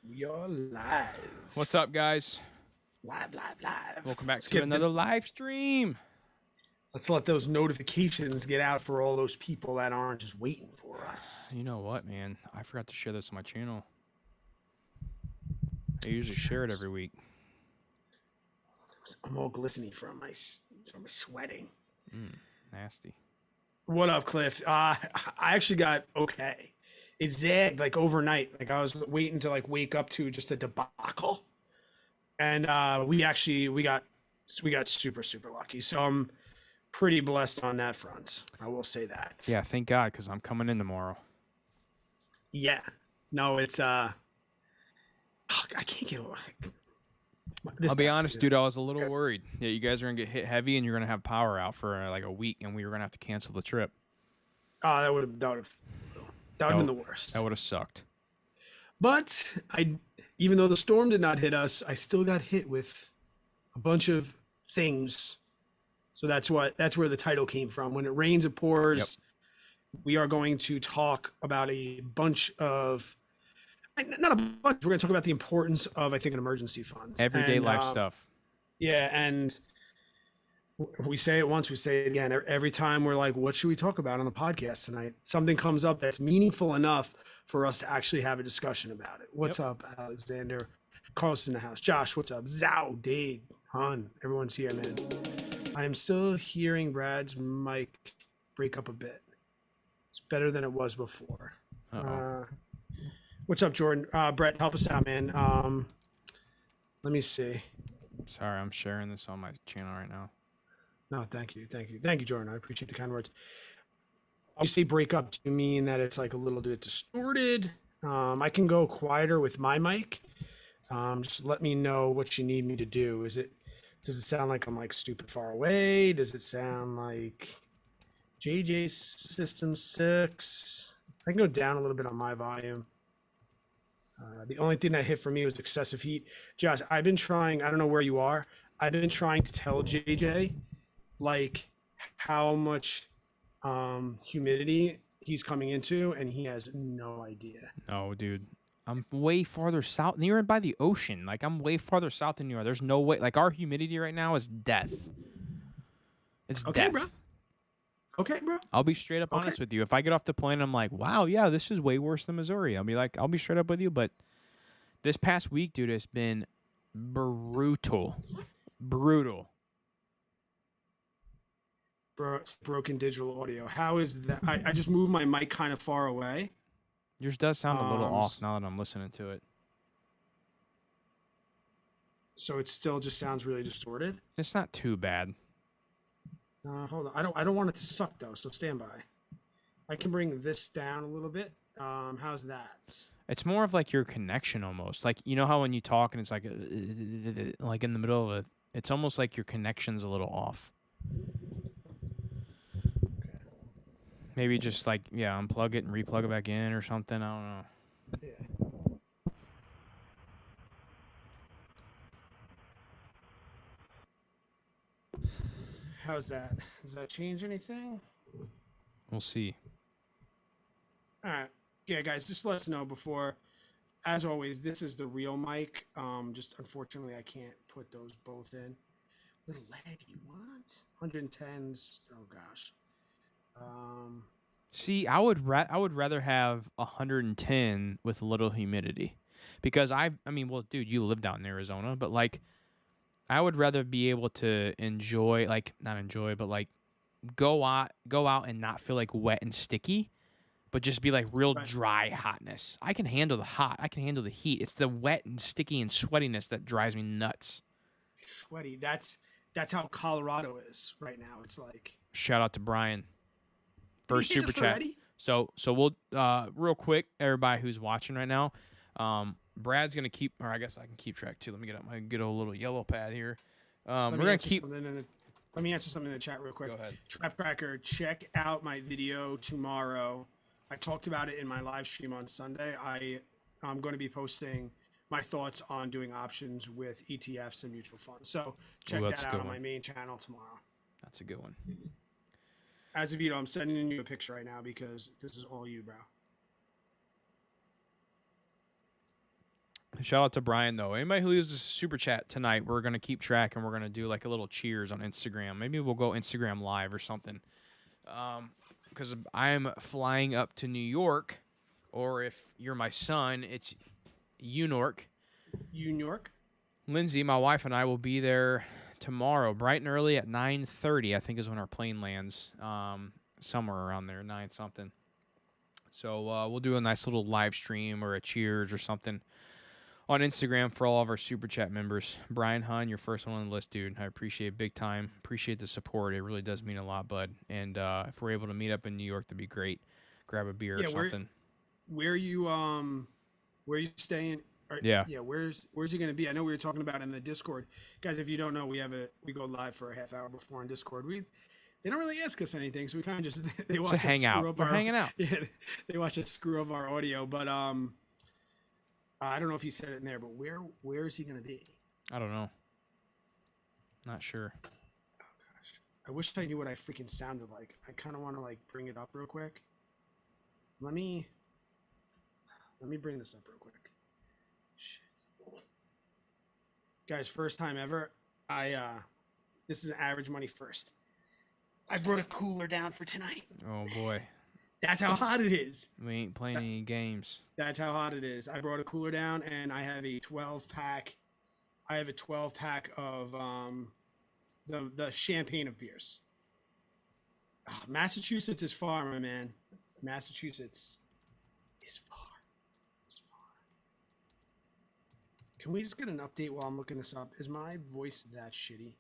We are live. What's up, guys? Live. Welcome back to another live stream. Let's let those notifications get out for all those people that aren't just waiting for us. You know what, man? I forgot to share this on my channel. I usually share it every week. I'm all glistening from my sweating. Nasty. What up, Cliff? I actually got okay. It zagged like overnight. Like I was waiting to like wake up to just a debacle, and we got super lucky. So I'm pretty blessed on that front. I will say that. Yeah, thank God, because I'm coming in tomorrow. Yeah. No, it's I can't get over. I'll be honest, dude. I was a little worried. Yeah, you guys are gonna get hit heavy, and you're gonna have power out for like a week, and we were gonna have to cancel the trip. Oh, that would have been the worst. That would have sucked. But even though the storm did not hit us, I still got hit with a bunch of things. So that's where the title came from. When it rains, it pours. Yep. We are going to talk about a bunch of, not a bunch. We're going to talk about the importance of, I think, an emergency fund. Everyday life stuff. Yeah, and we say it once, we say it again. Every time we're like, what should we talk about on the podcast tonight? Something comes up that's meaningful enough for us to actually have a discussion about it. What's up, Alexander? Carlos in the house. Josh, what's up? Zhao, Dade, Hun, everyone's here, man. I am still hearing Brad's mic break up a bit. It's better than it was before. What's up, Jordan? Brett, help us out, man. Let me see. Sorry, I'm sharing this on my channel right now. No, thank you, Jordan. I appreciate the kind words. You say break up, do you mean that it's like a little bit distorted? I can go quieter with my mic. Just let me know what you need me to do. Does it sound like I'm like stupid far away? Does it sound like JJ System 6? I can go down a little bit on my volume. The only thing that hit for me was excessive heat. Josh, I've been trying, I don't know where you are. I've been trying to tell JJ like how much humidity he's coming into, and he has no idea. No, dude. I'm way farther south. You're by the ocean. Like, I'm way farther south than you are. There's no way. Like, our humidity right now is death. It's death. Bro. Okay, bro. I'll be straight up honest with you. If I get off the plane, I'm like, wow, yeah, this is way worse than Missouri. I'll be straight up with you. But this past week, dude, has been brutal. Broken digital audio. How is that? I just moved my mic kind of far away. Yours does sound a little off now that I'm listening to it. So it still just sounds really distorted? It's not too bad. Hold on. I don't want it to suck though, so stand by. I can bring this down a little bit. How's that? It's more of like your connection almost. Like, you know how when you talk and it's like in the middle of it, it's almost like your connection's a little off. Maybe just like, unplug it and replug it back in or something. I don't know. Yeah. How's that? Does that change anything? We'll see. All right. Yeah, guys, just let us know before. As always, this is the real mic. Just unfortunately, I can't put those both in. Little laggy. What? 110s. Oh, gosh. See, I would rather have 110 with little humidity, because I mean, well, dude, you live down in Arizona, but like, I would rather be able to enjoy, like, not enjoy, but like, go out and not feel like wet and sticky, but just be like real dry hotness. I can handle the hot. I can handle the heat. It's the wet and sticky and sweatiness that drives me nuts. Sweaty. That's how Colorado is right now. It's like. Shout out to Brian. First super chat. Already? So we'll real quick, everybody who's watching right now, Brad's gonna keep, or I guess I can keep track too. Let me get up my good old little yellow pad here. We're gonna keep. Let me answer something in the chat real quick. Go ahead. Trap Cracker, check out my video tomorrow. I talked about it in my live stream on Sunday. I'm going to be posting my thoughts on doing options with ETFs and mutual funds. So check that out on my main channel tomorrow. That's a good one. As of I'm sending you a picture right now because this is all you, bro. Shout out to Brian though. Anybody who leaves a super chat tonight, we're gonna keep track and we're gonna do like a little cheers on Instagram. Maybe we'll go Instagram live or something. Because I'm flying up to New York, or if you're my son, it's Unork. New York. Lindsay, my wife, and I will be there tomorrow, bright and early at 9:30. I think is when our plane lands. Somewhere around there, 9 something. So we'll do a nice little live stream or a cheers or something on Instagram for all of our super chat members. Brian Hun, you're first one on the list, dude. I appreciate it big time. Appreciate the support. It really does mean a lot, bud. And if we're able to meet up in New York, that'd be great. Grab a beer or something. Where you staying? Yeah. Where's he gonna be? I know we were talking about in the Discord, guys. If you don't know, we go live for a half hour before on Discord. They don't really ask us anything, so we kind of just they watch us hang out. We're hanging out. Yeah, they watch us screw up our audio. But I don't know if he said it in there, but where is he gonna be? I don't know. Not sure. Oh gosh, I wish I knew what I freaking sounded like. I kind of want to like bring it up real quick. Let me bring this up real quick. Shit. Guys, first time ever. This is an average money first. I brought a cooler down for tonight. Oh boy. That's how hot it is. We ain't playing any games. That's how hot it is. I brought a cooler down, and I have a 12-pack. I have a 12-pack of the champagne of beers. Oh, Massachusetts is far, my man. Massachusetts is far. It's far. Can we just get an update while I'm looking this up? Is my voice that shitty?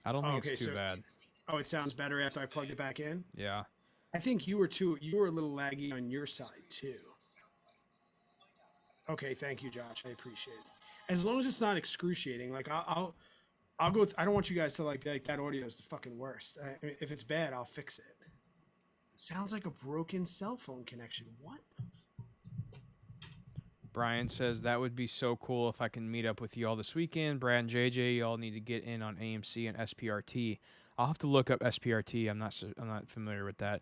I don't think it's too bad. Oh, it sounds better after I plugged it back in? Yeah. I think you were a little laggy on your side too. Okay, thank you, Josh. I appreciate it. As long as it's not excruciating, like I'll go. I don't want you guys to like that audio is the fucking worst. I mean, if it's bad, I'll fix it. Sounds like a broken cell phone connection. What? Brian says that would be so cool if I can meet up with you all this weekend. Brad and JJ, y'all need to get in on AMC and SPRT. I'll have to look up SPRT. I'm not familiar with that.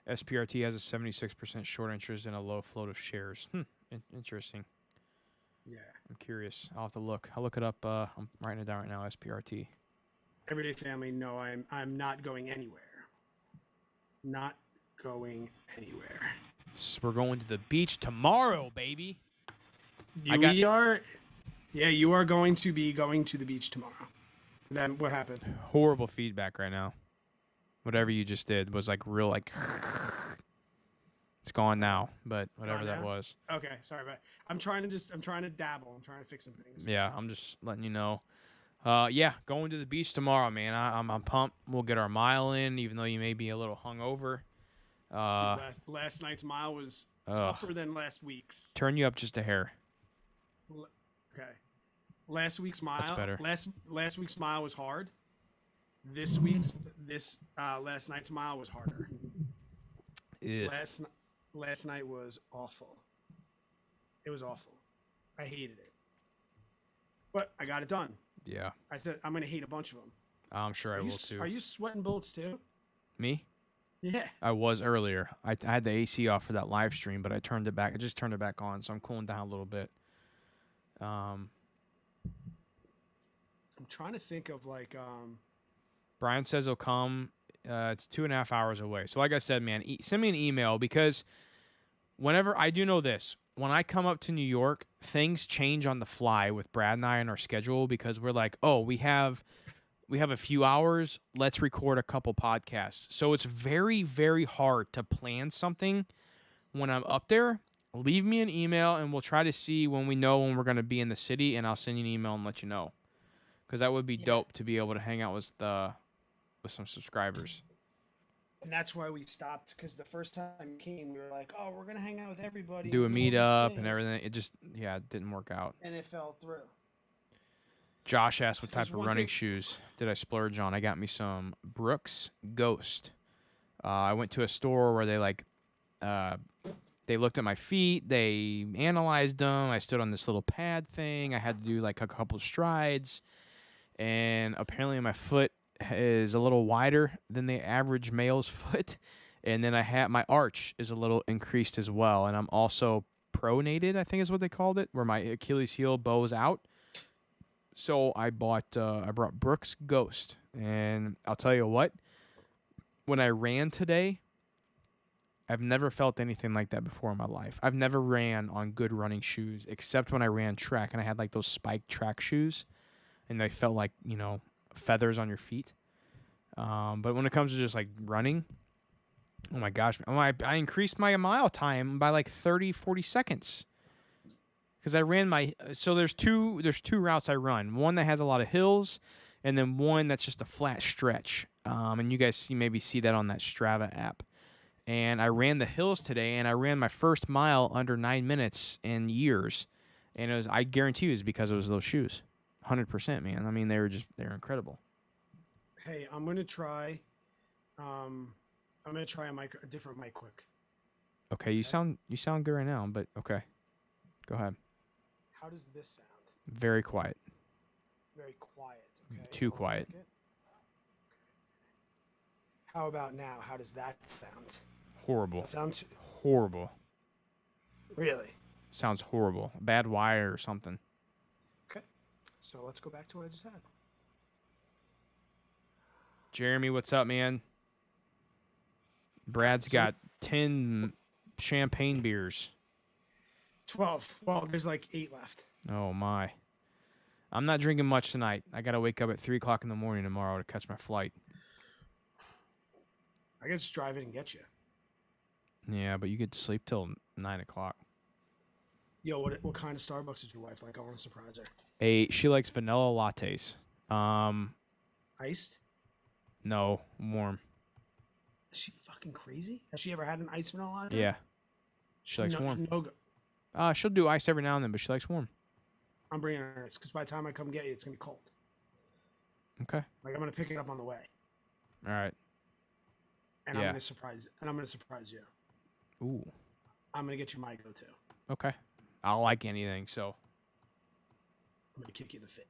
SPRT has a 76% short interest and a low float of shares. Interesting. Yeah. I'm curious. I'll have to look. I'll look it up. I'm writing it down right now. SPRT. Everyday family. No, I'm not going anywhere. Not going anywhere. So we're going to the beach tomorrow, baby. You are going to be going to the beach tomorrow. Then what happened? Horrible feedback right now. Whatever you just did was like real like. It's gone now, but whatever that was. Okay, sorry, but I'm trying to dabble. I'm trying to fix some things. Yeah, I'm just letting you know. Yeah, going to the beach tomorrow, man. I'm pumped. We'll get our mile in, even though you may be a little hungover. Dude, last night's mile was tougher than last week's. Turn you up just a hair. Okay. Last week's mile. That's better. Last week's mile was hard. Last night's mile was harder. Yeah. Last night was awful. It was awful. I hated it. But I got it done. Yeah. I said I'm gonna hate a bunch of them. I'm sure I will too. Are you sweating bullets too? Me? Yeah. I was earlier. I had the AC off for that live stream, but I just turned it back on, so I'm cooling down a little bit. I'm trying to think of like Brian says he'll come. It's 2.5 hours away. So like I said, man, send me an email because whenever I do know this, when I come up to New York, things change on the fly with Brad and I in our schedule because we're like, oh, we have a few hours. Let's record a couple podcasts. So it's very, very hard to plan something when I'm up there. Leave me an email and we'll try to see when we know when we're going to be in the city, and I'll send you an email and let you know. Because that would be dope to be able to hang out with some subscribers. And that's why we stopped, because the first time we came, we were like, oh, we're going to hang out with everybody. Do a meetup and everything. It just, it didn't work out. And it fell through. Josh asked what type of running shoes did I splurge on. I got me some Brooks Ghost. I went to a store where they looked at my feet. They analyzed them. I stood on this little pad thing. I had to do like a couple strides. And apparently my foot is a little wider than the average male's foot. And then my arch is a little increased as well. And I'm also pronated, I think is what they called it, where my Achilles heel bows out. So I brought Brooks Ghost, and I'll tell you what, when I ran today, I've never felt anything like that before in my life. I've never ran on good running shoes except when I ran track, and I had like those spiked track shoes, and they felt like, feathers on your feet. But when it comes to just like running, oh my gosh, I increased my mile time by like 30, 40 seconds. Because I ran so there's two routes I run. One that has a lot of hills, and then one that's just a flat stretch. And you guys maybe see that on that Strava app. And I ran the hills today, and I ran my first mile under 9 minutes in years. And I guarantee you, it's because it was those shoes. 100%, man. I mean, they're incredible. Hey, I'm gonna try a different mic quick. Okay, you sound good right now, but okay, go ahead. How does this sound? Very quiet. Very quiet. Okay. Too quiet. How about now? How does that sound? Horrible. Does that sound horrible? Really? Sounds horrible. Bad wire or something. Okay. So let's go back to what I just had. Jeremy, what's up, man? Brad's got 10 champagne beers. 12. Well, there's like 8 left. Oh, my. I'm not drinking much tonight. I got to wake up at 3 o'clock in the morning tomorrow to catch my flight. I can just drive in and get you. Yeah, but you get to sleep till 9 o'clock. Yo, what kind of Starbucks is your wife like? I want to surprise her. She likes vanilla lattes. Iced? No, warm. Is she fucking crazy? Has she ever had an iced vanilla latte? Yeah. She likes warm. No, she'll do iced every now and then, but she likes warm. I'm bringing her ice because by the time I come get you, it's going to be cold. Okay. Like, I'm going to pick it up on the way. All right. And I'm going to surprise you. Ooh. I'm going to get you my go-to. Okay. I'll like anything, so. I'm going to kick you in the face.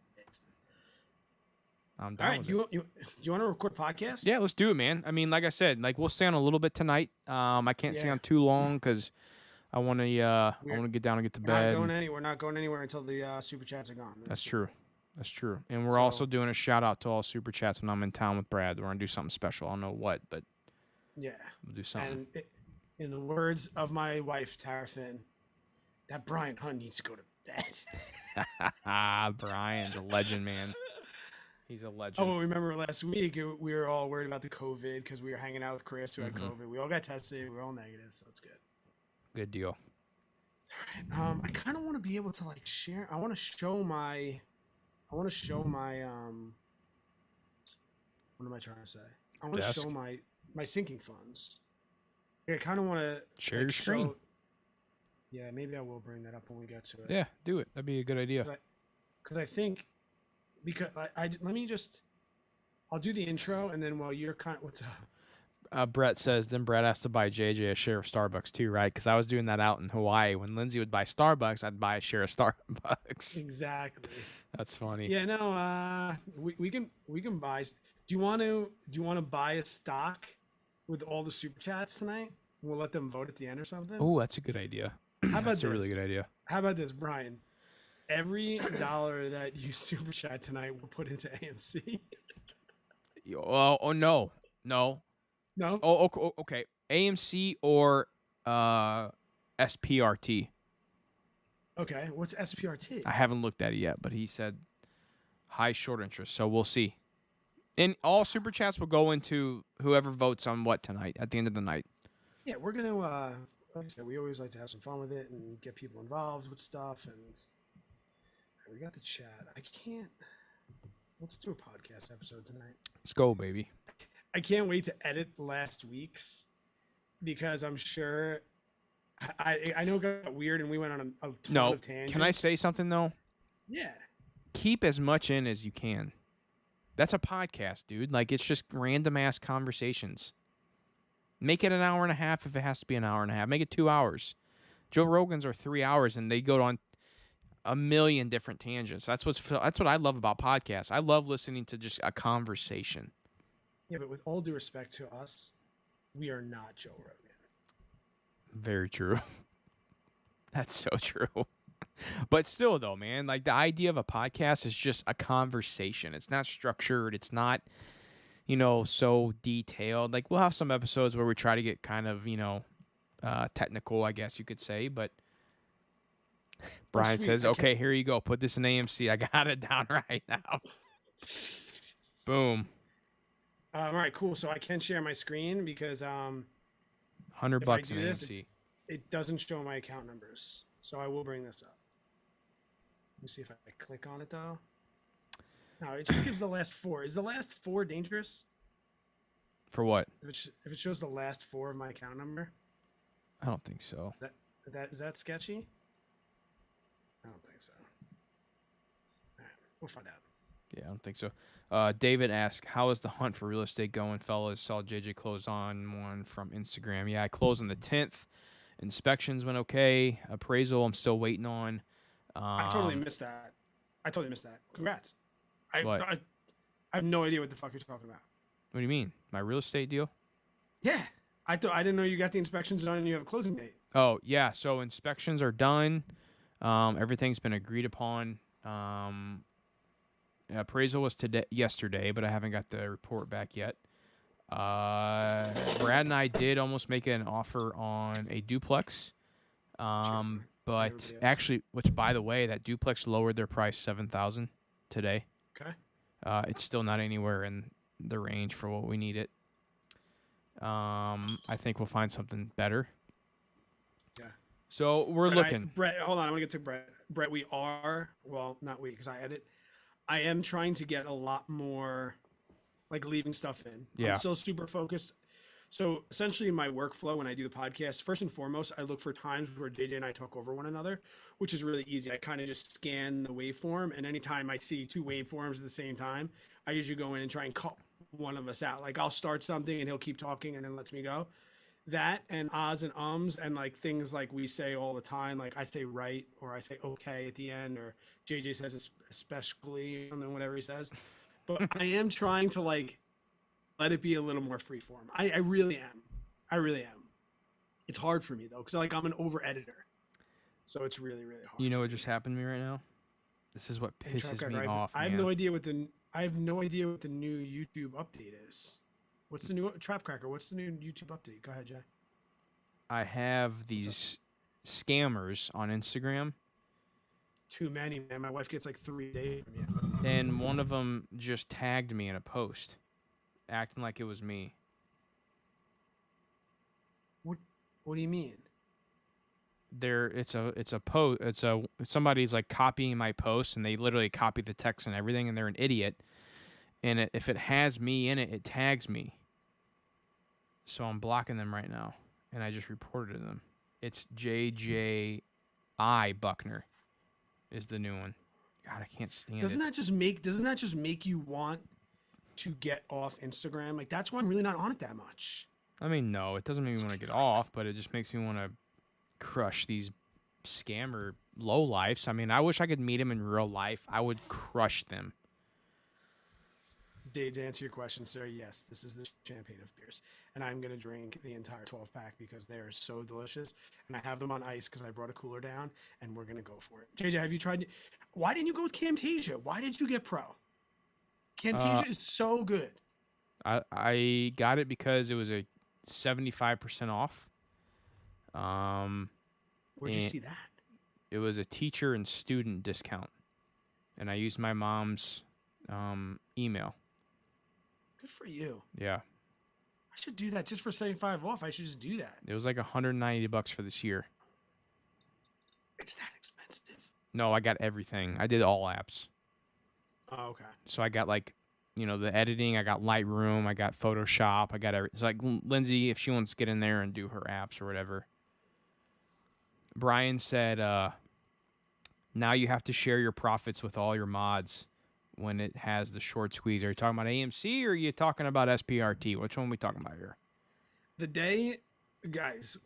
I'm down. All right. With Do you want to record a podcast? Yeah, let's do it, man. I mean, like I said, we'll stay on a little bit tonight. I can't stay on too long because I want to get down and get to bed. We're not going anywhere until the super chats are gone. That's true. That's true. And we're also doing a shout out to all super chats when I'm in town with Brad. We're gonna do something special. I don't know what, but yeah, we'll do something. And in the words of my wife, Tara Finn, that Brian Hunt needs to go to bed. Brian's a legend, man. He's a legend. Oh, remember last week we were all worried about the COVID because we were hanging out with Chris who had COVID. We all got tested. We were all negative, so it's good. Good deal. All right. I kind of want to be able to share. I want to show my. What am I trying to say? I want to show my sinking funds. I kind of want to share your screen. Yeah, maybe I will bring that up when we get to it. Yeah, do it. That'd be a good idea. Because I think. Because I'll do the intro and then while you're what's up? Brett says, then Brett has to buy JJ a share of Starbucks too, right? Because I was doing that out in Hawaii. When Lindsay would buy Starbucks, I'd buy a share of Starbucks. Exactly. That's funny. Yeah, no, we can buy. Do you want to buy a stock with all the super chats tonight? We'll let them vote at the end or something. Oh, that's a good idea. That's a really good idea. How about this, Brian? Every dollar that you super chat tonight, we'll put into AMC. No. Oh, okay. AMC or SPRT. Okay, what's SPRT? I haven't looked at it yet, but he said high short interest, so we'll see. And all super chats will go into whoever votes on what tonight at the end of the night. Yeah, we're gonna. Like I said, we always like to have some fun with it and get people involved with stuff. And we got the chat. I can't. Let's do a podcast episode tonight. Let's go, baby. I can't wait to edit last week's because I'm sure. I know it got weird and we went on a ton of tangents. Can I say something though? Yeah. Keep as much in as you can. That's a podcast, dude. It's just random ass conversations. Make it an hour and a half if it has to be an hour and a half. Make it 2 hours. Joe Rogan's are 3 hours and they go on a million different tangents. That's what I love about podcasts. I love listening to just a conversation. Yeah, but with all due respect to us, we are not Joe Rogan. Very true. That's so true. But still, though, man, like the idea of a podcast is just a conversation. It's not structured. It's not, so detailed. Like we'll have some episodes where we try to get kind of, technical, I guess you could say. But Brian sweet. says, okay, here you go. Put this in AMC. I got it down right now. Boom. All right, cool. So I can share my screen because $100 if I in do this, AMC. it doesn't show my account numbers. So I will bring this up. Let me see if I click on it though. No, it just gives the last four. Is the last four dangerous? For what? If it shows the last four of my account number, I don't think so. is that sketchy? I don't think so. All right, we'll find out. Yeah, I don't think so. David asked, how is the hunt for real estate going, fellas? Saw JJ close on one from Instagram. Yeah, I closed on the 10th. Inspections went okay. Appraisal, I'm still waiting on. I totally missed that. Congrats. What? I have no idea what the fuck you're talking about. What do you mean? My real estate deal? Yeah. I didn't know you got the inspections done and you have a closing date. Oh, yeah. So inspections are done. Everything's been agreed upon. Appraisal was yesterday, but I haven't got the report back yet. Brad and I did almost make an offer on a duplex. But actually, which by the way, that duplex lowered their price $7,000 today. Okay. It's still not anywhere in the range for what we need it. I think we'll find something better. Yeah. So we're looking. Brett, hold on. I want to get to Brett. Brett, not we, because I edit. I am trying to get a lot more, like leaving stuff in. Yeah. I'm still super focused. So essentially my workflow when I do the podcast, first and foremost, I look for times where JJ and I talk over one another, which is really easy. I kind of just scan the waveform, and anytime I see two waveforms at the same time, I usually go in and try and cut one of us out. Like I'll start something and he'll keep talking and then lets me go. That and ahs and ums and like things like we say all the time, like I say right or I say okay at the end, or JJ says especially and then whatever he says. But I am trying to like let it be a little more freeform. I really am. It's hard for me though, because like I'm an over editor, so it's really hard. You know what just happened to me right now? This is what pisses me off. I have no idea what the new YouTube update is. What's the new Trap Cracker? What's the new YouTube update? Go ahead, Jay. I have these scammers on Instagram. Too many, man. My wife gets like 3 days from you. And one of them just tagged me in a post, acting like it was me. What do you mean? It's a post. Somebody's like copying my post, and they literally copy the text and everything, and they're an idiot. And if it has me in it, it tags me. So I'm blocking them right now, and I just reported them. It's JJI Buckner is the new one. God, I can't stand Doesn't it. Doesn't that just make you want to get off Instagram? Like that's why I'm really not on it that much. I mean, no, it doesn't make me want to get off, but it just makes me want to crush these scammer lowlifes. I mean, I wish I could meet them in real life. I would crush them. Dave, to answer your question, sir, yes, this is the champagne of beers, and I'm gonna drink the entire 12-pack because they are so delicious, and I have them on ice because I brought a cooler down, and we're gonna go for it. JJ, have you tried? Why didn't you go with Camtasia? Why did you get Pro? Camtasia is so good. I got it because it was a 75% off. Where'd you see that? It was a teacher and student discount, and I used my mom's email. Good for you. Yeah. I should do that just for 75 off. I should just do that. It was like $190 for this year. It's that expensive. No, I got everything. I did all apps. Oh, okay. So I got like, the editing. I got Lightroom. I got Photoshop. I got everything. It's like Lindsay, if she wants to get in there and do her apps or whatever. Brian said, now you have to share your profits with all your mods when it has the short squeeze. Are you talking about AMC or are you talking about SPRT? Which one are we talking about here? The day, guys,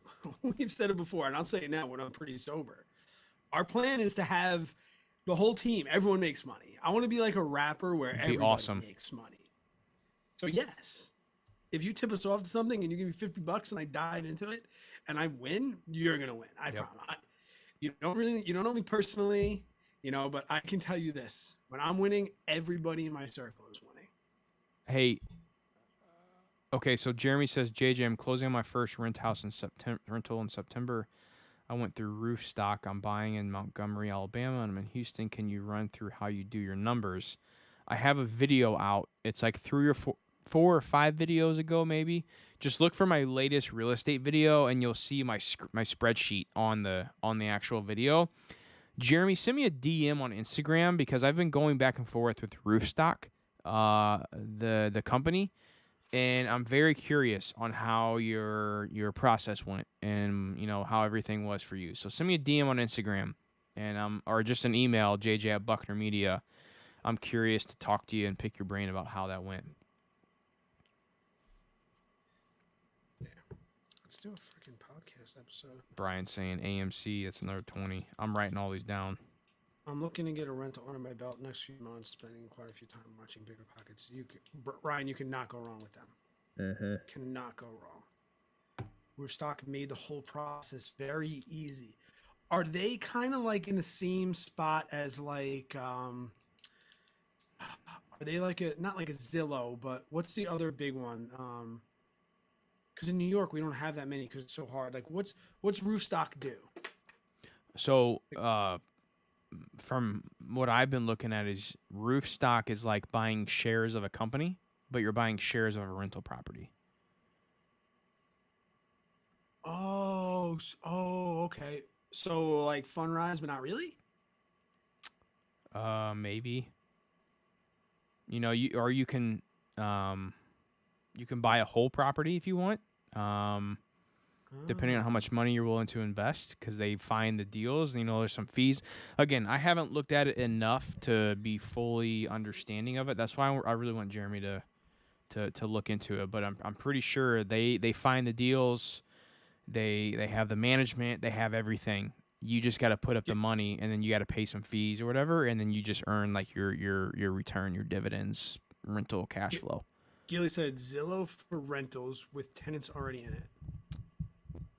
we've said it before, and I'll say it now when I'm pretty sober. Our plan is to have the whole team, everyone makes money. I want to be like a rapper where everybody makes money. So yes, if you tip us off to something and you give me $50 and I dive into it and I win, you're going to win. I promise. you don't know me personally, but I can tell you this: when I'm winning, everybody in my circle is winning. Hey, okay, so Jeremy says, JJ, I'm closing on my first rental in September. I went through roof stock. I'm buying in Montgomery, Alabama, and I'm in Houston. Can you run through how you do your numbers? I have a video out. It's like 4 or 5 videos ago, maybe. Just look for my latest real estate video, and you'll see my spreadsheet on the actual video. Jeremy, send me a DM on Instagram because I've been going back and forth with Roofstock, the company, and I'm very curious on how your process went and how everything was for you. So send me a DM on Instagram, and or just an email, jj@bucknermedia. I'm curious to talk to you and pick your brain about how that went. Yeah, let's do a freaking podcast episode. Brian saying AMC, that's another 20. I'm writing all these down. I'm looking to get a rental under my belt next few months, spending quite a few time watching Bigger Pockets. Ryan, you cannot go wrong with them. Cannot go wrong. Roofstock made the whole process very easy. Are they kind of like in the same spot as like are they like not like a Zillow, but what's the other big one? Because in New York we don't have that many because it's so hard. Like what's Roofstock do? So from what I've been looking at is Roofstock is like buying shares of a company, but you're buying shares of a rental property. Oh, okay. So like Fundrise, but not really. Maybe. You can buy a whole property if you want. Depending on how much money you're willing to invest, because they find the deals. There's some fees. Again, I haven't looked at it enough to be fully understanding of it. That's why I really want Jeremy to look into it. But I'm pretty sure they find the deals. They have the management. They have everything. You just got to put up the money, and then you got to pay some fees or whatever, and then you just earn like your return, your dividends, rental cash flow. Gilly said Zillow for rentals with tenants already in it.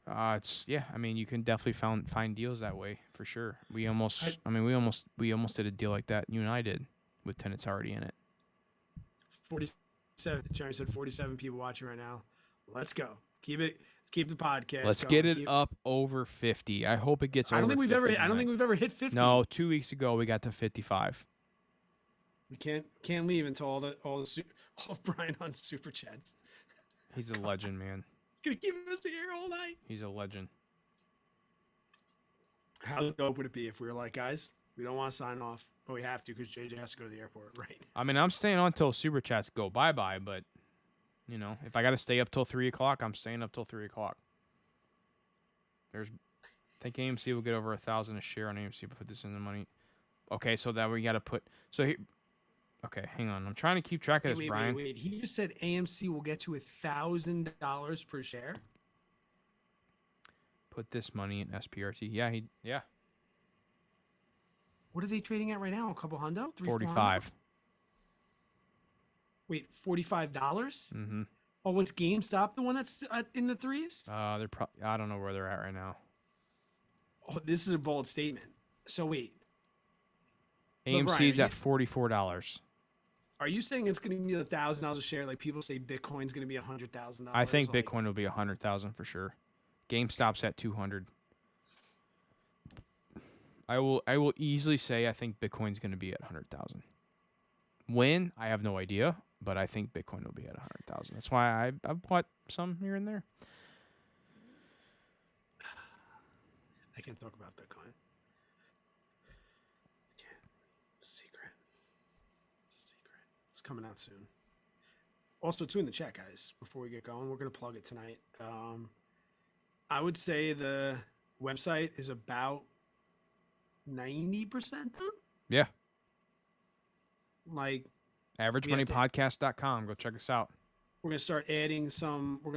You can definitely find deals that way for sure. We almost did a deal like that. You and I did with tenants already in it. 47. Jeremy said 47 people watching right now. Let's go. Let's keep the podcast. Let's get it up over 50. I hope it gets. I don't think we've ever hit 50. No, 2 weeks ago we got to 55. We can't leave until all of Brian on super chats. He's a legend, man. He's gonna keep us here all night. He's a legend. How dope would it be if we were like, guys, we don't want to sign off, but we have to because JJ has to go to the airport, right? I mean, I'm staying on till super chats go bye-bye, but if I got to stay up till 3 o'clock, I'm staying up till 3 o'clock. I think AMC will get over 1,000 a share on AMC. Put this in the money. Okay, so that we got to put. So here. Okay, hang on. I'm trying to keep track of this, Brian. Wait. He just said AMC will get to $1,000 per share. Put this money in SPRT. Yeah. What are they trading at right now? A couple hundo? 45. Wait, $45? Mm-hmm. Oh, what's GameStop the one that's in the threes? They're probably. I don't know where they're at right now. Oh, this is a bold statement. So wait. AMC's at $44. Are you saying it's going to be $1,000 a share? Like people say Bitcoin's going to be $100,000. I think Bitcoin will be 100,000 for sure. GameStop's at 200. I will easily say I think Bitcoin's going to be at 100,000. When? I have no idea, but I think Bitcoin will be at 100,000. That's why I've bought some here and there. I can't talk about Bitcoin. It's a secret. It's coming out soon. Also, too, in the chat, guys, before we get going, we're going to plug it tonight. I would say the website is about 90% done. Yeah. Like averagemoneypodcast.com. Go check us out. We're going to start adding some of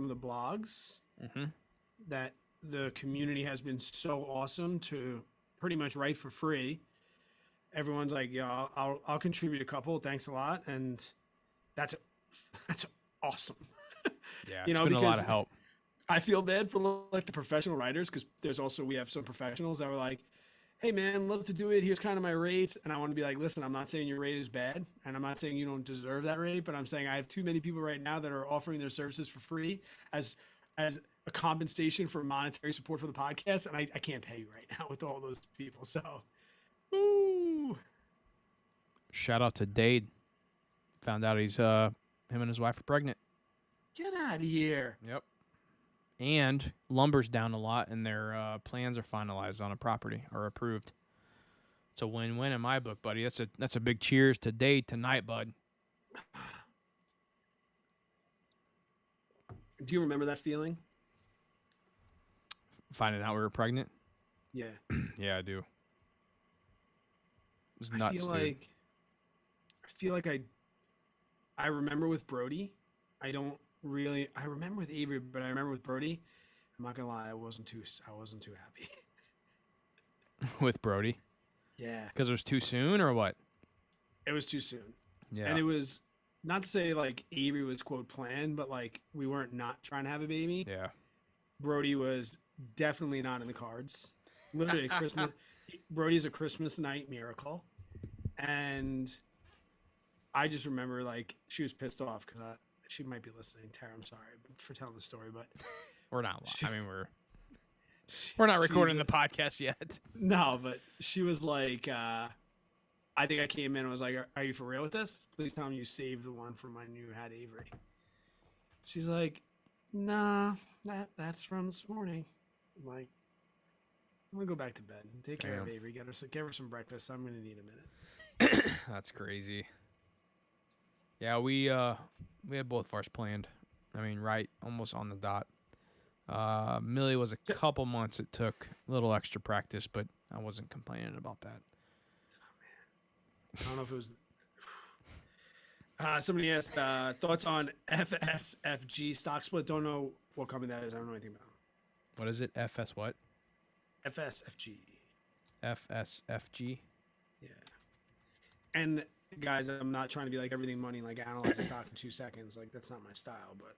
the blogs that the community has been so awesome to pretty much write for free. Everyone's like, yeah, I'll contribute a couple. Thanks a lot. And that's awesome. Yeah, it's been a lot of help. I feel bad for like the professional writers because we have some professionals that were like, hey man, love to do it. Here's kind of my rates. And I want to be like, listen, I'm not saying your rate is bad. And I'm not saying you don't deserve that rate, but I'm saying I have too many people right now that are offering their services for free as a compensation for monetary support for the podcast. And I can't pay you right now with all those people. So, woo. Shout out to Dade. Found out him and his wife are pregnant. Get out of here. Yep. And lumber's down a lot, and their plans are finalized on a property or approved. It's a win-win in my book, buddy. That's a big cheers to Dade tonight, bud. Do you remember that feeling? Finding out we were pregnant? Yeah. Yeah, I do. It was nuts, dude. I feel like I remember with Brody. I remember with Avery, but I remember with Brody. I'm not gonna lie, I wasn't too happy. With Brody? Yeah. Because it was too soon, or what? It was too soon. Yeah. And it was not to say like Avery was quote planned, but like we weren't not trying to have a baby. Yeah. Brody was definitely not in the cards. Literally Christmas. Brody's a Christmas night miracle, and I just remember like she was pissed off because she might be listening. Tara, I'm sorry for telling the story, but we're not. I mean, we're not recording the podcast yet. No, but she was like, I think I came in and was like, "Are you for real with this? Please tell me you saved the one from when you had Avery." She's like, "Nah, that's from this morning." I'm like, "I'm gonna go back to bed. Take care of Avery. Get her some breakfast. I'm gonna need a minute." That's crazy. Yeah, we had both of ours planned. I mean, right, almost on the dot. Millie was a couple months. It took a little extra practice, but I wasn't complaining about that. Oh, man. I don't know if it was. Somebody asked thoughts on FSFG stock split. Don't know what company that is. I don't know anything about. What is it? FS what? FSFG. FSFG. Yeah. And guys, I'm not trying to be like everything money, like analyze a stock in 2 seconds. Like that's not my style, but.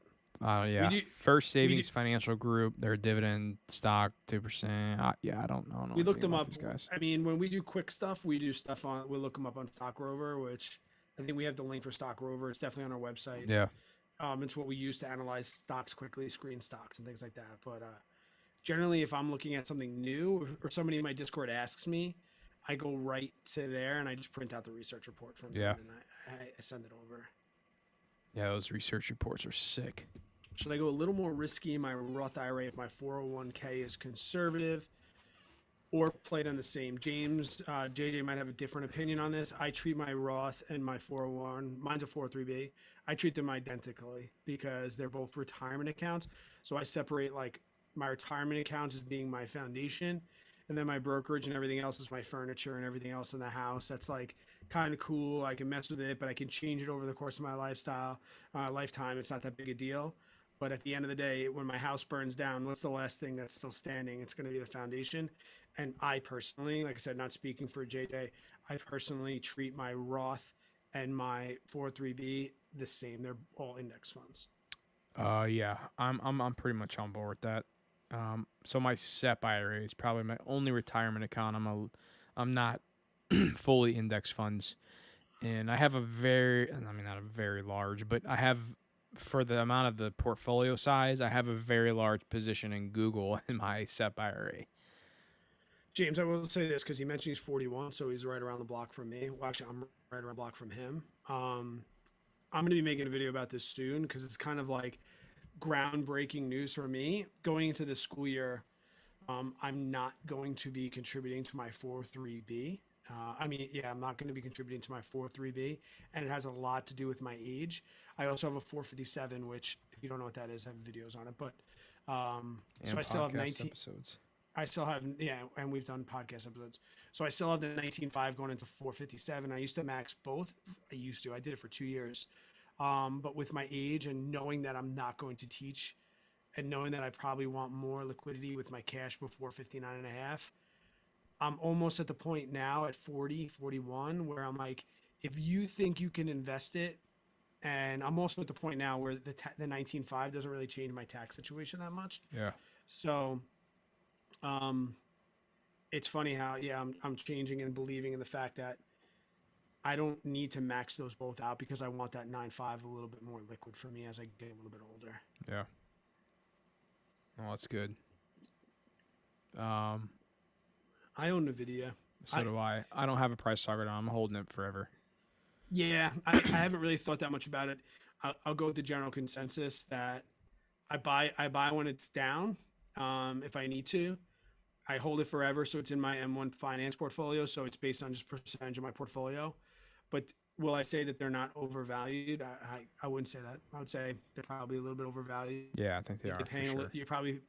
Yeah. First Savings Financial Group, their dividend stock 2%. Yeah, I don't know. We looked them up. These guys. I mean, when we do quick stuff, we do stuff on. We'll look them up on Stock Rover, which I think we have the link for Stock Rover. It's definitely on our website. Yeah. It's what we use to analyze stocks quickly, screen stocks, and things like that. But generally, if I'm looking at something new or somebody in my Discord asks me, I go right to there and I just print out the research report from them and I send it over. Yeah, those research reports are sick. Should I go a little more risky in my Roth IRA if my 401k is conservative, or play it on the same? James, JJ might have a different opinion on this. I treat my Roth and my 401, mine's a 403b. I treat them identically because they're both retirement accounts. So I separate like my retirement accounts as being my foundation, and then my brokerage and everything else is my furniture and everything else in the house. That's like kind of cool. I can mess with it, but I can change it over the course of my lifetime. It's not that big a deal. But at the end of the day, when my house burns down, what's the last thing that's still standing? It's going to be the foundation. And I personally, like I said, not speaking for JJ, I personally treat my Roth and my 403b the same. They're all index funds. Yeah, I'm pretty much on board with that. So my SEP IRA is probably my only retirement account. I'm not fully index funds, and I have not a very large, but I have, for the amount of the portfolio size, I have a very large position in Google in my SEP IRA. James, I will say this because he mentioned he's 41, so he's right around the block from me. Well, actually, I'm right around the block from him. I'm going to be making a video about this soon because it's kind of like groundbreaking news for me. Going into this school year, I'm not going to be contributing to my 403b. I'm not going to be contributing to my 403b, and it has a lot to do with my age. I also have a 457, which, if you don't know what that is, I have videos on it. But so I still have 19 episodes. I still have, and we've done podcast episodes. So I still have the 19.5 going into 457. I used to max both. I did it for 2 years. But with my age and knowing that I'm not going to teach and knowing that I probably want more liquidity with my cash before 59 and a half, I'm almost at the point now at 40, 41, where I'm like, if you think you can invest it and I'm also at the point now where the 19.5 doesn't really change my tax situation that much. Yeah. So, it's funny how I'm changing and believing in the fact that I don't need to max those both out because I want that 9.5 a little bit more liquid for me as I get a little bit older. Yeah. Oh, that's good. I own NVIDIA. So do I. I don't have a price target on. I'm holding it forever. Yeah, I haven't really thought that much about it. I'll go with the general consensus that I buy when it's down, if I need to. I hold it forever, so it's in my M1 finance portfolio, so it's based on just percentage of my portfolio. But will I say that they're not overvalued? I wouldn't say that. I would say they're probably a little bit overvalued. Yeah, I think they are. For sure. You're probably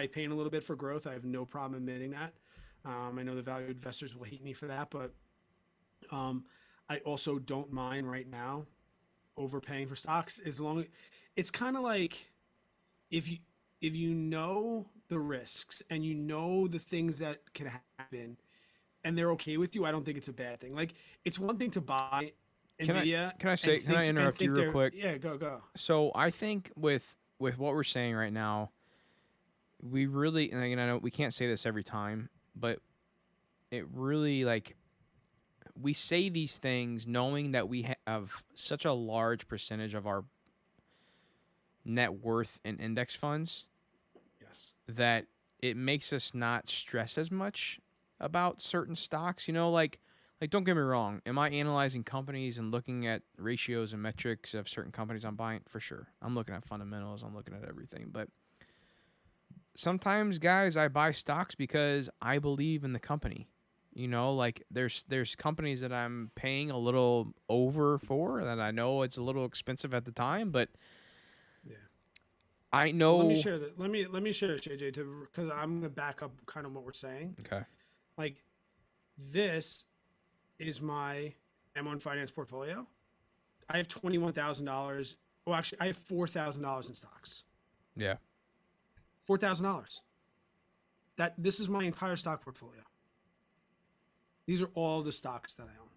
paying a little bit for growth. I have no problem admitting that. I know the value investors will hate me for that, but I also don't mind right now overpaying for stocks as long as it's kind of like if you know the risks and you know the things that can happen and they're okay with you, I don't think it's a bad thing. Like, it's one thing to buy NVIDIA. Can I interrupt you real quick? Yeah, go. So I think with what we're saying right now, we really, and I know we can't say this every time, but it really, like, we say these things knowing that we have such a large percentage of our net worth in index funds. Yes. That it makes us not stress as much about certain stocks. You know, like don't get me wrong. Am I analyzing companies and looking at ratios and metrics of certain companies I'm buying? For sure. I'm looking at fundamentals. I'm looking at everything. But sometimes, guys, I buy stocks because I believe in the company. You know, like there's companies that I'm paying a little over for that I know it's a little expensive at the time, but yeah, I know. Well, let me share that. Let me share it, JJ, because I'm gonna back up kind of what we're saying. Okay. Like, this is my M1 finance portfolio. I have $21,000. Well, actually, I have $4,000 in stocks. Yeah. $4,000. This is my entire stock portfolio. These are all the stocks that I own.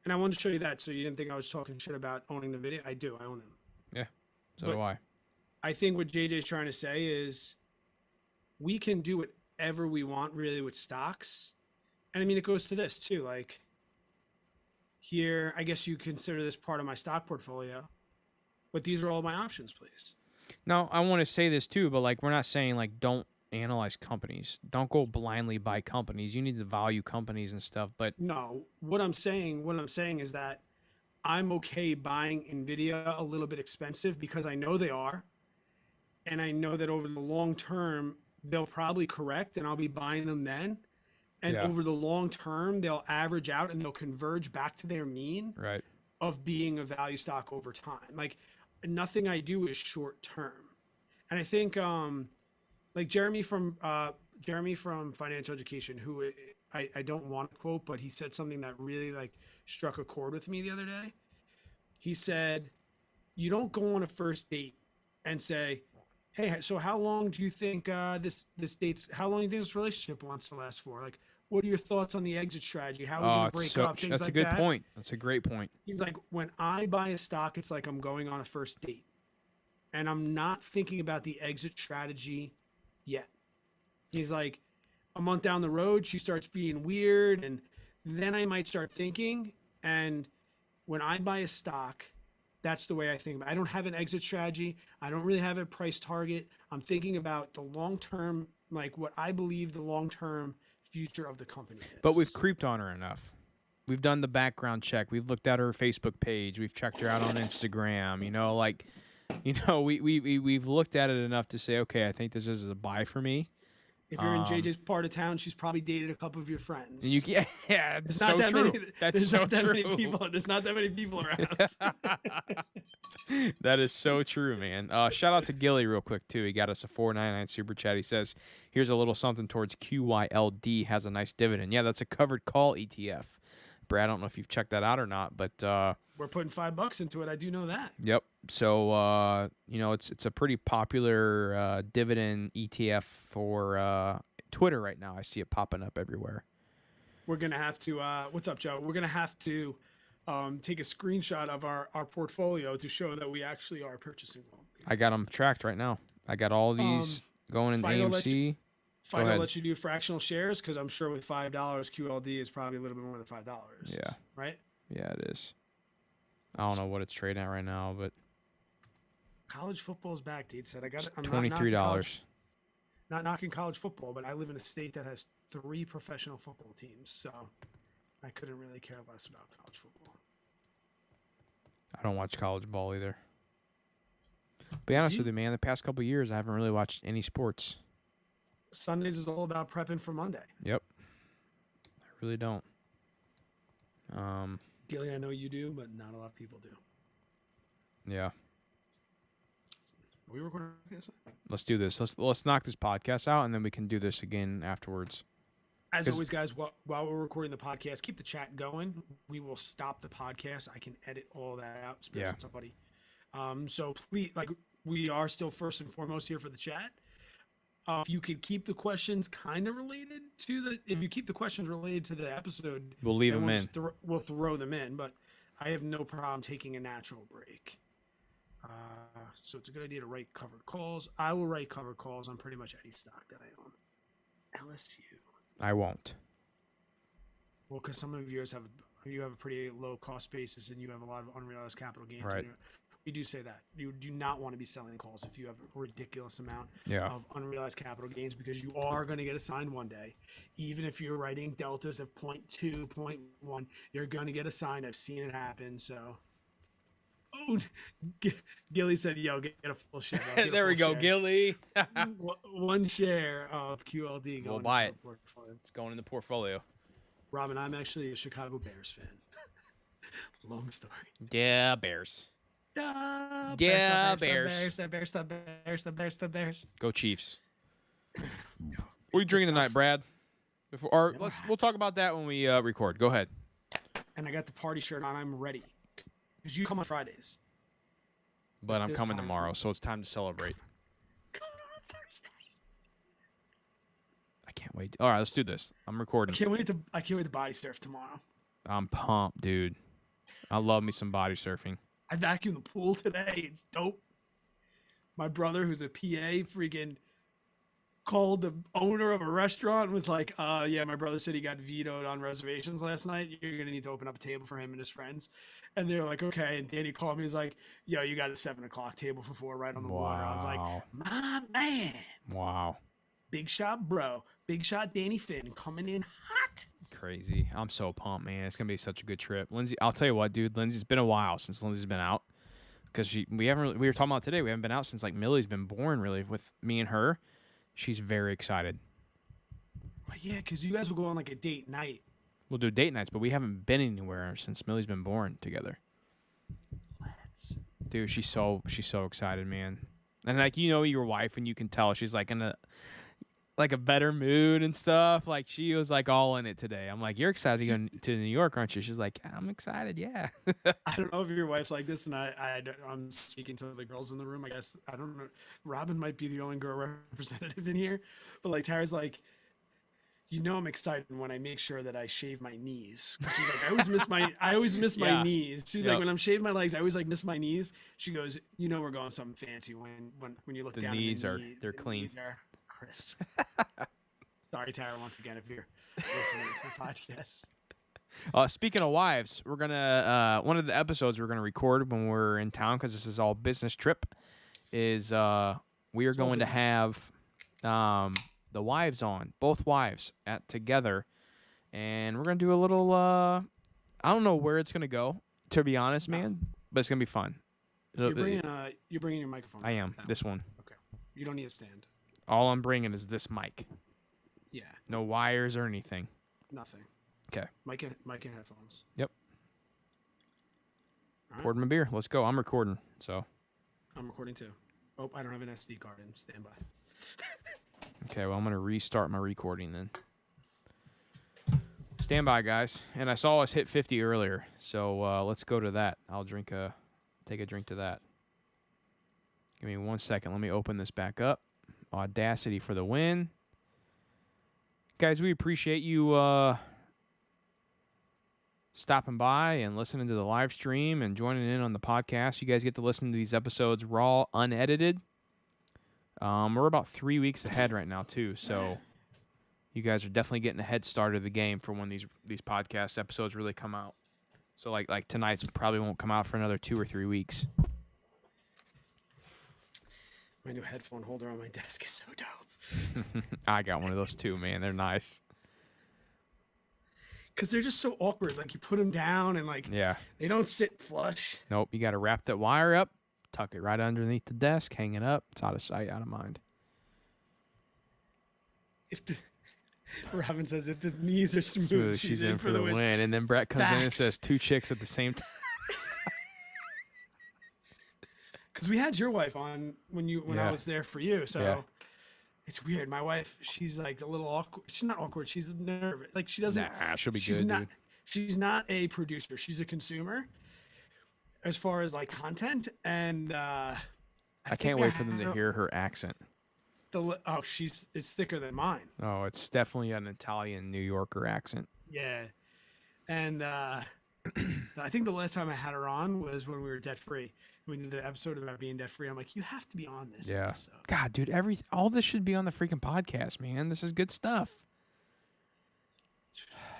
And I wanted to show you that so you didn't think I was talking shit about owning NVIDIA. I do. I own them. Yeah. So do I. I think what JJ's trying to say is we can do whatever we want really with stocks. And I mean, it goes to this too. Like, here, I guess you consider this part of my stock portfolio, but these are all my options, please. Now, I want to say this too, but like, we're not saying like don't analyze companies. Don't go blindly buy companies. You need to value companies and stuff. But no, what I'm saying is that I'm okay buying NVIDIA a little bit expensive because I know they are. And I know that over the long term, they'll probably correct and I'll be buying them then. And over the long term, they'll average out and they'll converge back to their mean of being a value stock over time. Like, nothing I do is short term. And I think like Jeremy from Financial Education, who I don't want to quote, but he said something that really like struck a chord with me the other day. He said, you don't go on a first date and say, hey, so how long do you think how long do you think this relationship wants to last for? Like, what are your thoughts on the exit strategy? How are we going to break up? Things that's like a good that. point. That's a great point. He's like, when I buy a stock, it's like I'm going on a first date. And I'm not thinking about the exit strategy yet. He's like, a month down the road, she starts being weird. And then I might start thinking. And when I buy a stock, that's the way I think about it. I don't have an exit strategy. I don't really have a price target. I'm thinking about the long-term, like what I believe the long-term future of the company is. But we've creeped on her enough. We've done the background check. We've looked at her Facebook page. We've checked her out on Instagram. You know, like, you know, we've looked at it enough to say, okay, I think this is a buy for me. If you're in JJ's part of town, she's probed dated a couple of your friends. Yeah, it's so not that true. many. That's so true. There's not that many people around. That is so true, man. Shout out to Gilly real quick too. He got us a $4.99 super chat. He says, "Here's a little something towards QYLD. Has a nice dividend. Yeah, that's a covered call ETF. Brad, I don't know if you've checked that out or not, but we're putting $5 into it. I do know that. Yep. So you know, it's a pretty popular dividend ETF for Twitter right now. I see it popping up everywhere. We're gonna have to. What's up, Joe? We're gonna have to take a screenshot of our portfolio to show that we actually are purchasing all these I got them things. tracked right now. I got all these going in Fido let you, AMC. Fido ahead. lets you do fractional shares because I'm sure with $5 QLD is probably a little bit more than $5. Yeah. Right. Yeah, it is. I don't know what it's trading at right now, but College football is back. Dade said, I'm $23. not knocking college football, but I live in a state that has 3 professional football teams, so I couldn't really care less about college football. I don't watch college ball either. Be honest with you, man. The past couple of years, I haven't really watched any sports. Sundays is all about prepping for Monday. Yep. I really don't. Gilly, I know you do, but not a lot of people do. Yeah. Are we recording? Let's do this. Let's knock this podcast out, and then we can do this again afterwards. As always, guys, while we're recording the podcast, keep the chat going. We will stop the podcast. I can edit all that out. Yeah. With somebody. So please, we are still first and foremost here for the chat. If you could keep the questions kind of related to if you keep the questions related to the episode, we'll leave them in. We'll throw them in, but I have no problem taking a natural break. So it's a good idea to write covered calls. I will write covered calls on pretty much any stock that I own. LSU. I won't. Well, because some of yours have a pretty low cost basis and you have a lot of unrealized capital gains. Right. We do say that you do not want to be selling calls if you have a ridiculous amount of unrealized capital gains, because you are going to get assigned one day. Even if you're writing deltas of 0.2, 0.1, you're going to get assigned. I've seen it happen. So, Gilly said, "Yo, get a full share." There we go, Gilly. One share of QLD. We'll buy it. It's going in the portfolio. Robin, I'm actually a Chicago Bears fan. Long story. Yeah, Bears. Yeah, Bears. The Bears. Go Chiefs. What are you drinking tonight, Brad? We'll talk about that when we record. Go ahead. And I got the party shirt on. I'm ready. Because you come on Fridays. But I'm coming tomorrow, so it's time to celebrate. Come on Thursday. I can't wait. All right, let's do this. I'm recording. I can't wait to body surf tomorrow. I'm pumped, dude. I love me some body surfing. I vacuumed the pool today. It's dope. My brother, who's a PA, freaking called the owner of a restaurant and was like, yeah, my brother said he got vetoed on reservations last night. You're going to need to open up a table for him and his friends. And they're like, okay. And Danny called me. He's like, yo, you got a 7 o'clock table for 4 right on the water. I was like, my man. Wow. Big shot, bro. Big shot, Danny Finn coming in hot. Crazy. I'm so pumped, man. It's going to be such a good trip. Lindsay, I'll tell you what, dude. Lindsay's been a while since Lindsay's been out. Because we were talking about today, we haven't been out since like Millie's been born, really, with me and her. She's very excited. Well, yeah, because you guys will go on like a date night. We'll do date nights, but we haven't been anywhere since Millie's been born together. Dude, she's so excited, man. And like, you know, your wife, and you can tell she's like in a better mood and stuff. Like, she was like all in it today. I'm like, you're excited to go to New York, aren't you? She's like, I'm excited, yeah. I don't know if your wife's like this, and I'm speaking to the girls in the room. I guess I don't know. Robin might be the only girl representative in here, but like Tara's like, you know, I'm excited when I make sure that I shave my knees. She's like, I always miss my knees. She's like, when I'm shaving my legs, I always like miss my knees. She goes, you know, we're going something fancy when you look down. They're clean. Knees are crisp. Sorry, Tara, once again, if you're listening to the podcast. Speaking of wives, we're gonna one of the episodes we're gonna record when we're in town, because this is all business trip. Is we are going to have the wives on, both wives together, and we're gonna do a little. I don't know where it's gonna go, to be honest, man, but it's gonna be fun. You're bringing your microphone. I am this one. Okay, you don't need a stand. All I'm bringing is this mic. Yeah. No wires or anything. Nothing. Okay. Mic and headphones. Yep. All right. Poured my beer. Let's go. I'm recording, so. I'm recording too. Oh, I don't have an SD card in. Stand by. Okay, well, I'm going to restart my recording then. Stand by, guys. And I saw us hit 50 earlier, so let's go to that. I'll take a drink to that. Give me 1 second. Let me open this back up. Audacity for the win. Guys, we appreciate you stopping by and listening to the live stream and joining in on the podcast. You guys get to listen to these episodes raw, unedited. We're about 3 weeks ahead right now too, so you guys are definitely getting a head start of the game for when these podcast episodes really come out. So like tonight's probably won't come out for another 2 or 3 weeks. My new headphone holder on my desk is so dope. I got one of those too, man. They're nice. Because they're just so awkward. Like, you put them down and, like, Yeah. they don't sit flush. Nope. You got to wrap that wire up, tuck it right underneath the desk, hang it up. It's out of sight, out of mind. Robin says, if the knees are smooth, she's in for the win. And then Brett comes in and Facts. says 2 chicks at the same time. Because we had your wife on when Yeah. I was there for you. So Yeah. it's weird. My wife, she's like a little awkward. She's not awkward. She's nervous. Like, she doesn't. Nah, she'll be she's good, not. dude. She's not a producer. She's a consumer, as far as like content. And I can't wait for them to hear her accent. It's thicker than mine. Oh, it's definitely an Italian New Yorker accent. Yeah. And I think the last time I had her on was when we were debt free. We did the episode about being debt free. I'm like, you have to be on this episode. God, dude, all this should be on the freaking podcast, man. This is good stuff.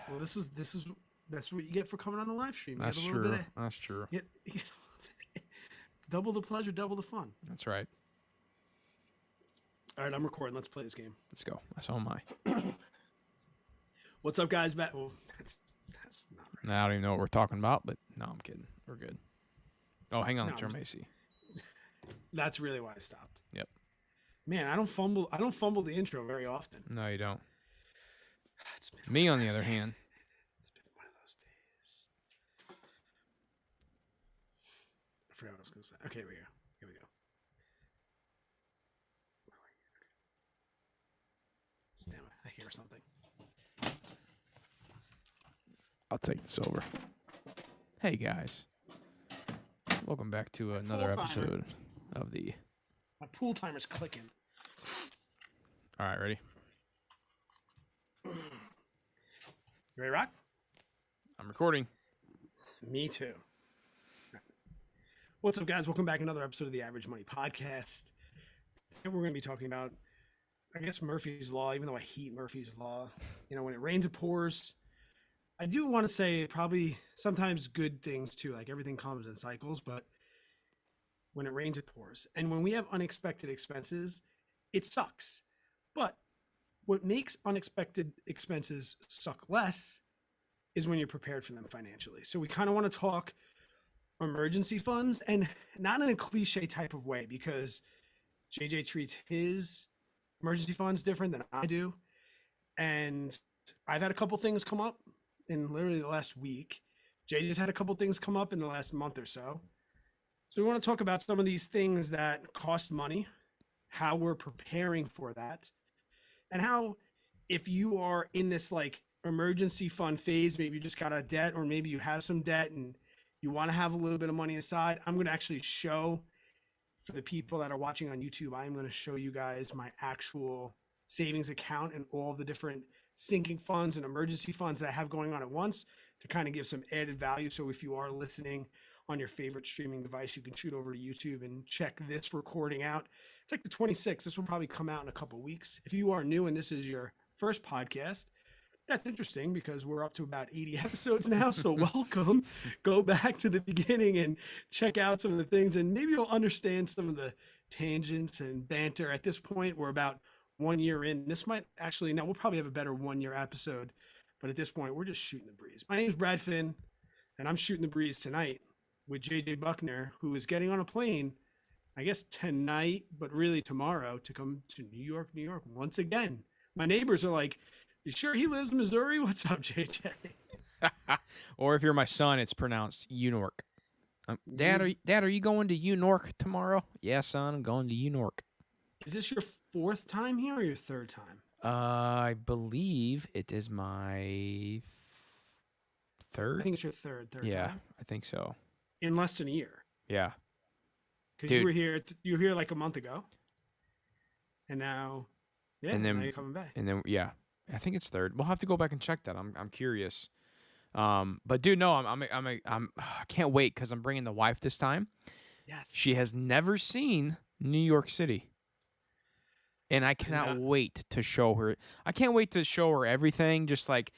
Well, that's what you get for coming on the live stream. You That's get a little true. bit That's true. double the pleasure, double the fun. That's right. All right, I'm recording. Let's play this game. Let's go. So am I. What's up, guys? Well, that's not right. Now, I don't even know what we're talking about, but no, I'm kidding. We're good. Oh, hang on, No, Term AC. That's really why I stopped. Yep. Man, I don't fumble the intro very often. No, you don't. It's been Me, one on of the those other days. hand. It's been one of those days. I forgot what I was going to say. Okay, here we go. Here we go. Damn it, I hear something. I'll take this over. Hey, guys. Welcome back to another Pool timer. episode of the... My pool timer's clicking. All right, ready? You ready, to rock? I'm recording. Me too. What's up, guys? Welcome back to another episode of the Average Money Podcast. Today we're going to be talking about, I guess, Murphy's Law, even though I hate Murphy's Law. You know, when it rains, it pours. I do want to say probably sometimes good things too, like everything comes in cycles, but when it rains, it pours. And when we have unexpected expenses, it sucks. But what makes unexpected expenses suck less is when you're prepared for them financially. So we kind of want to talk emergency funds, and not in a cliche type of way, because JJ treats his emergency funds different than I do. And I've had a couple things come up in literally the last week. JJ's had a couple things come up in the last month or so. So we want to talk about some of these things that cost money, how we're preparing for that, and how, if you are in this like emergency fund phase, maybe you just got a debt, or maybe you have some debt and you want to have a little bit of money aside, I'm going to actually show, for the people that are watching on YouTube, I'm going to show you guys my actual savings account and all the different sinking funds and emergency funds that I have going on at once, to kind of give some added value. So if you are listening on your favorite streaming device, you can shoot over to YouTube and check this recording out. It's like the 26th. This will probably come out in a couple of weeks. If you are new and this is your first podcast, that's interesting, because we're up to about 80 episodes now. So welcome. Go back to the beginning and check out some of the things, and maybe you'll understand some of the tangents and banter. At this point, we're about 1 year in. This might actually, now we'll probably have a better 1 year episode, but at this point, we're just shooting the breeze. My name is Brad Finn, and I'm shooting the breeze tonight with JJ Buckner, who is getting on a plane, I guess tonight, but really tomorrow, to come to New York once again. My neighbors are like, "You sure he lives in Missouri? What's up, JJ?" Or if you're my son, it's pronounced Unork. Dad, are you going to Unork tomorrow? Yeah, son, I'm going to Unork. Is this your fourth time here or your third time? I believe it is my third. I think it's your third Yeah, time. I think so. In less than a year. Yeah. Because Dude. you were here like a month ago. And now, yeah, And then- now you're coming back. And then, yeah, I think it's third. We'll have to go back and check that. I'm curious. But dude, no, I can't wait because I'm bringing the wife this time. She Yes. has never seen New York City, and I I cannot know. wait to show her. I can't wait to show her everything, just like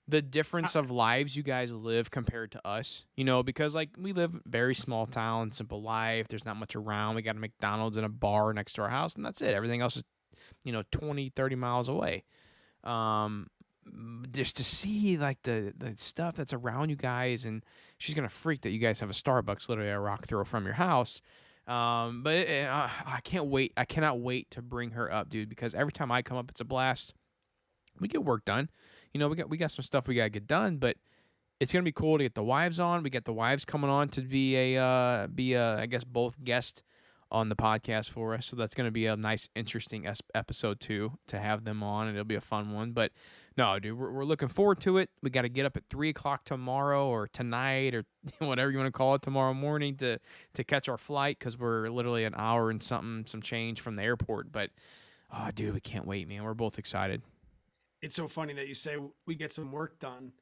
the I, difference of lives you guys live compared to us. Because like we live very small town, simple life. There's not much around. We got a McDonald's and a bar next to our house, and that's it. Everything else is 20, 30 miles away. Um, just to see like the stuff that's around you guys, and she's gonna freak that you guys have a Starbucks literally a rock throw from your house. But I can't wait. I cannot wait to bring her up, dude, because every time I come up, it's a blast. We get work done. We got some stuff we gotta get done, but it's gonna be cool to get the wives on. We got the wives coming on to be I guess both guests on the podcast for us. So that's gonna be a nice, interesting episode too to have them on, and it'll be a fun one. But no, dude, we're looking forward to it. We got to get up at 3 o'clock tomorrow or tonight or whatever you want to call it tomorrow morning to catch our flight because we're literally an hour and some change from the airport. But oh, dude, we can't wait, man. We're both excited. it's so funny that you say we get some work done.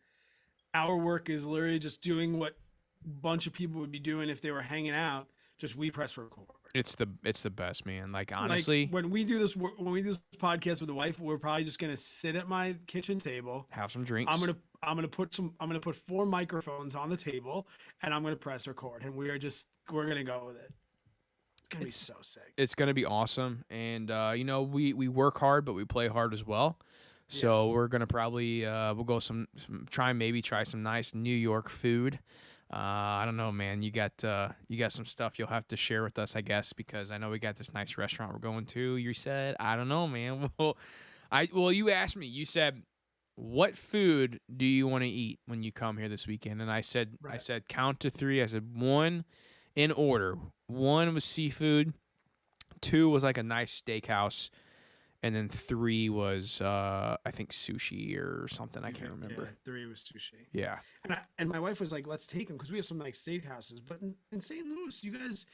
Our work is literally just doing what a bunch of people would be doing if they were hanging out. Just we press record. It's the best, man. Like Like honestly, when we do this podcast with the wife, we're probably just gonna sit at my kitchen table. have some drinks. I'm gonna put 4 microphones on the table, and I'm gonna press record, and we're gonna go with it. It's gonna be It's so sick. it's gonna be awesome, and we work hard, but we play hard as well. So Yes. we're gonna probably we'll go try some nice New York food. I don't know, man. You got some stuff you'll have to share with us, I guess, because I know we got this nice restaurant we're going to. You said I don't know, man. Well, you asked me. You said, "What food do you want to eat when you come here this weekend?" And I Right. said, count to three. I said one in order. One was seafood. Two was like a nice steakhouse, and then three was I think sushi or something. I can't Yeah, remember. 3 was sushi. Yeah, And my wife was like, "Let's take them because we have some nice steakhouses." But in St. Louis,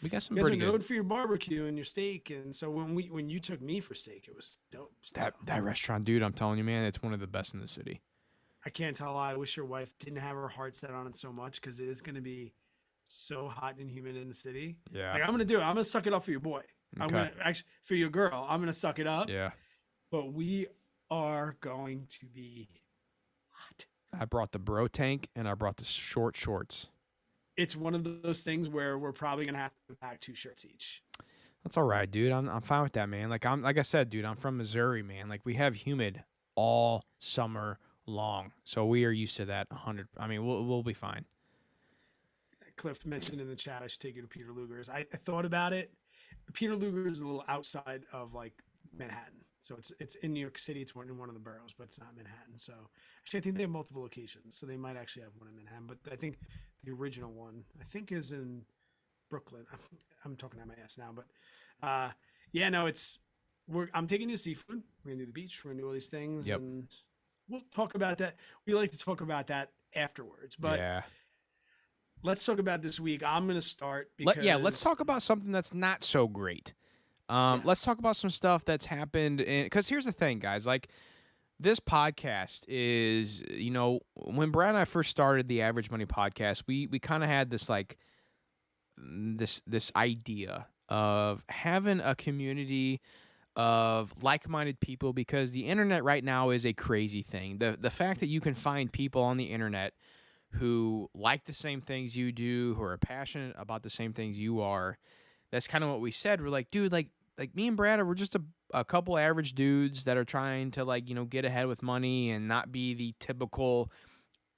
we got some you guys are pretty known good. for your barbecue and your steak. And so when you took me for steak, it was dope. So That restaurant, dude, I'm telling you, man, it's one of the best in the city. I can't tell. I wish your wife didn't have her heart set on it so much because it is going to be so hot and humid in the city. Yeah. Like I'm gonna do it. I'm gonna suck it up for your boy. I'm Okay. gonna actually for your girl. I'm gonna suck it up. Yeah. But we are going to be hot. I brought the bro tank and I brought the short shorts. It's one of those things where we're probably gonna have to pack 2 shirts each. That's all right, dude. I'm fine with that, man. Like I said, dude, I'm from Missouri, man. Like we have humid all summer long. So we are used to that 100. I mean, we'll be fine. Cliff mentioned in the chat I should take you to Peter Luger's. I thought about it. Peter Luger's is a little outside of like Manhattan, so it's in New York City. It's in one of the boroughs, but it's not Manhattan. So actually, I think they have multiple locations, so they might actually have one in Manhattan. But I think the original one I think is in Brooklyn. I'm talking out my ass now, but yeah, no, I'm taking you to seafood. We're gonna do the beach. We're gonna do all these things, Yep. and we'll talk about that. We like to talk about that afterwards, but. Yeah. Let's talk about this week. I'm going to start because Let's talk about something that's not so great. Let's Yes. talk about some stuff that's happened because here's the thing, guys. Like this podcast is, when Brad and I first started the Average Money podcast, we kind of had this like this idea of having a community of like-minded people because the internet right now is a crazy thing. The fact that you can find people on the internet who like the same things you do, who are passionate about the same things you are. That's kind of what we said. We're like, dude, like me and Brad we're just a couple average dudes that are trying to like, get ahead with money and not be the typical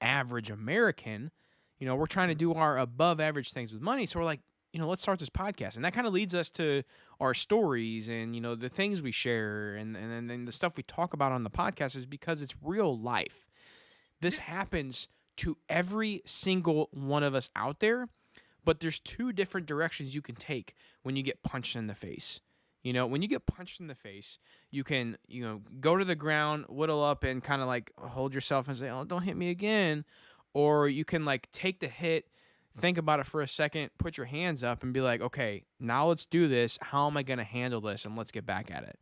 average American. We're trying to do our above average things with money. So we're like, let's start this podcast. And that kind of leads us to our stories and, the things we share and then the stuff we talk about on the podcast is because it's real life. This happens to every single one of us out there, but there's 2 different directions you can take when you get punched in the face. When you get punched in the face, you can, go to the ground, whittle up and kind of like hold yourself and say, "Oh, don't hit me again." Or you can like take the hit, think about it for a second, put your hands up and be like, "Okay, now let's do this. How am I going to handle this? And let's get back at it."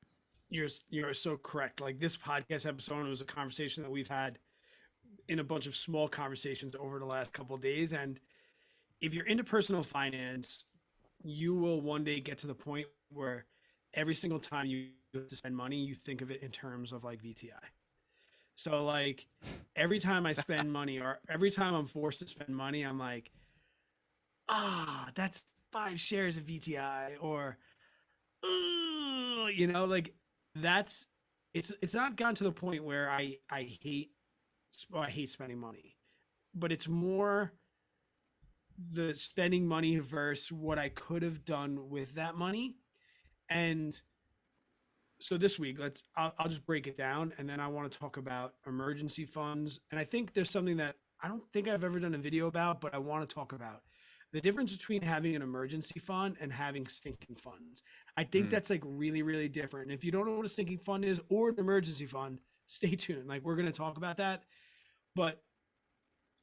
You're so correct. Like this podcast episode was a conversation that we've had in a bunch of small conversations over the last couple of days. And if you're into personal finance, you will one day get to the point where every single time you have to spend money, you think of it in terms of like VTI. So like every time I spend money or every time I'm forced to spend money, I'm like, that's 5 shares of VTI or, like that's, it's not gotten to the point where I hate spending money, but it's more the spending money versus what I could have done with that money. And so this week, I'll just break it down, and then I want to talk about emergency funds. And I think there's something that I don't think I've ever done a video about, but I want to talk about the difference between having an emergency fund and having sinking funds. I think that's like really, really different. And if you don't know what a sinking fund is or an emergency fund, stay tuned. Like we're going to talk about that. But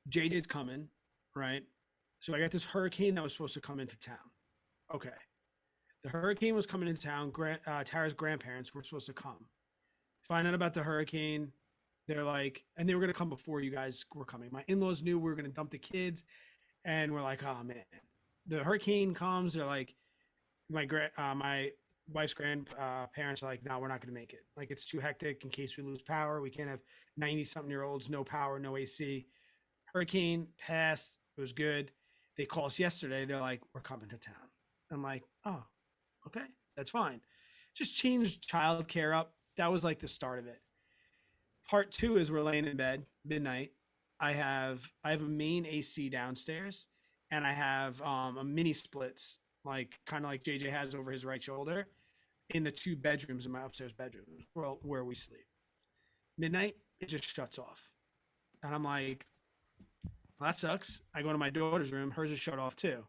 JJ's coming, right? So I got this hurricane that was supposed to come into town. Okay. The hurricane was coming into town. Tara's grandparents were supposed to come. Find out about the hurricane. They're like, and they were going to come before you guys were coming. My in-laws knew we were going to dump the kids. And we're like, oh man, the hurricane comes. They're like, my wife's grandparents are like, no, we're not going to make it. Like it's too hectic in case we lose power. We can't have 90-something-year-olds, no power, no AC. Hurricane passed. It was good. They call us yesterday. They're like, we're coming to town. I'm like, oh, okay, that's fine. Just change childcare up. That was like the start of it. Part two is we're laying in bed, midnight. I have a main AC downstairs, and I have a mini splits, like kind of like JJ has over his right shoulder, in the 2 bedrooms in my upstairs bedroom where we sleep. Midnight, it just shuts off, and I'm like, well, that sucks. I go to my daughter's room, hers is shut off too.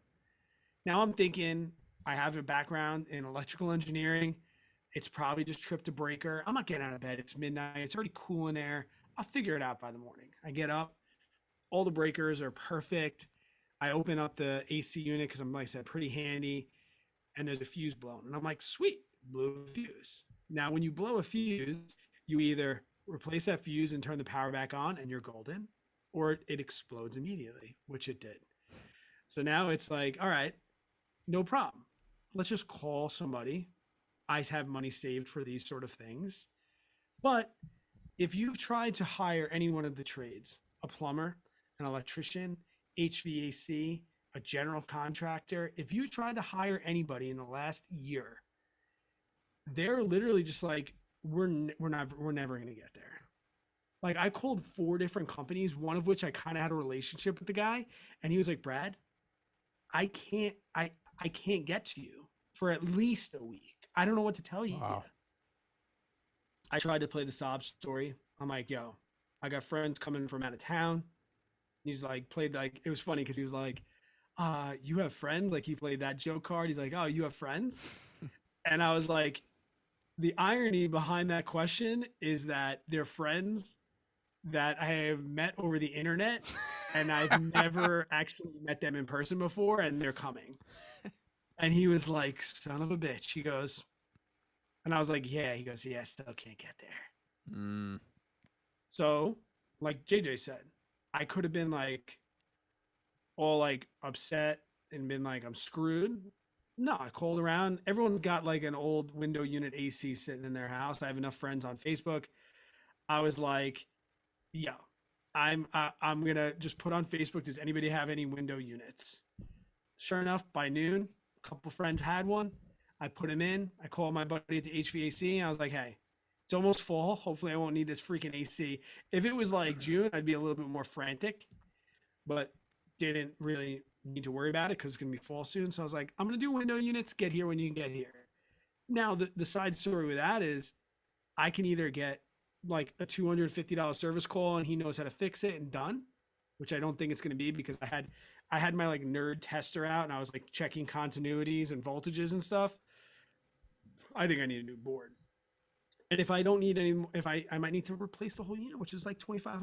Now I'm thinking I have a background in electrical engineering. It's probably just tripped a breaker. I'm not getting out of bed. It's midnight. It's already cool in there. I'll figure it out by the morning. I get up. All the breakers are perfect. I open up the AC unit because I'm, like I said, pretty handy. And there's a fuse blown. And I'm like, sweet, blew a fuse. Now, when you blow a fuse, you either replace that fuse and turn the power back on and you're golden, or it explodes immediately, which it did. So now it's like, all right, no problem. Let's just call somebody. I have money saved for these sort of things. But if you've tried to hire any one of the trades, a plumber, an electrician, HVAC, a general contractor, if you tried to hire anybody in the last year, they're literally just like, we're never going to get there. Like I called 4 different companies, one of which I kind of had a relationship with the guy, and he was like, Brad, I can't get to you for at least a week. I don't know what to tell you. Wow. I tried to play the sob story. I'm like, yo, I got friends coming from out of town. He's like, it was funny because he was like, you have friends? Like he played that joke card. He's like, oh, you have friends? And I was like, the irony behind that question is that they're friends that I have met over the internet and I've never actually met them in person before, and they're coming. And he was like, son of a bitch. He goes, and I was like, yeah. He goes, yeah, I still can't get there. So, like JJ said, I could have been like all like upset and been like, I'm screwed. No, I called around. Everyone's got like an old window unit AC sitting in their house. I have enough friends on Facebook. I was like, yo, I'm gonna just put on Facebook, does anybody have any window units? Sure enough, by noon, a couple friends had one. I put him in. I called my buddy at the HVAC and I was like, hey, it's almost fall. Hopefully I won't need this freaking AC. If it was like June, I'd be a little bit more frantic, but didn't really need to worry about it because it's going to be fall soon. So I was like, I'm going to do window units. Get here when you can get here. Now, the side story with that is I can either get like a $250 service call and he knows how to fix it and done, which I don't think it's going to be because I had my like nerd tester out and I was like checking continuities and voltages and stuff. I think I need a new board. And if I don't need any, I might need to replace the whole unit, which is like $2,500.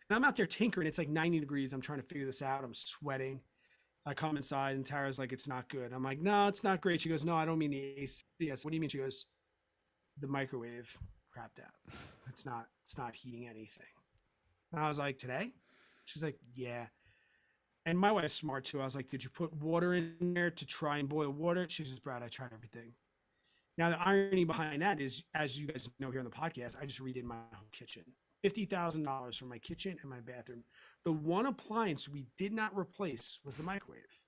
And I'm out there tinkering. It's like 90 degrees. I'm trying to figure this out. I'm sweating. I come inside and Tara's like, it's not good. I'm like, no, it's not great. She goes, no, I don't mean the AC. Yes. What do you mean? She goes, the microwave crapped out. It's not heating anything. And I was like, today? She's like, yeah. And my wife's smart too. I was like, did you put water in there to try and boil water? She says, Brad, I tried everything. Now, the irony behind that is, as you guys know here on the podcast, I just redid my whole kitchen. $50,000 for my kitchen and my bathroom. The one appliance we did not replace was the microwave.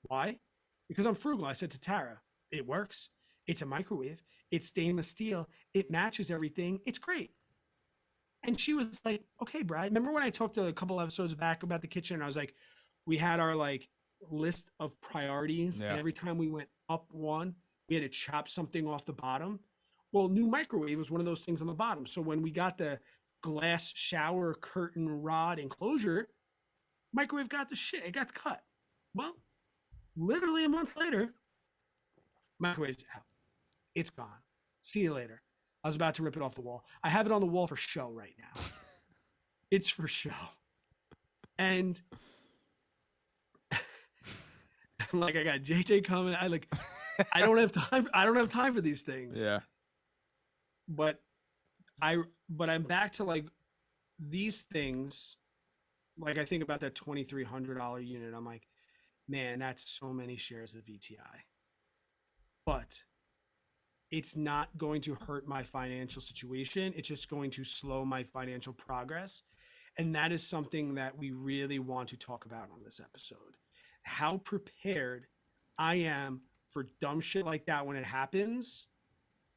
Why? Because I'm frugal. I said to Tara, it works. It's a microwave. It's stainless steel. It matches everything. It's great. And she was like, okay, Brad. Remember when I talked a couple episodes back about the kitchen? And I was like, we had our like list of priorities. Yeah. And every time we went up one, we had to chop something off the bottom. Well, new microwave was one of those things on the bottom. So when we got the glass shower curtain rod enclosure, microwave got the shit. It got cut. Well, literally a month later, microwave's out. It's gone. See you later. I was about to rip it off the wall. I have it on the wall for show right now. It's for show. And like I got JJ coming. I don't have time. I don't have time for these things. Yeah. But I'm back to like these things. Like I think about that $2,300 unit. I'm like, man, that's so many shares of VTI. But it's not going to hurt my financial situation. It's just going to slow my financial progress. And that is something that we really want to talk about on this episode. How prepared I am for dumb shit like that when it happens,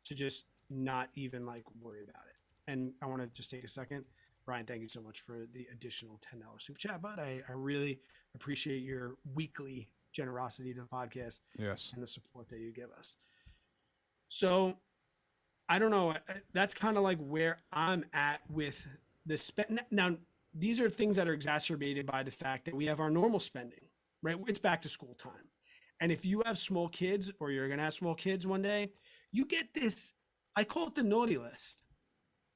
to just not even like worry about it. And I want to just take a second. Brian, thank you so much for the additional $10 super chat, bud. I really appreciate your weekly generosity to the podcast. Yes. And the support that you give us. So I don't know. That's kind of like where I'm at with the spend. Now, these are things that are exacerbated by the fact that we have our normal spending, right? It's back to school time. And if you have small kids, or you're going to have small kids one day, you get this, I call it the naughty list.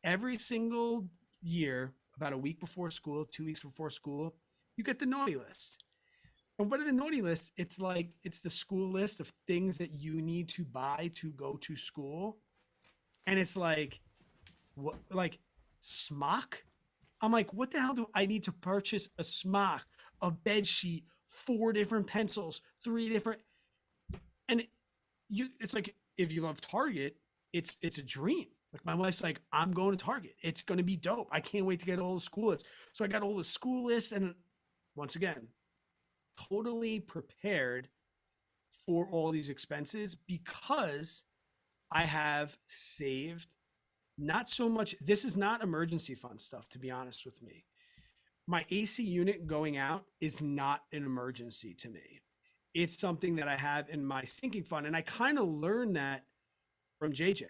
Every single year, about a week before school, 2 weeks before school, you get the naughty list. And what are the naughty lists? It's like, it's the school list of things that you need to buy to go to school. And it's like, what, like smock? I'm like, what the hell do I need to purchase? A smock, a bed sheet, 4 different pencils, 3 different, and it's like, if you love Target, it's a dream. Like my wife's like, I'm going to Target. It's going to be dope. I can't wait to get all the school lists. So I got all the school lists, and once again, totally prepared for all these expenses because I have saved. Not so much, this is not emergency fund stuff, to be honest with me. My AC unit going out is not an emergency to me. It's something that I have in my sinking fund. And I kind of learned that from JJ.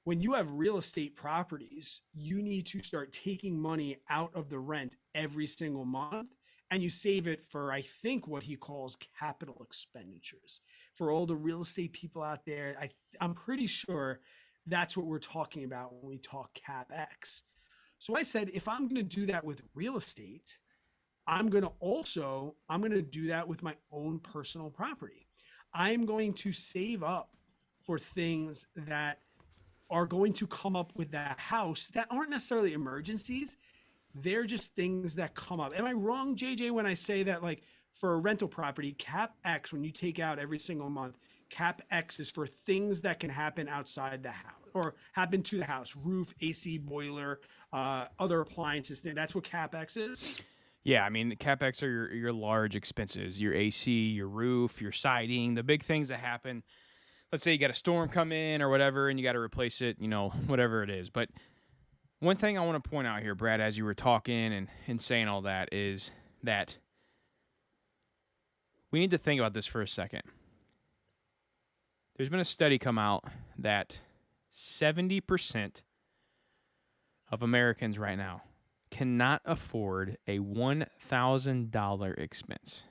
When you have real estate properties, you need to start taking money out of the rent every single month, and you save it for, I think, what he calls capital expenditures. For all the real estate people out there, I'm pretty sure that's what we're talking about when we talk CapEx. So I said, if I'm going to do that with real estate, I'm going to do that with my own personal property. I'm going to save up for things that are going to come up with that house that aren't necessarily emergencies. They're just things that come up. Am I wrong, JJ, when I say that, like, for a rental property, CapEx, when you take out every single month, CapEx is for things that can happen outside the house or happen to the house, roof, AC, boiler, other appliances. That's what CapEx is? Yeah, I mean, CapEx are your large expenses, your AC, your roof, your siding, the big things that happen. Let's say you got a storm come in or whatever, and you got to replace it, whatever it is. But one thing I want to point out here, Brad, as you were talking and saying all that, is that we need to think about this for a second. There's been a study come out that 70% of Americans right now cannot afford a $1,000 expense.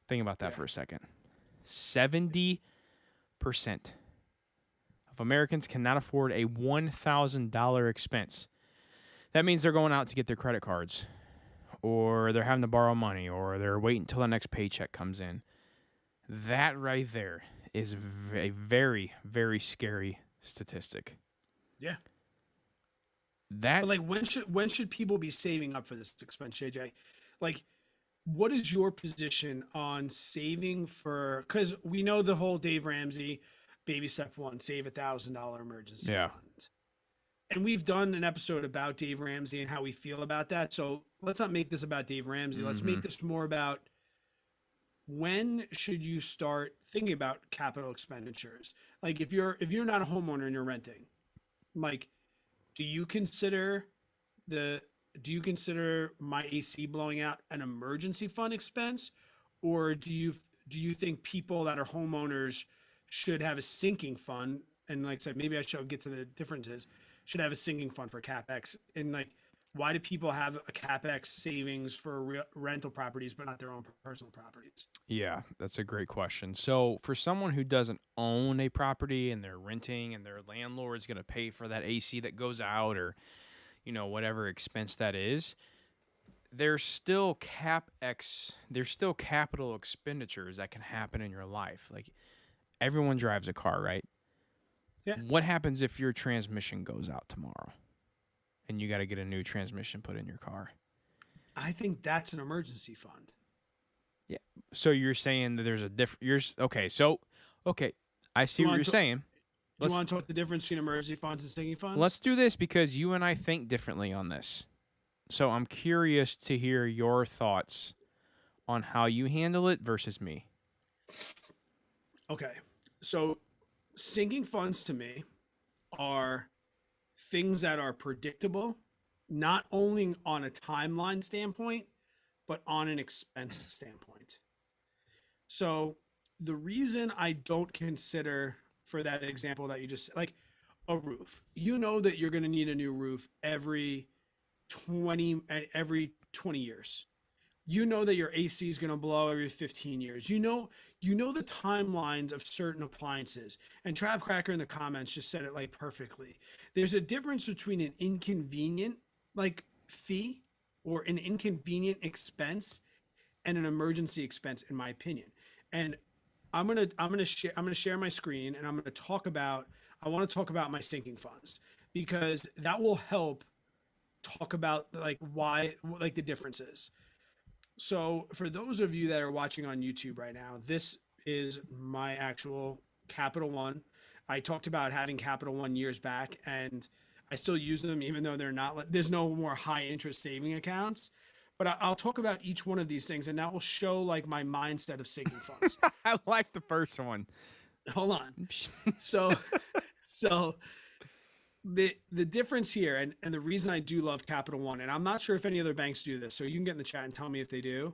Think about that for a second. 70% of Americans cannot afford a $1,000 expense. That means they're going out to get their credit cards, or they're having to borrow money, or they're waiting until the next paycheck comes in. That right there is a very, very scary statistic. Yeah. That But like, when should people be saving up for this expense, JJ? Like, what is your position on saving for? Because we know the whole Dave Ramsey baby step one, save $1,000 emergency yeah. fund, and we've done an episode about Dave Ramsey and how we feel about that. So let's not make this about Dave Ramsey. Let's Mm-hmm. make this more about when should you start thinking about capital expenditures. Like, if you're not a homeowner and you're renting, like, do you consider the do you consider my AC blowing out an emergency fund expense, or do you think people that are homeowners should have a sinking fund? And like I said, maybe I should get to the differences. Should have a sinking fund for capex, and like, why do people have a capex savings for rental properties but not their own personal properties? Yeah, that's a great question. So, for someone who doesn't own a property and they're renting and their landlord's going to pay for that AC that goes out or, whatever expense that is, there's still capital expenditures that can happen in your life. Like everyone drives a car, right? Yeah, What happens if your transmission goes out tomorrow and you got to get a new transmission put in your car? I think that's an emergency fund. Yeah. So you're saying that there's a different. Okay. I see You what you're want to saying. do you want to talk the difference between emergency funds and sinking Let's funds? do this because you and I think differently on this. So I'm curious to hear your thoughts on how you handle it versus me. Okay, so sinking funds to me are things that are predictable, not only on a timeline standpoint, but on an expense standpoint. So the reason I don't consider, for that example that you just, like, a roof, you know that you're going to need a new roof every 20 years. You know that your AC is going to blow every 15 years. You know the timelines of certain appliances. And Trap Cracker in the comments just said it like perfectly. There's a difference between an inconvenient like fee or an inconvenient expense and an emergency expense, in my opinion. And I'm gonna share my screen, and I want to talk about my sinking funds, because that will help talk about like why, like, the differences. So for those of you that are watching on YouTube right now, this is my actual Capital One. I talked about having Capital One years back, and I still use them even though they're not. There's no more high interest saving accounts. But I'll talk about each one of these things, and that will show like my mindset of sinking funds. I like the first one. Hold on. So, so the difference here, and the reason I do love Capital One, and I'm not sure if any other banks do this, so you can get in the chat and tell me if they do.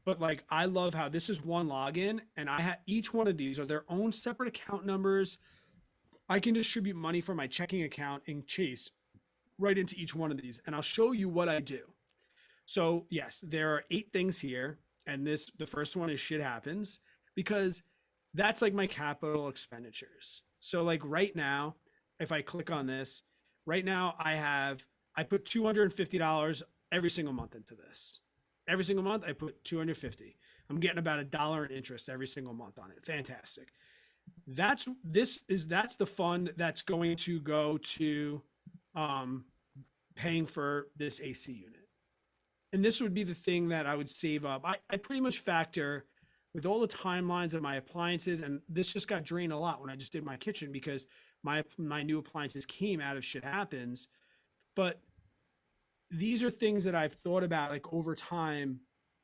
But like, I love how this is one login, and I have each one of these are their own separate account numbers. I can distribute money from my checking account in Chase right into each one of these, and I'll show you what I do. So yes, there are 8 things here, and the first one is shit happens, because that's like my capital expenditures. So like right now, if I click on this, right now I put $250 every single month into this. Every single month I put 250. I'm getting about $1 in interest every single month on it. Fantastic. That's the fund that's going to go to um, paying for this AC unit. And this would be the thing that I would save up. I pretty much factor with all the timelines of my appliances, and this just got drained a lot when I just did my kitchen, because my new appliances came out of shit happens. But these are things that I've thought about like over time.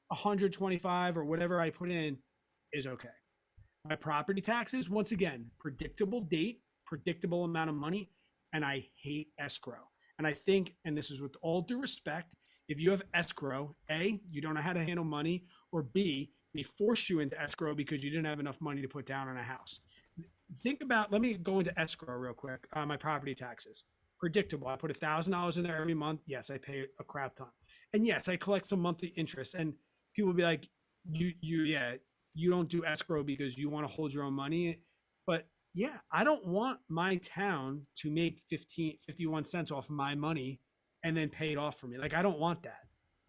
125 or whatever I put in is okay. My property taxes, once again, predictable date, predictable amount of money, and I hate escrow. And I think, and this is with all due respect, if you have escrow, A, you don't know how to handle money, or B, they force you into escrow because you didn't have enough money to put down on a house. Think about, let me go into escrow real quick. My property taxes, predictable. I put $1,000 in there every month. Yes, I pay a crap ton. And yes, I collect some monthly interest. And people will be like, yeah, you don't do escrow because you want to hold your own money. But yeah, I don't want my town to make 51 cents off my money and then pay it off for me. Like, I don't want that.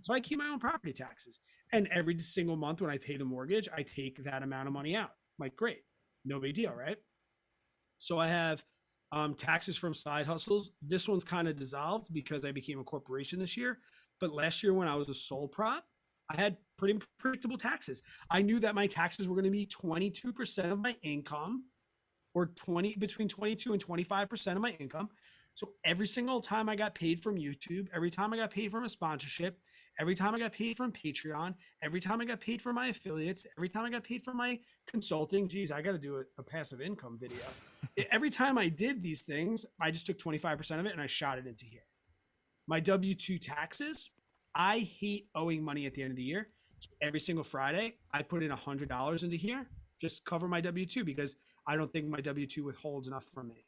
So I keep my own property taxes. And every single month when I pay the mortgage, I take that amount of money out. I'm like, great, no big deal, right? So I have Taxes from side hustles. This one's kind of dissolved because I became a corporation this year. But last year when I was a sole prop, I had pretty predictable taxes. I knew that my taxes were going to be 22% of my income, or between 22 and 25% of my income. So every single time I got paid from YouTube, every time I got paid from a sponsorship, every time I got paid from Patreon, every time I got paid for my affiliates, every time I got paid for my consulting, geez, I got to do a passive income video. Every time I did these things, I just took 25% of it and I shot it into here. My W-2 taxes, I hate owing money at the end of the year. So every single Friday, I put in $100 into here, just cover my W-2 because I don't think my W-2 withholds enough from me.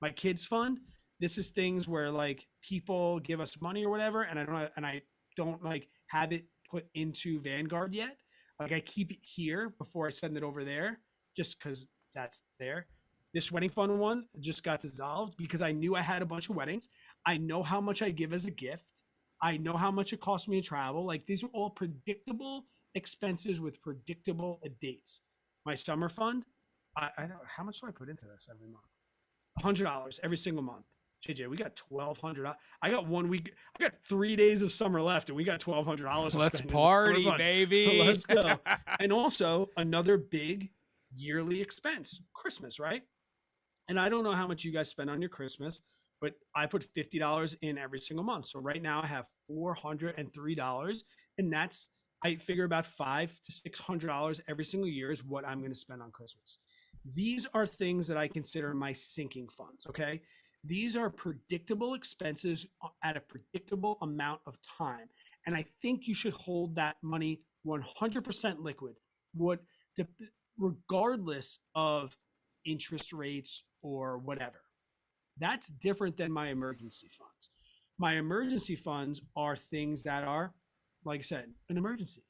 My kids fund, this is things where like people give us money or whatever, and I don't like have it put into Vanguard yet. Like I keep it here before I send it over there, just because that's there. This wedding fund one just got dissolved because I knew I had a bunch of weddings. I know how much I give as a gift. I know how much it costs me to travel. Like these are all predictable expenses with predictable dates. My summer fund, I don't, how much do I put into this every month? $100 every single month. JJ, we got $1,200. I got 1 week. I got 3 days of summer left, and we got $1,200. Let's party, baby. Let's go. And also another big yearly expense, Christmas, right? And I don't know how much you guys spend on your Christmas, but I put $50 in every single month. So right now I have $403, and that's, I figure about $500 to $600 every single year is what I'm going to spend on Christmas. These are things that I consider my sinking funds. Okay. These are predictable expenses at a predictable amount of time. And I think you should hold that money 100% liquid, regardless of interest rates or whatever. That's different than my emergency funds. My emergency funds are things that are, like I said, an emergency,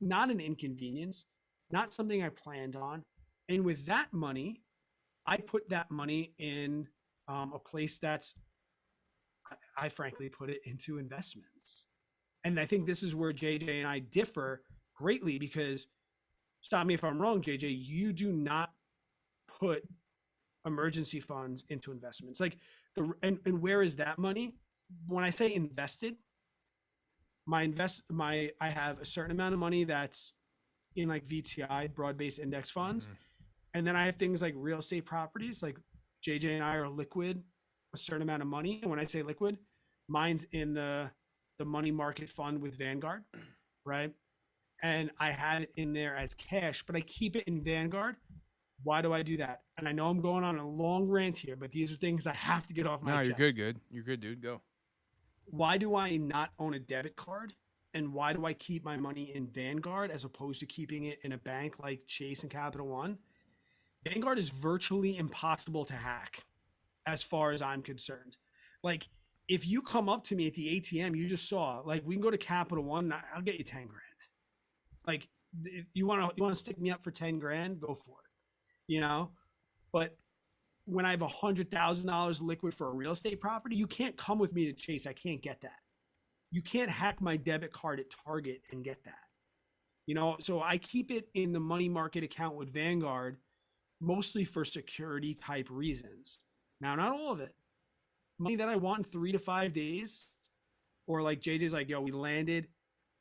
not an inconvenience, not something I planned on. And with that money, I put that money in a place that's, I frankly put it into investments. And I think this is where JJ and I differ greatly because, stop me if I'm wrong, JJ, you do not put emergency funds into investments. Like and where is that money? When I say invested, I have a certain amount of money that's in like VTI, broad-based index funds. Mm-hmm. And then I have things like real estate properties, like JJ and I are liquid a certain amount of money. And when I say liquid, mine's in the money market fund with Vanguard, right? And I had it in there as cash, but I keep it in Vanguard. Why do I do that? And I know I'm going on a long rant here, but these are things I have to get off my chest. No, you're good, dude. Go. Why do I not own a debit card? And why do I keep my money in Vanguard as opposed to keeping it in a bank like Chase and Capital One? Vanguard is virtually impossible to hack as far as I'm concerned. Like if you come up to me at the ATM, you just saw, like we can go to Capital One, I'll get you 10 grand. Like if you want to stick me up for 10 grand, go for it, you know? But when I have $100,000 liquid for a real estate property, you can't come with me to Chase. I can't get that. You can't hack my debit card at Target and get that, you know? So I keep it in the money market account with Vanguard, mostly for security type reasons. Now, not all of it. Money that I want in 3 to 5 days, or like JJ's like, yo, we landed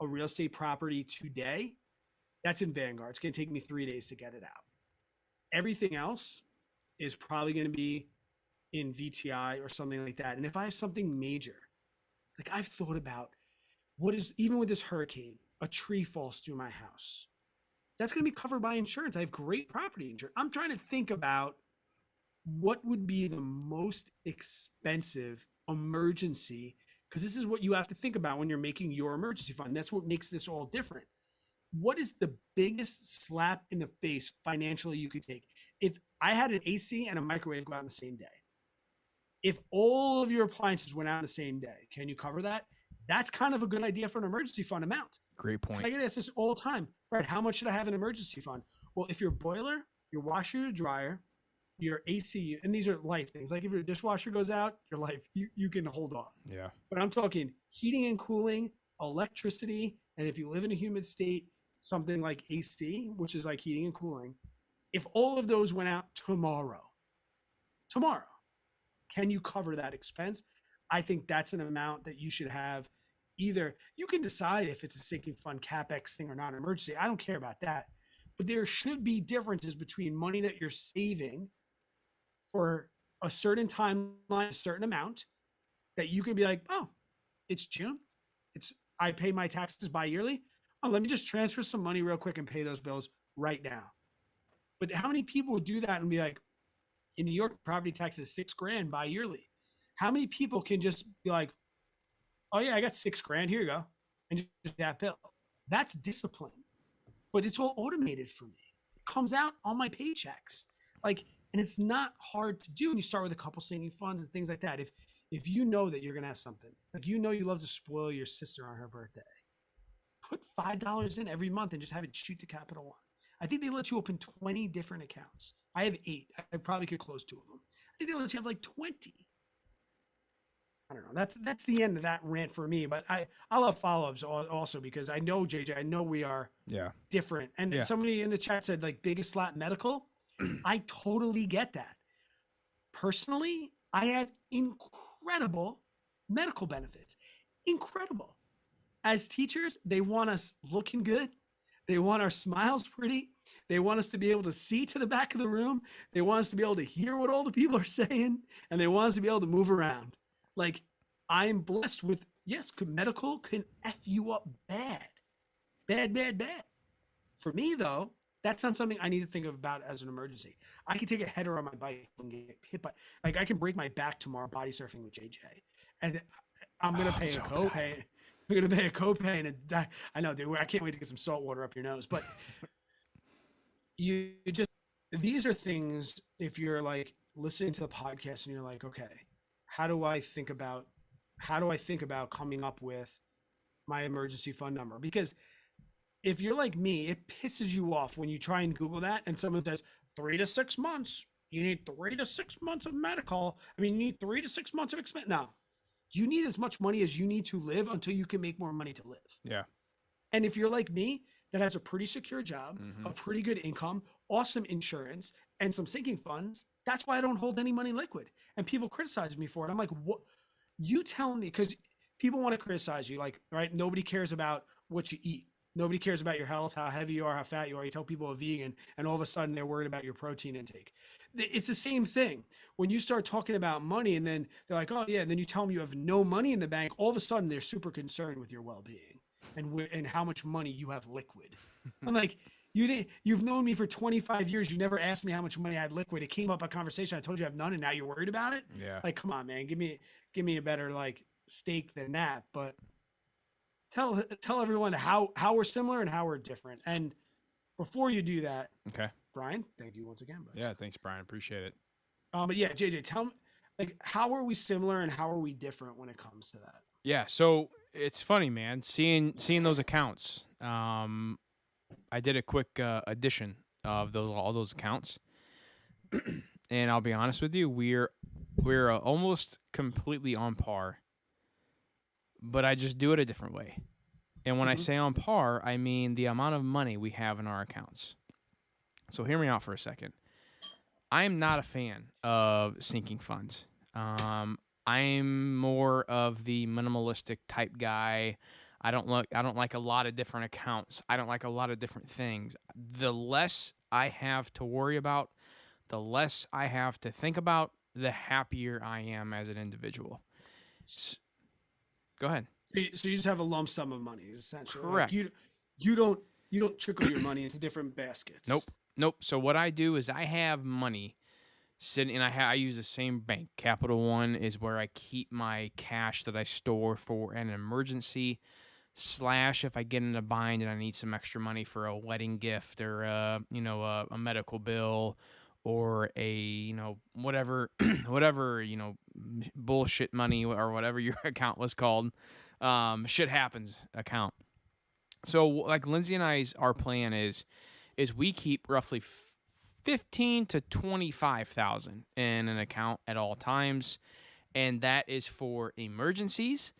a real estate property today. That's in Vanguard. It's going to take me 3 days to get it out. Everything else is probably going to be in VTI or something like that. And if I have something major, like I've thought about even with this hurricane, a tree falls through my house. That's going to be covered by insurance. I have great property insurance. I'm trying to think about what would be the most expensive emergency, because this is what you have to think about when you're making your emergency fund. That's what makes this all different. What is the biggest slap in the face financially you could take? If I had an AC and a microwave go out on the same day, if all of your appliances went out on the same day, can you cover that? That's kind of a good idea for an emergency fund amount. Great point. I get asked this all the time, right? How much should I have an emergency fund? Well, if your boiler, your washer, your dryer, your AC, and these are life things. Like if your dishwasher goes out, your life, you can hold off. Yeah. But I'm talking heating and cooling, electricity, and if you live in a humid state, something like AC, which is like heating and cooling. If all of those went out tomorrow, Can you cover that expense? I think that's an amount that you should have. Either you can decide if it's a sinking fund CapEx thing or not an emergency. I don't care about that. But there should be differences between money that you're saving for a certain timeline, a certain amount that you can be like, oh, it's June. I pay my taxes bi-yearly. Oh, let me just transfer some money real quick and pay those bills right now. But how many people would do that and be like, in New York, property tax is $6,000 bi-yearly. How many people can just be like, oh yeah, I got $6,000. Here you go, and just that bill? That's discipline. But it's all automated for me. It comes out on my paychecks. Like, and it's not hard to do. And you start with a couple sinking funds and things like that. If you know that you're gonna have something, like you love to spoil your sister on her birthday, put $5 in every month and just have it shoot to Capital One. I think they let you open 20 different accounts. I have 8. I probably could close 2 of them. I think they let you have like 20. I don't know. That's the end of that rant for me. But I'll have follow-ups also because I know, JJ, I know we are different. And somebody in the chat said like biggest slap medical. I totally get that. Personally, I have incredible medical benefits. Incredible. As teachers, they want us looking good. They want our smiles pretty. They want us to be able to see to the back of the room. They want us to be able to hear what all the people are saying. And they want us to be able to move around. Like, I'm blessed with, yes, medical can F you up bad. Bad. For me, though, that's not something I need to think about as an emergency. I can take a header on my bike and get hit by, like, I can break my back tomorrow body surfing with JJ. And I'm going to pay a copay. I'm going to pay a copay and I know, dude, I can't wait to get some salt water up your nose. But these are things, if you're like listening to the podcast and you're like, okay, how do I think about coming up with my emergency fund number? Because if you're like me, it pisses you off when you try and Google that and someone says 3 to 6 months. You need 3 to 6 months of medical. I mean, you need 3 to 6 months of expense. No, you need as much money as you need to live until you can make more money to live. Yeah. And if you're like me, that has a pretty secure job, a pretty good income, awesome insurance, and some sinking funds, that's why I don't hold any money liquid. And people criticize me for it. I'm like, what? You tell me, because people want to criticize you. Like, right? Nobody cares about what you eat. Nobody cares about your health, how heavy you are, how fat you are. You tell people a vegan, and all of a sudden they're worried about your protein intake. It's the same thing. When you start talking about money, and then they're like, oh yeah, and then you tell them you have no money in the bank, all of a sudden they're super concerned with your well-being and how much money you have liquid. I'm like, you've known me for 25 years. You never asked me how much money I had liquid. It came up a conversation. I told you I have none, and now you're worried about it. Yeah. Like, come on, man, give me a better like stake than that. But tell everyone how we're similar and how we're different. And before you do that, okay, Brian, thank you once again. Buddy. Yeah, thanks, Brian. Appreciate it. But yeah, JJ, tell me, like, how are we similar and how are we different when it comes to that? Yeah, so it's funny, man, seeing those accounts. I did a quick addition of all those accounts, and I'll be honest with you, we're almost completely on par, but I just do it a different way. And when I say on par, I mean the amount of money we have in our accounts. So hear me out for a second. I am not a fan of sinking funds. I'm more of the minimalistic type guy. I don't like a lot of different accounts. I don't like a lot of different things. The less I have to worry about, the less I have to think about, the happier I am as an individual. Go ahead. So you just have a lump sum of money, essentially. Correct. Like you don't trickle your money into different baskets. Nope. So what I do is I have money sitting, and I use the same bank. Capital One is where I keep my cash that I store for an emergency / if I get in a bind and I need some extra money for a wedding gift or a medical bill or a whatever bullshit money or whatever your account was called. Shit happens account. So like Lindsay and our plan is we keep roughly 15 to 25,000 in an account at all times, and that is for emergencies.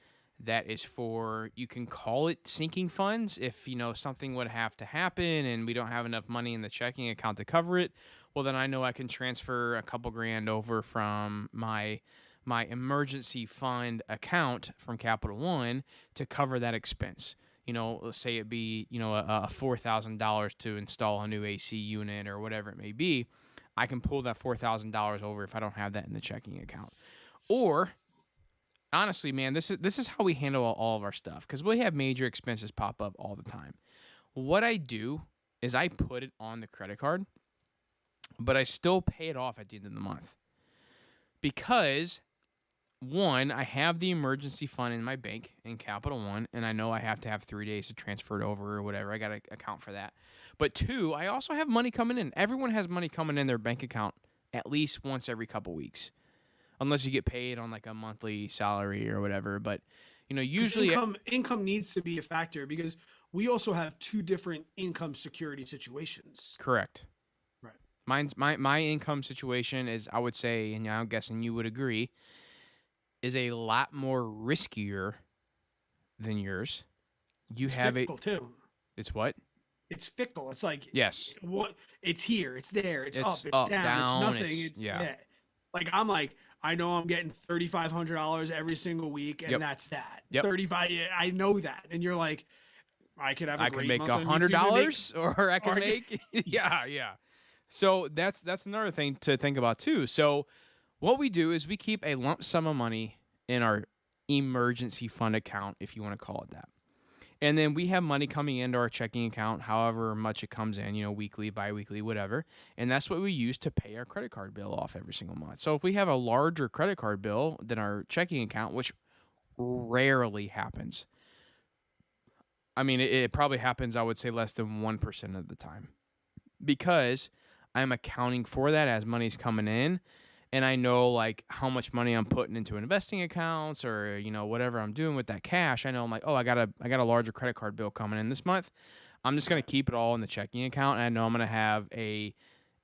that is for, you can call it sinking funds. If, something would have to happen and we don't have enough money in the checking account to cover it, well, then I know I can transfer a couple grand over from my emergency fund account from Capital One to cover that expense. Let's say it be, a $4,000 to install a new AC unit or whatever it may be. I can pull that $4,000 over if I don't have that in the checking account. Or honestly, man, this is how we handle all of our stuff, because we have major expenses pop up all the time. What I do is I put it on the credit card, but I still pay it off at the end of the month. Because one, I have the emergency fund in my bank in Capital One, and I know I have to have 3 days to transfer it over or whatever. I got to account for that. But two, I also have money coming in. Everyone has money coming in their bank account at least once every couple weeks, unless you get paid on like a monthly salary or whatever. But usually income needs to be a factor, because we also have two different income security situations. Correct. Right. My income situation is, I would say, and I'm guessing you would agree, is a lot more riskier than yours. It's fickle too. It's what? It's fickle. It's like, yes, what? It's here. It's there. It's up. It's up, down. It's nothing. It's, yeah. Like I know I'm getting $3,500 every single week, and that's that. Yep. 35. I know that, and you're like, I could have. I can make $100, or I can make. Yes. Yeah. So that's another thing to think about too. So what we do is we keep a lump sum of money in our emergency fund account, if you want to call it that. And then we have money coming into our checking account, however much it comes in, weekly, biweekly, whatever. And that's what we use to pay our credit card bill off every single month. So if we have a larger credit card bill than our checking account, which rarely happens, I mean, it probably happens, I would say, less than 1% of the time, because I'm accounting for that as money's coming in. And I know like how much money I'm putting into investing accounts, or whatever I'm doing with that cash. I know I'm like, oh, I got a larger credit card bill coming in this month. I'm just gonna keep it all in the checking account, and I know I'm gonna have a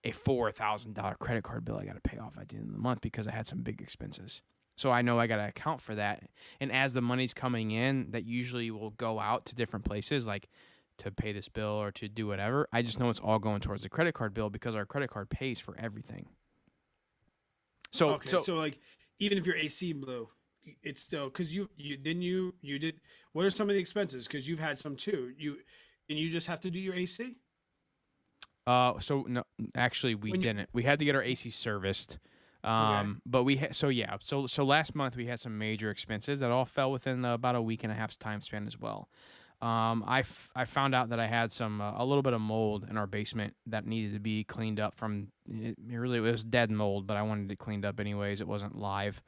$4,000 credit card bill I got to pay off at the end of the month because I had some big expenses. So I know I got to account for that. And as the money's coming in, that usually will go out to different places, like to pay this bill or to do whatever. I just know it's all going towards the credit card bill, because our credit card pays for everything. So like, even if your AC blew, it's still, because you did. What are some of the expenses? Because you've had some too. You just have to do your AC. So no, actually we didn't. We had to get our AC serviced. Okay. But so last month we had some major expenses that all fell within about a week and a half's time span as well. I found out that I had a little bit of mold in our basement that needed to be cleaned up from. It was dead mold, but I wanted it cleaned up anyways. It wasn't live.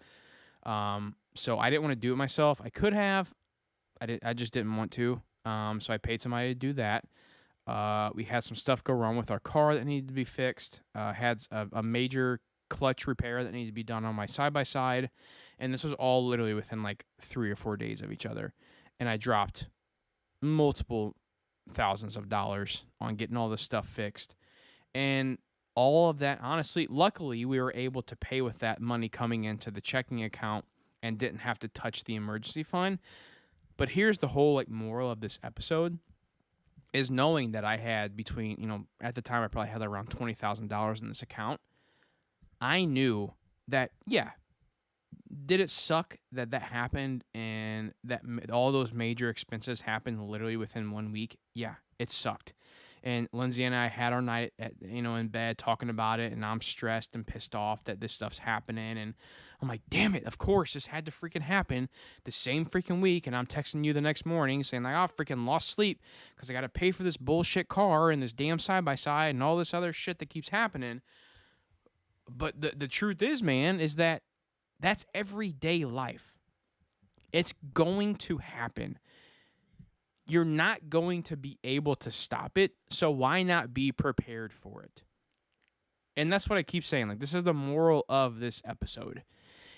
So I didn't want to do it myself. I could have. I just didn't want to. So I paid somebody to do that. We had some stuff go wrong with our car that needed to be fixed. Had a major clutch repair that needed to be done on my side-by-side. And this was all literally within like 3 or 4 days of each other. And I dropped multiple thousands of dollars on getting all this stuff fixed. And all of that, honestly, luckily, we were able to pay with that money coming into the checking account and didn't have to touch the emergency fund. But here's the whole like moral of this episode, is knowing that I had between, at the time I probably had around $20,000 in this account. I knew that, yeah, did it suck that happened and that all those major expenses happened literally within 1 week? Yeah, it sucked. And Lindsay and I had our night in bed talking about it, and I'm stressed and pissed off that this stuff's happening. And I'm like, damn it, of course, this had to freaking happen the same freaking week. And I'm texting you the next morning saying like, oh, freaking lost sleep because I got to pay for this bullshit car and this damn side-by-side and all this other shit that keeps happening. But the truth is, man, is that's everyday life. It's going to happen. You're not going to be able to stop it, so why not be prepared for it? And that's what I keep saying. Like, this is the moral of this episode.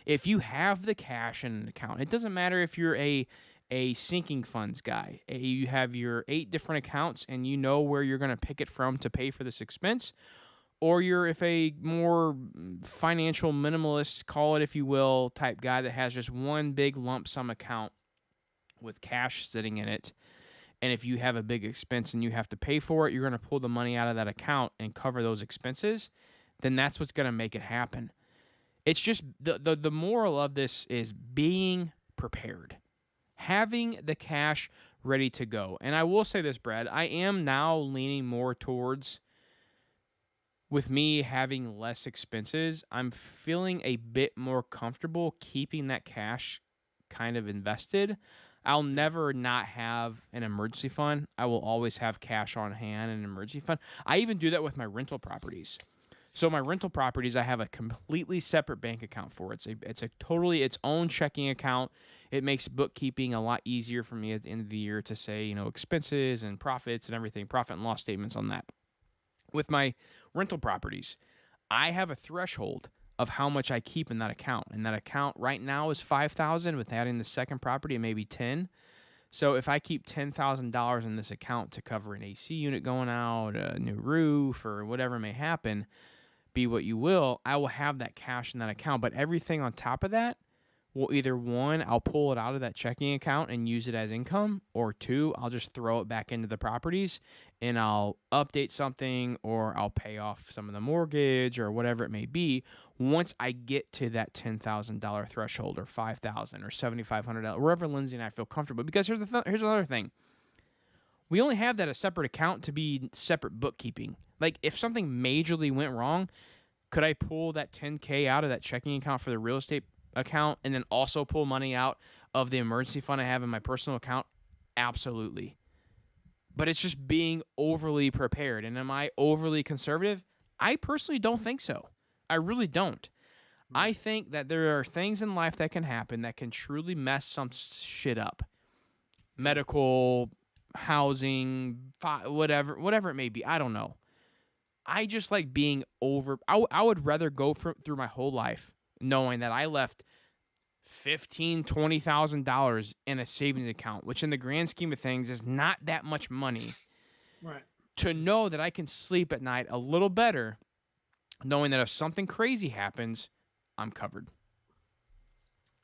If you have the cash in an account, it doesn't matter if you're a sinking funds guy. You have your 8 different accounts and you know where you're going to pick it from to pay for this expense, or you're if a more financial minimalist, call it if you will, type guy that has just one big lump sum account with cash sitting in it. And if you have a big expense and you have to pay for it, you're going to pull the money out of that account and cover those expenses. Then that's what's going to make it happen. It's just the moral of this is being prepared, having the cash ready to go. And I will say this, Brad, I am now leaning more towards, with me having less expenses, I'm feeling a bit more comfortable keeping that cash kind of invested. I'll never not have an emergency fund. I will always have cash on hand and an emergency fund. I even do that with my rental properties. So my rental properties, I have a completely separate bank account for. It's a totally its own checking account. It makes bookkeeping a lot easier for me at the end of the year to say, expenses and profits and everything, profit and loss statements on that. With my rental properties, I have a threshold of how much I keep in that account. And that account right now is $5,000, with adding the second property, it may be 10. So if I keep $10,000 in this account to cover an AC unit going out, a new roof, or whatever may happen, be what you will, I will have that cash in that account. But everything on top of that will either, one, I'll pull it out of that checking account and use it as income, or two, I'll just throw it back into the properties and I'll update something, or I'll pay off some of the mortgage or whatever it may be once I get to that $10,000 threshold, or $5,000 or $7,500, wherever Lindsay and I feel comfortable. Because here's another thing. We only have that a separate account to be separate bookkeeping. Like, if something majorly went wrong, could I pull that $10K out of that checking account for the real estate account and then also pull money out of the emergency fund I have in my personal account? Absolutely. But it's just being overly prepared. And am I overly conservative? I personally don't think so. I really don't. I think that there are things in life that can happen that can truly mess some shit up. Medical, housing, whatever it may be. I don't know. I just like being over. I would rather go through my whole life knowing that I left $15,000-$20,000 in a savings account, which in the grand scheme of things is not that much money. Right. To know that I can sleep at night a little better, knowing that if something crazy happens, I'm covered.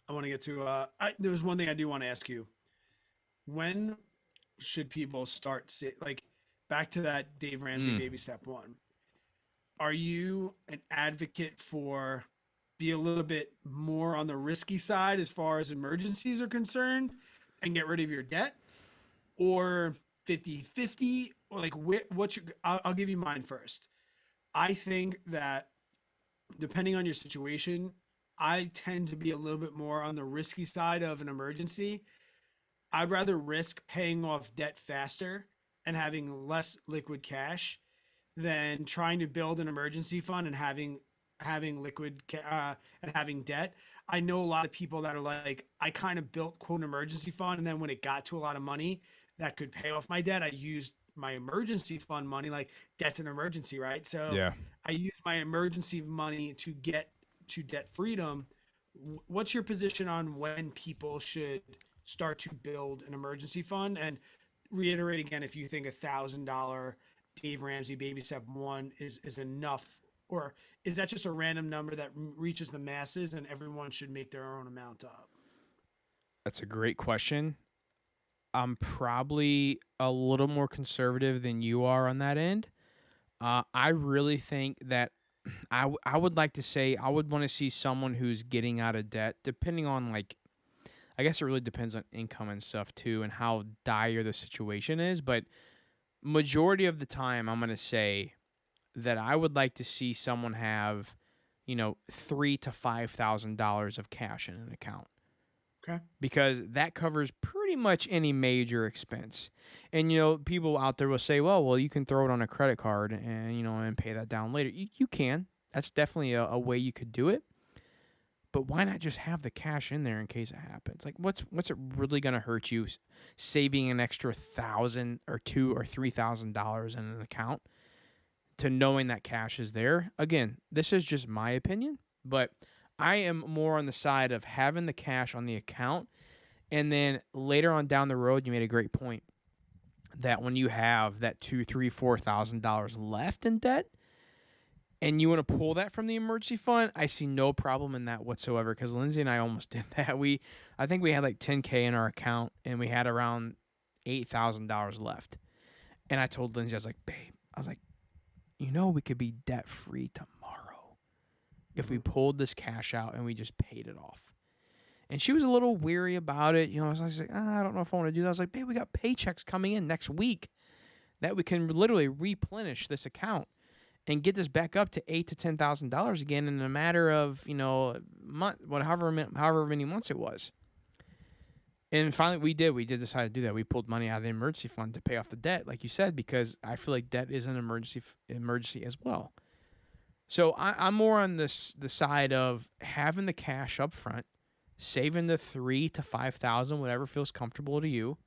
I want to get to. There was one thing I do want to ask you. When should people start back to that Dave Ramsey baby step one? Are you an advocate for be a little bit more on the risky side as far as emergencies are concerned and get rid of your debt, or 50-50, or I'll give you mine first. I think that depending on your situation, I tend to be a little bit more on the risky side of an emergency. I'd rather risk paying off debt faster and having less liquid cash than trying to build an emergency fund and having liquid and having debt. I know a lot of people that are like, I kind of built quote emergency fund, and then when it got to a lot of money that could pay off my debt, I used my emergency fund money. Like, debt's an emergency, right? So Yeah. I use my emergency money to get to debt freedom. What's your position on when people should start to build an emergency fund? And reiterate again, if you think $1,000 Dave Ramsey baby step one is enough, or is that just a random number that reaches the masses and everyone should make their own amount up? That's a great question. I'm probably a little more conservative than you are on that end. I really think that I would like to say I would want to see someone who's getting out of debt, depending on, like, I guess it really depends on income and stuff too, and how dire the situation is. But majority of the time, I'm going to say that I would like to see someone have, $3,000 to $5,000 of cash in an account. Okay. Because that covers pretty much any major expense. And, people out there will say, well, you can throw it on a credit card and, and pay that down later. You can. That's definitely a way you could do it. But why not just have the cash in there in case it happens? Like, what's it really going to hurt you saving an extra $1,000 or $2,000 or $3,000 in an account to knowing that cash is there? Again, this is just my opinion, but I am more on the side of having the cash on the account, and then later on down the road, you made a great point that when you have that $2,000, $3,000, $4,000 left in debt, and you want to pull that from the emergency fund, I see no problem in that whatsoever. Because Lindsay and I almost did that. I think we had like $10K in our account, and we had around $8,000 left. And I told Lindsay, I was like, babe, we could be debt free tomorrow if we pulled this cash out and we just paid it off. And she was a little weary about it. I was like, I don't know if I want to do that. I was like, babe, we got paychecks coming in next week that we can literally replenish this account and get this back up to $8,000 to $10,000 again in a matter of however many months it was. And finally, we did decide to do that. We pulled money out of the emergency fund to pay off the debt, like you said, because I feel like debt is an emergency as well. So I'm more on the side of having the cash up front, saving the $3,000 to $5,000, whatever feels comfortable to you,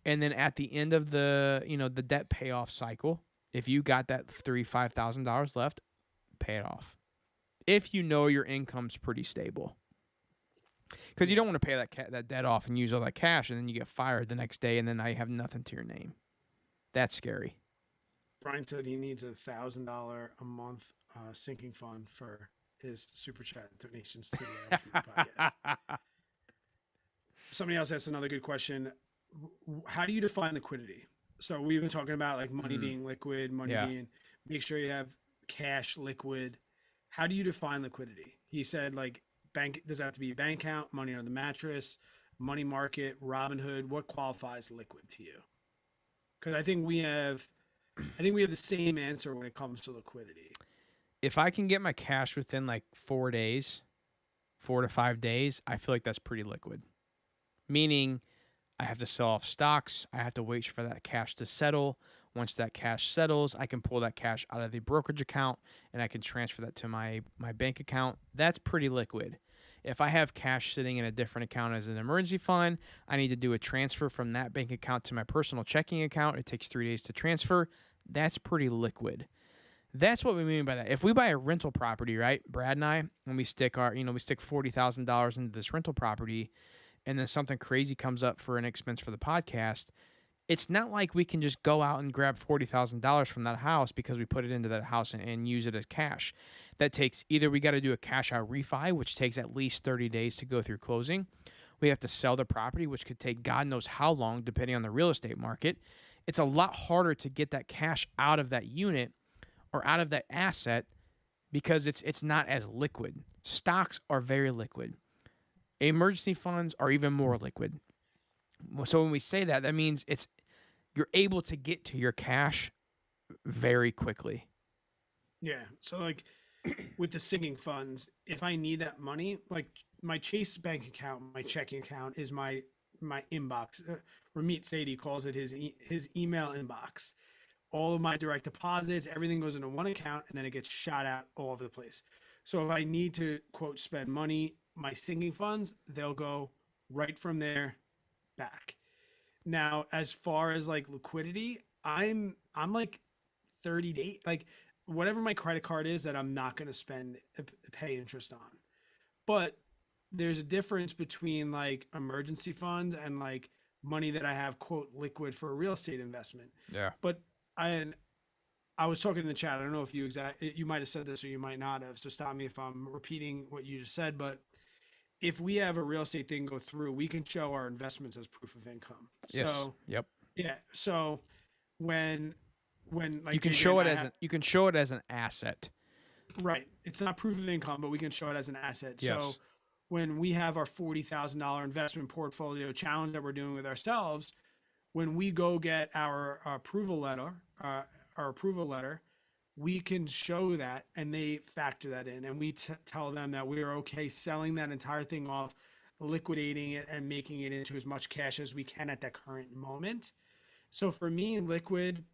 and then at the end of the debt payoff cycle, if you got that $5,000 left, pay it off. If you know your income's pretty stable, because you don't want to pay that debt off and use all that cash, and then you get fired the next day, and then now you have nothing to your name. That's scary. Brian said he needs $1,000 a month sinking fund for his super chat donations to the podcast. Somebody else asked another good question. How do you define liquidity? So we've been talking about like money being liquid, being, make sure you have cash liquid. How do you define liquidity? He said like bank, does it have to be a bank account, money on the mattress, money market, Robinhood? What qualifies liquid to you? Because I think we have the same answer when it comes to liquidity. If I can get my cash within like 4 days, 4 to 5 days, I feel like that's pretty liquid. Meaning I have to sell off stocks. I have to wait for that cash to settle. Once that cash settles, I can pull that cash out of the brokerage account and I can transfer that to my bank account. That's pretty liquid. If I have cash sitting in a different account as an emergency fund, I need to do a transfer from that bank account to my personal checking account. It takes 3 days to transfer. That's pretty liquid. That's what we mean by that. If we buy a rental property, right, Brad and I, when we stick $40,000 into this rental property, and then something crazy comes up for an expense for the podcast, it's not like we can just go out and grab $40,000 from that house because we put it into that house and use it as cash. That takes either we got to do a cash out refi, which takes at least 30 days to go through closing. We have to sell the property, which could take God knows how long, depending on the real estate market. It's a lot harder to get that cash out of that unit or out of that asset because it's not as liquid. Stocks are very liquid. Emergency funds are even more liquid. So when we say that, that means you're able to get to your cash very quickly. Yeah. So like with the sinking funds, if I need that money, like my Chase bank account, my checking account is my inbox. Ramit Sadie calls it his email inbox. All of my direct deposits, everything goes into one account and then it gets shot out all over the place. So if I need to quote spend money, my sinking funds, they'll go right from there back. Now, as far as like liquidity, I'm like 30 days, like whatever my credit card is that I'm not going to pay interest on. But there's a difference between like emergency funds and like money that I have quote liquid for a real estate investment. Yeah. But I was talking in the chat. I don't know if you might have said this or you might not have. So stop me if I'm repeating what you just said. But if we have a real estate thing go through, we can show our investments as proof of income. Yes. So, yep. Yeah. So when like you can show it as an asset. Right. It's not proof of income, but we can show it as an asset. Yes. So when we have our $40,000 investment portfolio challenge that we're doing with ourselves, when we go get our approval letter, we can show that and they factor that in, and we tell them that we are okay selling that entire thing off, liquidating it and making it into as much cash as we can at that current moment. So for me, liquid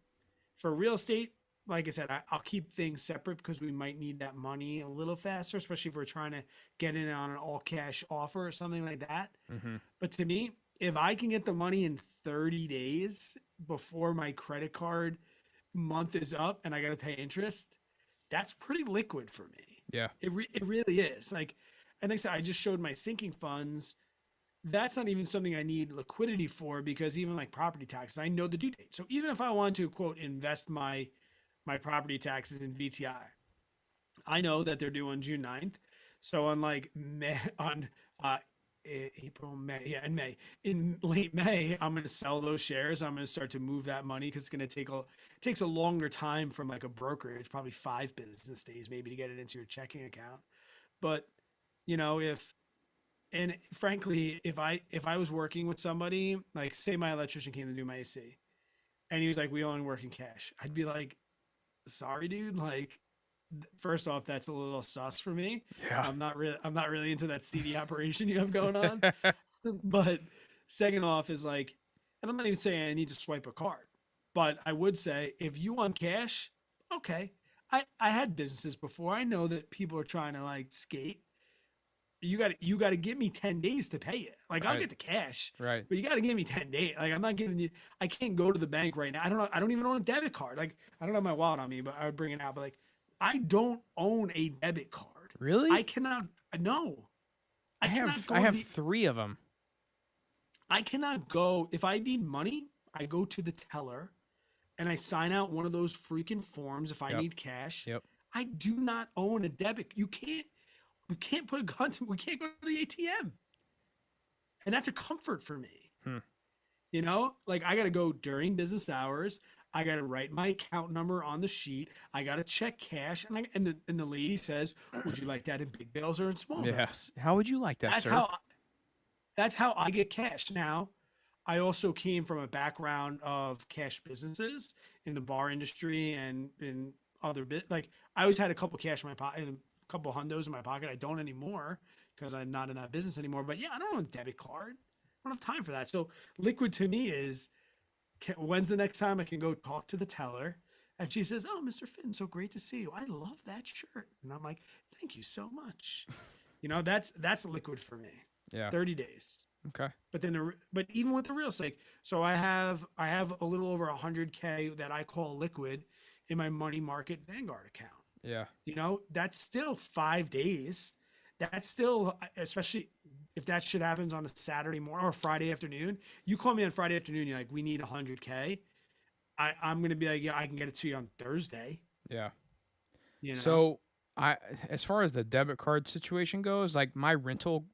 for real estate, like I said, I'll keep things separate because we might need that money a little faster, especially if we're trying to get in on an all cash offer or something like that. Mm-hmm. But to me, if I can get the money in 30 days before my credit card month is up and I got to pay interest, that's pretty liquid for me. Yeah. It really is. Like, and like I said, I just showed my sinking funds. That's not even something I need liquidity for, because even like property taxes, I know the due date. So even if I want to quote invest my property taxes in VTI, I know that they're due on June 9th. So on like May, on April, May, yeah, in May, in late May, I'm going to sell those shares. I'm going to start to move that money because it's going to it takes a longer time from like a brokerage, probably 5 business days maybe to get it into your checking account. But if and frankly, if I was working with somebody, like say my electrician came to do my AC and he was like, we only work in cash, I'd be like, sorry, dude. Like, first off, that's a little sus for me. Yeah. I'm not really into that CD operation you have going on. But second off is like, and I'm not even saying I need to swipe a card, but I would say if you want cash, okay. I had businesses before. I know that people are trying to like skate. You got to give me 10 days to pay it. Like I'll Right. get the cash, Right. but you got to give me 10 days. Like I'm not giving you, I can't go to the bank right now. I don't know. I don't even own a debit card. Like I don't have my wallet on me, but I would bring it out. But like I don't own a debit card. I Really? cannot, no, I cannot go I to have the, 3 of them. I cannot go. If I need money, I go to the teller and I sign out one of those freaking forms if I Yep. need cash. Yep. I do not own a debit. You can't put a gun to, we can't go to the ATM. And that's a comfort for me. Hmm. Like I got to go during business hours. I got to write my account number on the sheet. I got to check cash. And the lady says, would you like that in big bills or in small Yeah. bills? How would you like that, That's sir? how I get cash. Now, I also came from a background of cash businesses in the bar industry and in other bit. Like I always had a couple cash in my pocket and a couple hundos in my pocket. I don't anymore because I'm not in that business anymore. But yeah, I don't have a debit card. I don't have time for that. So liquid to me is when's the next time I can go talk to the teller? And she says, "Oh, Mr. Finn, so great to see you. I love that shirt." And I'm like, "Thank you so much." That's liquid for me. Yeah. 30 days. Okay. But even with the real estate, so I have a little over 100K that I call liquid in my money market Vanguard account. Yeah. That's still 5 days. That's still, especially if that shit happens on a Saturday morning or Friday afternoon. You call me on Friday afternoon, you're like, we need 100K. I'm gonna be like, yeah, I can get it to you on Thursday. Yeah. You know, So as far as the debit card situation goes, like my rental,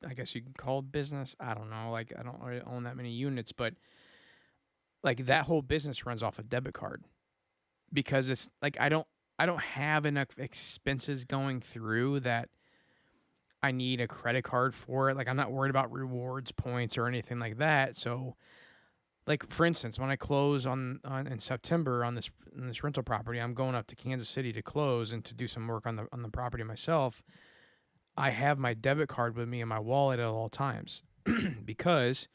I guess you can call it business. I don't know. Like I don't really own that many units, but like that whole business runs off a debit card because it's like I don't have enough expenses going through that I need a credit card for it. Like I'm not worried about rewards points or anything like that. So like for instance, when I close on in September on this rental property, I'm going up to Kansas City to close and to do some work on the property myself. I have my debit card with me in my wallet at all times because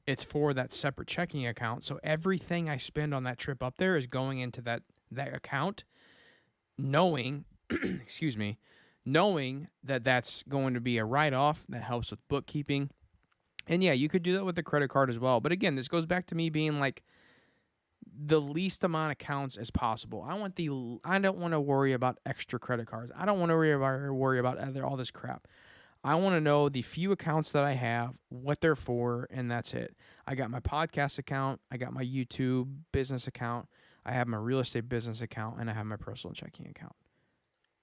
it's for that separate checking account. So everything I spend on that trip up there is going into that account, knowing, excuse me, knowing that that's going to be a write-off that helps with bookkeeping. And yeah, you could do that with a credit card as well. But again, this goes back to me being like the least amount of accounts as possible. I don't want to worry about extra credit cards. I don't want to worry about all this crap. I want to know the few accounts that I have, what they're for, and that's it. I got my podcast account, I got my YouTube business account, I have my real estate business account, and I have my personal checking account.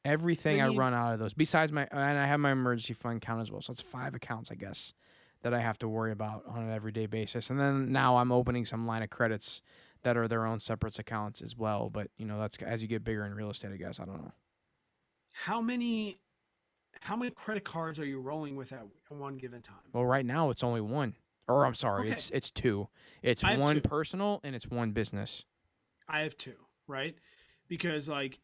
Everything I I mean, run out of those, besides and I have my emergency fund account as well. So it's 5 accounts, I guess, that I have to worry about on an everyday basis. And then now I'm opening some line of credits that are their own separate accounts as well. But that's as you get bigger in real estate, I guess. I don't know. how many credit cards are you rolling with at one given time? Well, right now it's only one, or I'm sorry, Okay, it's 2. It's I have one two. personal and it's one business. I have two, right? Because like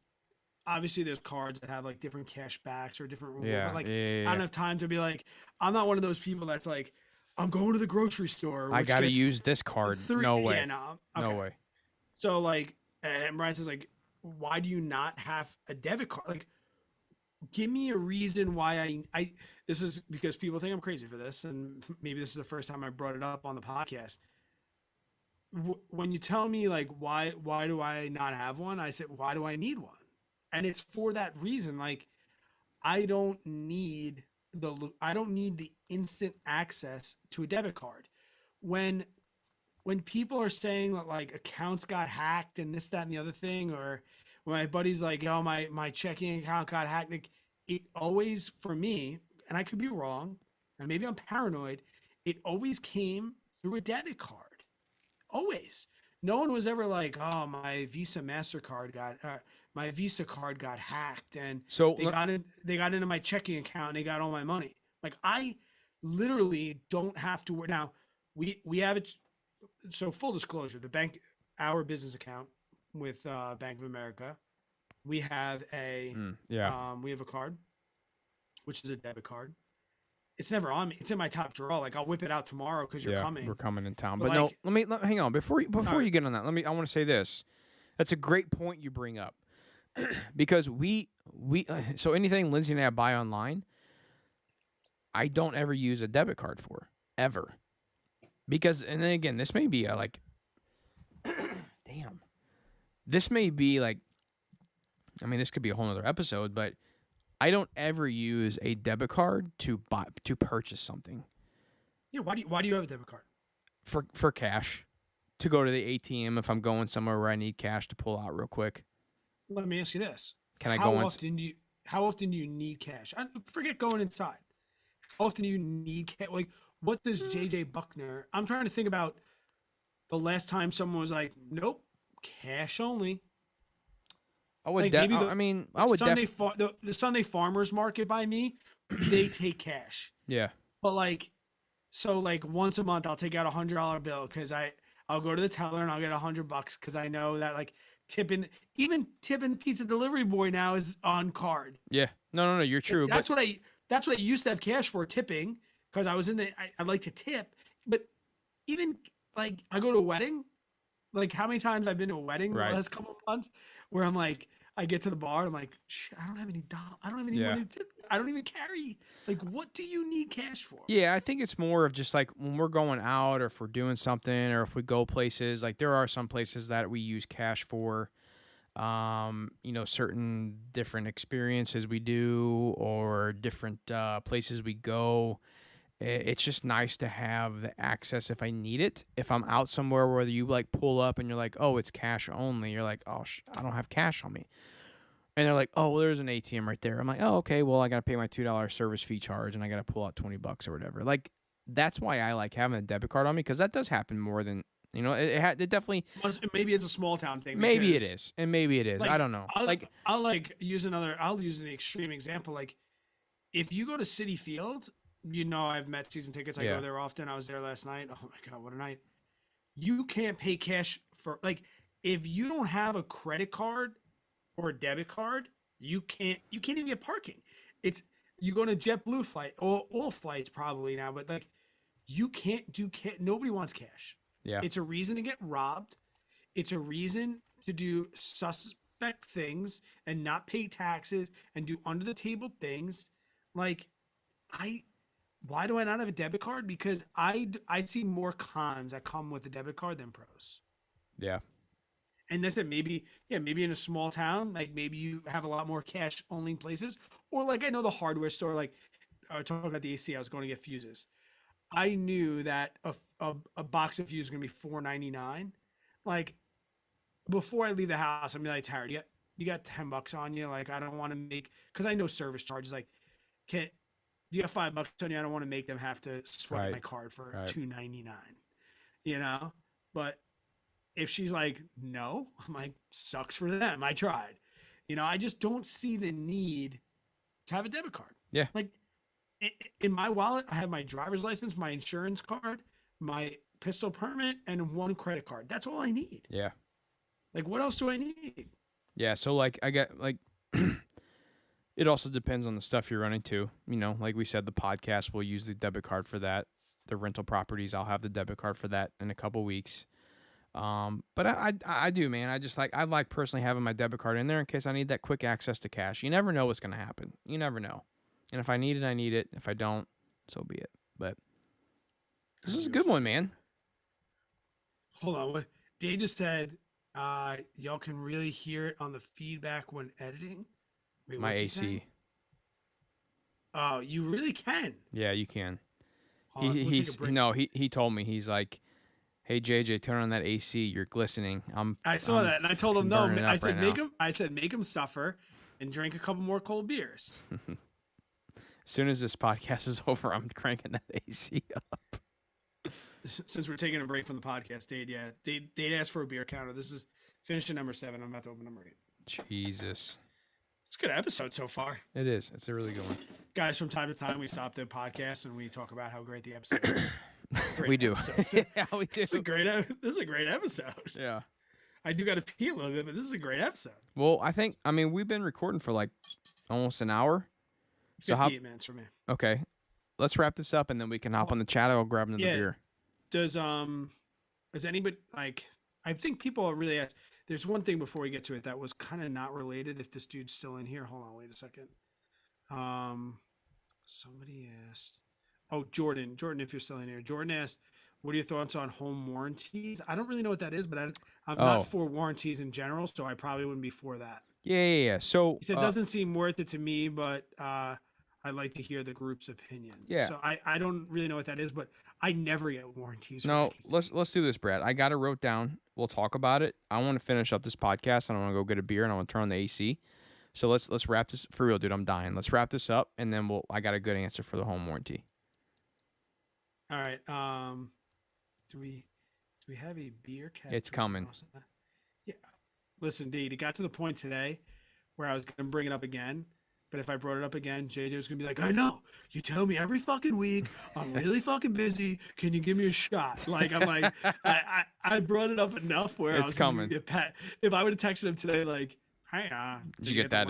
obviously there's cards that have like different cash backs or different reward, but Yeah, like yeah, yeah, I yeah. don't have time to be like, I'm not one of those people that's like, I'm going to the grocery store, I which got to gets use this card. three. No Yeah, way. no, No okay. way. So like, and Brian says like, why do you not have a debit card? Like, give me a reason why I. This is because people think I'm crazy for this, and maybe this is the first time I brought it up on the podcast. When you tell me like why do I not have one, I said why do I need one, and it's for that reason. Like I don't need the instant access to a debit card. When when people are saying that like accounts got hacked and this, that, and the other thing, or when my buddy's like, "Oh, my checking account got hacked," like it always for me, and I could be wrong, and maybe I'm paranoid. It always came through a debit card. Always. No one was ever like, "Oh, my Visa Mastercard got my Visa card got hacked, and So they got into my checking account and they got all my money." Like I literally don't have to worry now. We have it. So full disclosure, the bank, our business account with Bank of America, we have yeah. we have a card, which is a debit card. It's never on me. It's in my top drawer. Like I'll whip it out tomorrow because you're coming. We're coming in town. But But no, like, hang on before you right. get on that. I want to say this. That's a great point you bring up because we so anything Lindsay and I buy online, I don't ever use a debit card for ever because and then again this may be like damn this may be like I mean this could be a whole other episode but I don't ever use a debit card to purchase something. Yeah. Why do you have a debit card? For cash, to go to the ATM if I'm going somewhere where I need cash to pull out real quick. Let me ask you this: Can I go in? How often do you need cash? Forget going inside. How often do you need cash? Like, what does JJ Buckner? I'm trying to think about the last time someone was like, "Nope, cash only." I would. Like maybe I would. The Sunday farmers market by me, they take cash. Yeah. But like, so like once a month, I'll take out $100 bill because I'll go to the teller and I'll get $100 because I know that like tipping pizza delivery boy now is on card. Yeah. No. You're true. That's what I used to have cash for, tipping, because I was in I like to tip. But even like I go to a wedding, like how many times I've been to a wedding the last couple of months where I'm like, I get to the bar, I'm like, shit, I don't have any money to tip. I don't even carry. Like, what do you need cash for? Yeah, I think it's more of just like when we're going out or if we're doing something or if we go places, like there are some places that we use cash for. Certain different experiences we do or different places we go. It's just nice to have the access if I need it. If I'm out somewhere where you like pull up and you're like, oh, it's cash only. You're like, oh, I don't have cash on me. And they're like, oh, well, there's an ATM right there. I'm like, oh, okay. Well, I got to pay my $2 service fee charge and I got to pull out $20 or whatever. Like, that's why I like having a debit card on me because that does happen more than, it definitely. Maybe it's a small town thing. Maybe it is. And maybe it is. Like, I don't know. I'll use an extreme example. Like, if you go to Citi Field, I've met season tickets. I go there often. I was there last night. Oh my God, what a night. You can't pay cash for, like, if you don't have a credit card or a debit card, you can't even get parking. You go on a JetBlue flight, or all flights probably now, but like you can't do nobody wants cash. Yeah. It's a reason to get robbed. It's a reason to do suspect things and not pay taxes and do under the table things. Like why do I not have a debit card? Because I see more cons that come with the debit card than pros. Yeah. And that's it. Maybe in a small town, like maybe you have a lot more cash only places. Or like I know the hardware store, like I was talking about the AC, I was going to get fuses. I knew that a box of fuses is going to be $4.99. Like before I leave the house, I'm like, tired. You got $10 on you. Like I don't want to make, because I know service charges. Like, you got $5 on you. I don't want to make them have to swipe my card for $2.99. But if she's like, no, I'm like, sucks for them. I tried. I just don't see the need to have a debit card. Yeah. Like in my wallet, I have my driver's license, my insurance card, my pistol permit, and one credit card. That's all I need. Yeah. Like, what else do I need? Yeah. So like I get like, it also depends on the stuff you're running to. Like we said, the podcast, we'll use the debit card for that. The rental properties, I'll have the debit card for that in a couple weeks. But I do, man. I like personally having my debit card in there in case I need that quick access to cash. You never know what's going to happen. You never know. And if I need it, I need it. If I don't, so be it. But this is a good one, man. Hold on. What Dave just said, y'all can really hear it on the feedback when editing. Wait, my AC. Oh, you really can. Yeah, you can. He told me, he's like, Hey JJ, turn on that AC. You're glistening. I saw that, and I told him fucking no. burning I up said right now. I said make him suffer, and drink a couple more cold beers. As soon as this podcast is over, I'm cranking that AC up. Since we're taking a break from the podcast, they'd asked for a beer counter. This is finishing number 7. I'm about to open number 8. Jesus. It's a good episode so far. It is. It's a really good one. Guys, from time to time, we stop the podcast and we talk about how great the episode is. We do. Yeah, we do. This is a great episode. Yeah. I do got to pee a little bit, but this is a great episode. Well, I mean, we've been recording for like almost an hour. 58 minutes for me. Okay. Let's wrap this up and then we can hop on the chat. I'll grab another beer. Does anybody, like, I think people really ask, there's one thing before we get to it that was kind of not related. If this dude's still in here, hold on, wait a second. Somebody asked, Jordan, if you're still in here, Jordan asked, what are your thoughts on home warranties? I don't really know what that is, but I'm not for warranties in general, so I probably wouldn't be for that. Yeah. So he said, it doesn't seem worth it to me, but I'd like to hear the group's opinion. Yeah. So I don't really know what that is, but I never get warranties. No, let's do this, Brad. I got it wrote down. We'll talk about it. I want to finish up this podcast and I want to go get a beer and I want to turn on the AC. So let's wrap this for real, dude. I'm dying. Let's wrap this up and then I got a good answer for the home warranty. All right. Do we have a beer cap? It's coming. Yeah. Listen, dude, it got to the point today where I was gonna bring it up again. But if I brought it up again, JJ was going to be like, I know. You tell me every fucking week. I'm really fucking busy. Can you give me a shot? Like, I'm like, I brought it up enough where I was coming. If I would have texted him today, like, hey, did you get that?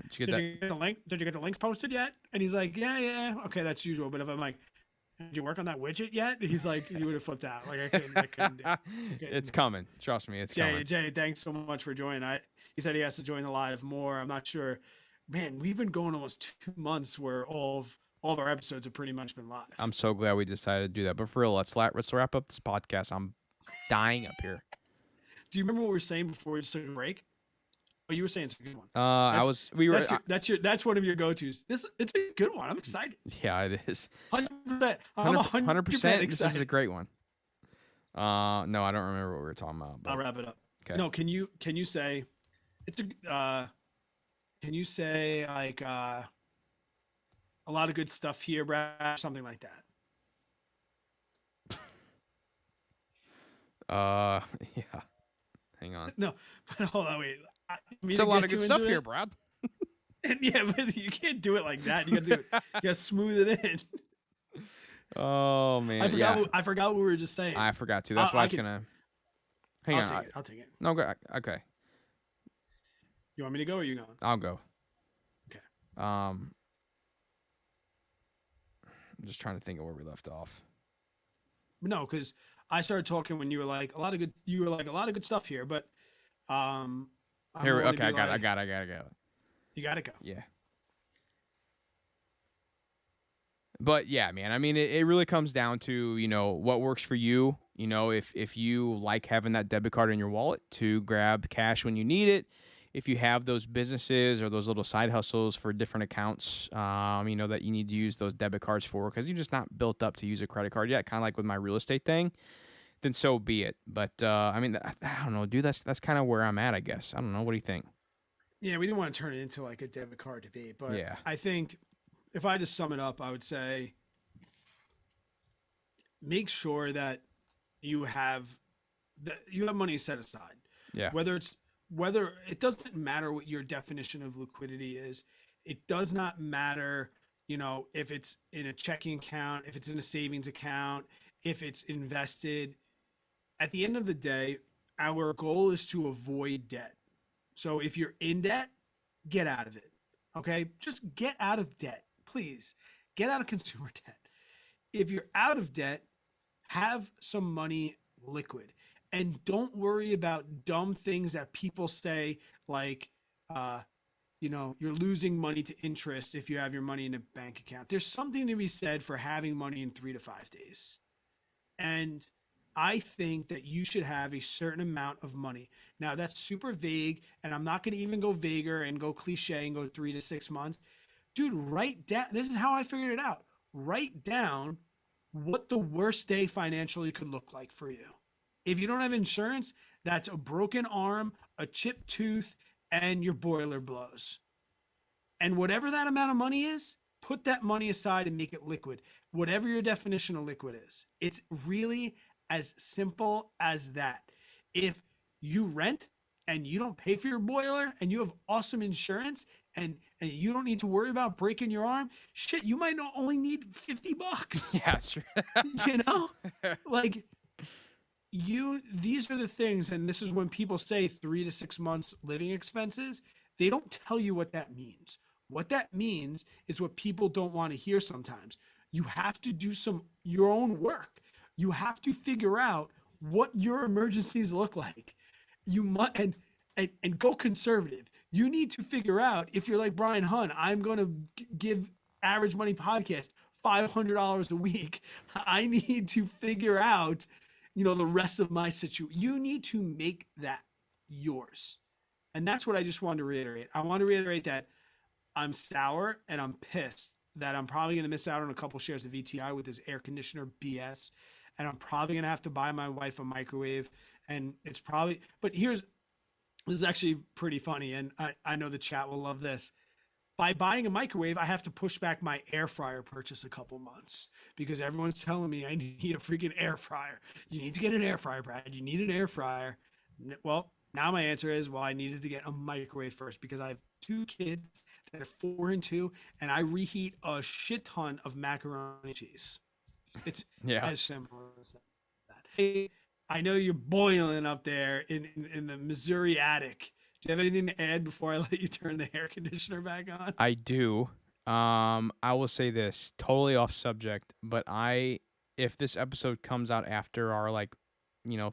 Did you get the link? Did you get the links posted yet? And he's like, yeah. Okay, that's usual. But if I'm like, did you work on that widget yet? He's like, you would have flipped out. Like, I couldn't do it. It's coming. Trust me, it's coming. Jay, thanks so much for joining. He said he has to join the live more. I'm not sure. Man, we've been going almost 2 months where all of our episodes have pretty much been live. I'm so glad we decided to do that. But for real, let's wrap up this podcast. I'm dying up here. Do you remember what we were saying before we just took a break? Oh, you were saying it's a good one. That's one of your go-tos. It's a good one. I'm excited. Yeah, it is. 100%. I'm 100% excited. This is a great one. No, I don't remember what we were talking about. But... I'll wrap it up. Okay. No, can you say it's a can you say like a lot of good stuff here, Brad? Something like that. Yeah. Hang on. No, but hold on, wait. It's a lot of good stuff here, Brad. Yeah, but you can't do it like that. You gotta smooth it in. Oh man, I forgot what we were just saying. I forgot to. That's why I was gonna. Hang on. I'll take it. No, go. Okay. You want me to go or you going? I'll go. Okay. I'm just trying to think of where we left off. No, because I started talking when you were like a lot of good stuff here, but here. Okay, I got it. You got to go. Yeah. But yeah, man, I mean, it really comes down to, what works for you. If you like having that debit card in your wallet to grab cash when you need it, if you have those businesses or those little side hustles for different accounts, that you need to use those debit cards for because you're just not built up to use a credit card yet, kind of like with my real estate thing, then so be it. But, I don't know, dude, that's kind of where I'm at, I guess. I don't know. What do you think? Yeah, we didn't want to turn it into like a debit card debate, but yeah. I think if I just sum it up, I would say make sure that you have money set aside. Yeah. Whether it doesn't matter what your definition of liquidity is. It does not matter, if it's in a checking account, if it's in a savings account, if it's invested. At the end of the day, our goal is to avoid debt. So if you're in debt, get out of it. Okay? Just get out of debt. Please get out of consumer debt. If you're out of debt, have some money liquid and don't worry about dumb things that people say like, you're losing money to interest if you have your money in a bank account. There's something to be said for having money in 3 to 5 days. And I think that you should have a certain amount of money. Now that's super vague and I'm not going to even go vaguer and go cliche and go 3 to 6 months. Dude, write down, this is how I figured it out. Write down what the worst day financially could look like for you. If you don't have insurance, that's a broken arm, a chipped tooth, and your boiler blows. And whatever that amount of money is, put that money aside and make it liquid. Whatever your definition of liquid is. It's really as simple as that. If you rent and you don't pay for your boiler and you have awesome insurance and you don't need to worry about breaking your arm, shit, you might not only need $50. Yeah, sure. You know? Like these are the things, and this is when people say 3 to 6 months living expenses, they don't tell you what that means. What that means is what people don't want to hear sometimes. You have to do your own work. You have to figure out what your emergencies look like. You must and go conservative. You need to figure out, if you're like Brian Hunt, I'm going to give Average Money Podcast $500 a week. I need to figure out, the rest of my situation. You need to make that yours. And that's what I just wanted to reiterate. I want to reiterate that I'm sour and I'm pissed that I'm probably going to miss out on a couple shares of VTI with this air conditioner BS. And I'm probably going to have to buy my wife a microwave. And it's probably, but this is actually pretty funny. And I know the chat will love this. By buying a microwave, I have to push back my air fryer purchase a couple months because everyone's telling me I need a freaking air fryer. You need to get an air fryer, Brad. You need an air fryer. Well, now my answer is, I needed to get a microwave first because I have 2 kids that are 4 and 2, and I reheat a shit ton of macaroni and cheese. It's as simple as that. Hey, I know you're boiling up there in the Missouri attic. Do you have anything to add before I let you turn the air conditioner back on? I do. I will say this, totally off subject, but if this episode comes out after our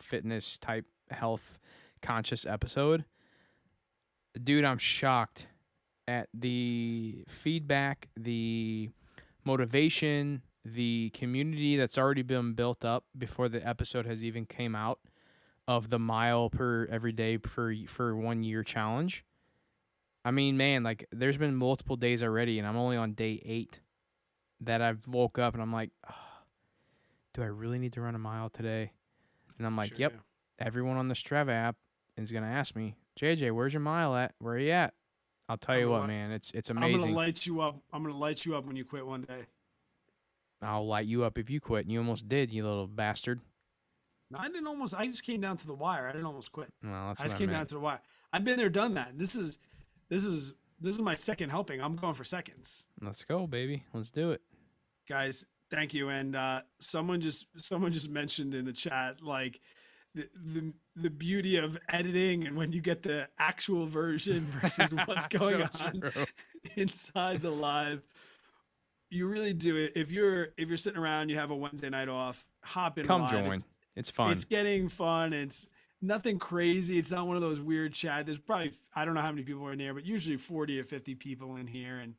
fitness type health conscious episode, dude, I'm shocked at the feedback, the motivation, the community that's already been built up before the episode has even came out of the mile per every day for 1 year challenge. I mean, man, there's been multiple days already, and I'm only on day 8 that I've woke up and I'm like, oh, do I really need to run a mile today? And I'm like, yep. Yeah. Everyone on the Strava app is gonna ask me, JJ, where's your mile at? Where are you at? I'll tell you what, man, it's amazing. I'm gonna light you up. I'm gonna light you up when you quit one day. I'll light you up if you quit. And you almost did, you little bastard. No, I didn't almost. I just came down to the wire. I didn't almost quit. Well, I just came down to the wire. I've been there, done that. This is my second helping. I'm going for seconds. Let's go, baby. Let's do it, guys. Thank you. And someone just mentioned in the chat the beauty of editing and when you get the actual version versus what's going on inside the live. You really do it. If you're sitting around, you have a Wednesday night off, hop in. Come live. Join. It's fun. It's getting fun. It's nothing crazy. It's not one of those weird chat. There's probably, I don't know how many people are in there, but usually 40 or 50 people in here, and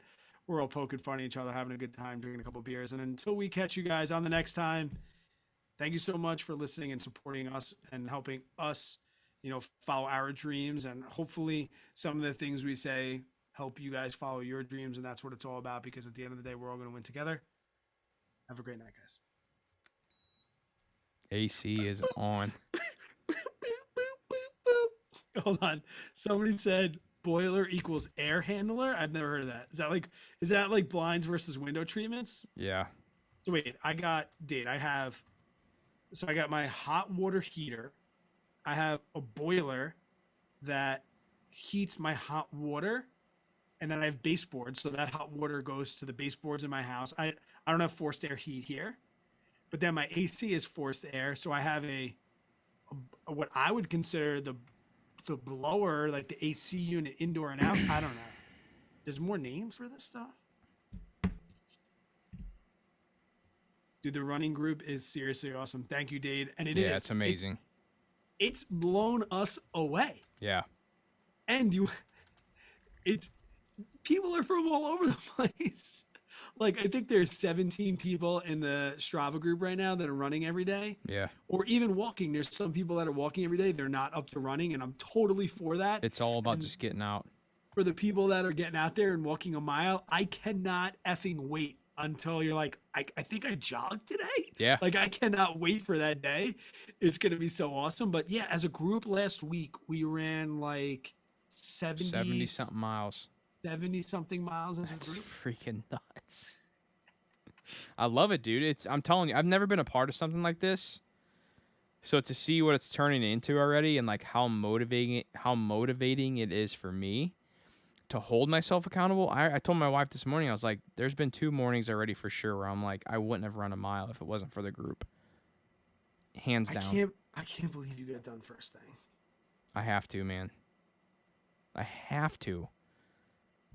we're all poking fun at each other, having a good time, drinking a couple beers. And until we catch you guys on the next time, thank you so much for listening and supporting us and helping us, follow our dreams. And hopefully some of the things we say help you guys follow your dreams. And that's what it's all about, because at the end of the day, we're all going to win together. Have a great night, guys. AC is on. Hold on. Somebody said boiler equals air handler. I've never heard of that. Is that like blinds versus window treatments? Yeah. So wait, I got my hot water heater. I have a boiler that heats my hot water, and then I have baseboards, so that hot water goes to the baseboards in my house. I don't have forced air heat here, but then my AC is forced air, so I have a what I would consider the blower, like the AC unit, indoor and out. I don't know. There's more names for this stuff. Dude, the running group is seriously awesome. Thank you, Dade. And it's amazing. It's blown us away. Yeah. And people are from all over the place. I think there's 17 people in the Strava group right now that are running every day. Yeah. Or even walking. There's some people that are walking every day. They're not up to running, and I'm totally for that. It's all about just getting out. For the people that are getting out there and walking a mile, I cannot effing wait until you're like, I think I jogged today. Yeah. Like I cannot wait for that day. It's gonna be so awesome. But yeah, as a group last week, we ran like 70 something miles. 70 something miles as a That's group. freaking nuts. I love it, dude. I'm telling you, I've never been a part of something like this. So to see what it's turning into already and like how motivating it is for me to hold myself accountable. I told my wife this morning, I was like, there's been 2 mornings already for sure where I'm like, I wouldn't have run a mile if it wasn't for the group. Hands down. I can't believe you got done first thing. I have to, man. I have to.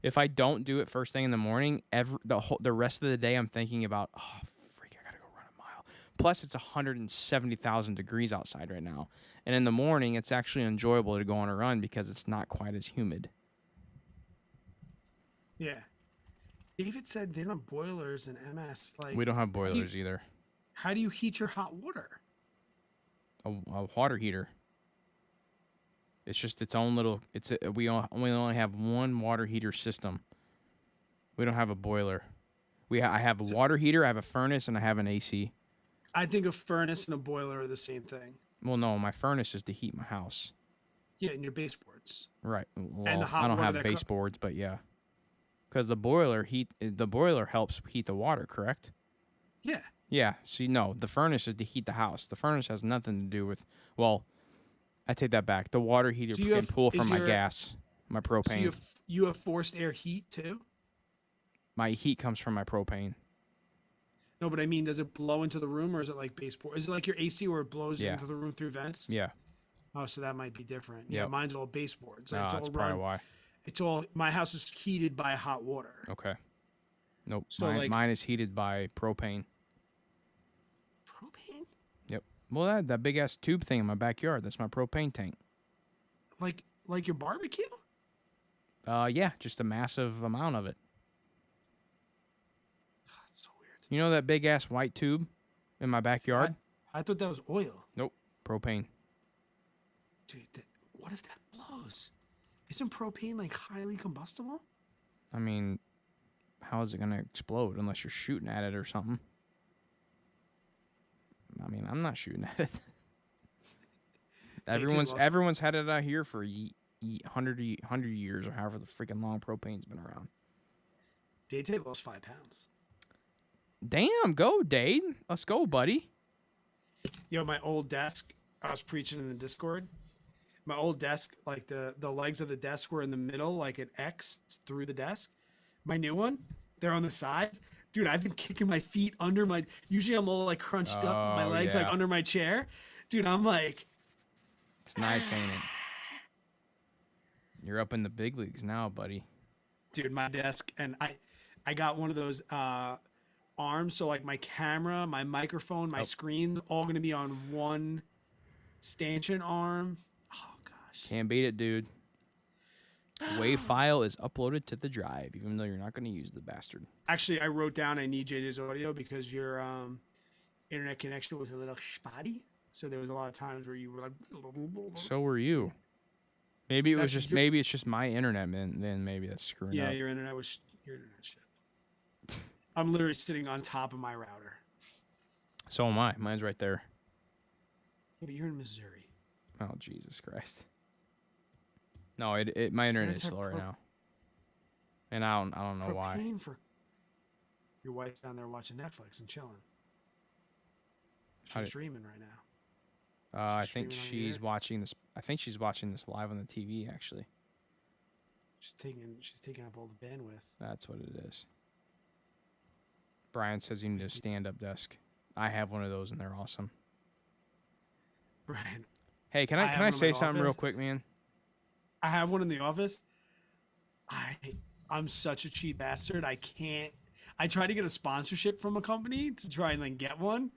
If I don't do it first thing in the morning, the rest of the day I'm thinking about, oh, freak, I gotta go run a mile. Plus, it's 170,000 degrees outside right now. And in the morning, it's actually enjoyable to go on a run because it's not quite as humid. Yeah. David said they don't have boilers in MS. Like We don't have boilers either. How do you heat your hot water? A water heater. It's just its own little. We only have one water heater system. We don't have a boiler. I have a water heater, I have a furnace, and I have an AC. I think a furnace and a boiler are the same thing. Well, no, my furnace is to heat my house. Yeah, and your baseboards. Right. Well, And the hot I don't water have baseboards, but yeah. Because the boiler helps heat the water, correct? Yeah. Yeah. See, no, the furnace is to heat the house. The furnace has nothing to do with. Well, I take that back. The water heater can pull from my gas, my propane. So you have forced air heat too? My heat comes from my propane. No, but I mean, does it blow into the room or is it like baseboard? Is it like your AC where it blows into the room through vents? Yeah. Oh, so that might be different. Yeah, Yep. mine's all baseboards. Like that's probably why. It's all, my house is heated by hot water. Okay. Nope. So mine is heated by propane. Propane? Yep. Well, that big ass tube thing in my backyard, that's my propane tank. Like your barbecue? Yeah, just a massive amount of it. Oh, that's so weird. You know that big ass white tube in my backyard? I thought that was oil. Nope. Propane. Dude, what if that blows? Isn't propane like highly combustible? I mean, how is it going to explode unless you're shooting at it or something? I mean, I'm not shooting at it. Everyone's had it out here for 100 years or however the freaking long propane's been around. Date lost 5 pounds. Damn, go, Dade. Let's go, buddy. Yo, my old desk, I was preaching in the Discord. My old desk, like the legs of the desk were in the middle, like an X through the desk. My new one, they're on the sides. Dude, I've been kicking my feet under my. Usually, I'm all like crunched up, my legs like under my chair. Dude, I'm like. It's nice, ain't it? You're up in the big leagues now, buddy. Dude, my desk, and I got one of those arms, so like my camera, my microphone, my screen, all gonna be on one stanchion arm. Oh gosh. Can't beat it, dude. WAV file is uploaded to the drive, even though you're not going to use the bastard. Actually, I wrote down I need JJ's audio because your internet connection was a little spotty. So there was a lot of times where you were like. So were you. Maybe it was just maybe it's just my internet, man. Then maybe that's screwing up. Yeah, your internet shit. I'm literally sitting on top of my router. So am I. Mine's right there. Yeah, but you're in Missouri. Oh Jesus Christ. No, my internet is slow right now, and I don't know why. For your wife's down there watching Netflix and chilling. She's streaming right now. I think she's watching this. I think she's watching this live on the TV. Actually, she's taking up all the bandwidth. That's what it is. Brian says you need a stand-up desk. I have one of those, and they're awesome. Brian. Hey, can I say something real quick, man? I have one in the office. I'm such a cheap bastard. I tried to get a sponsorship from a company to try and like get one.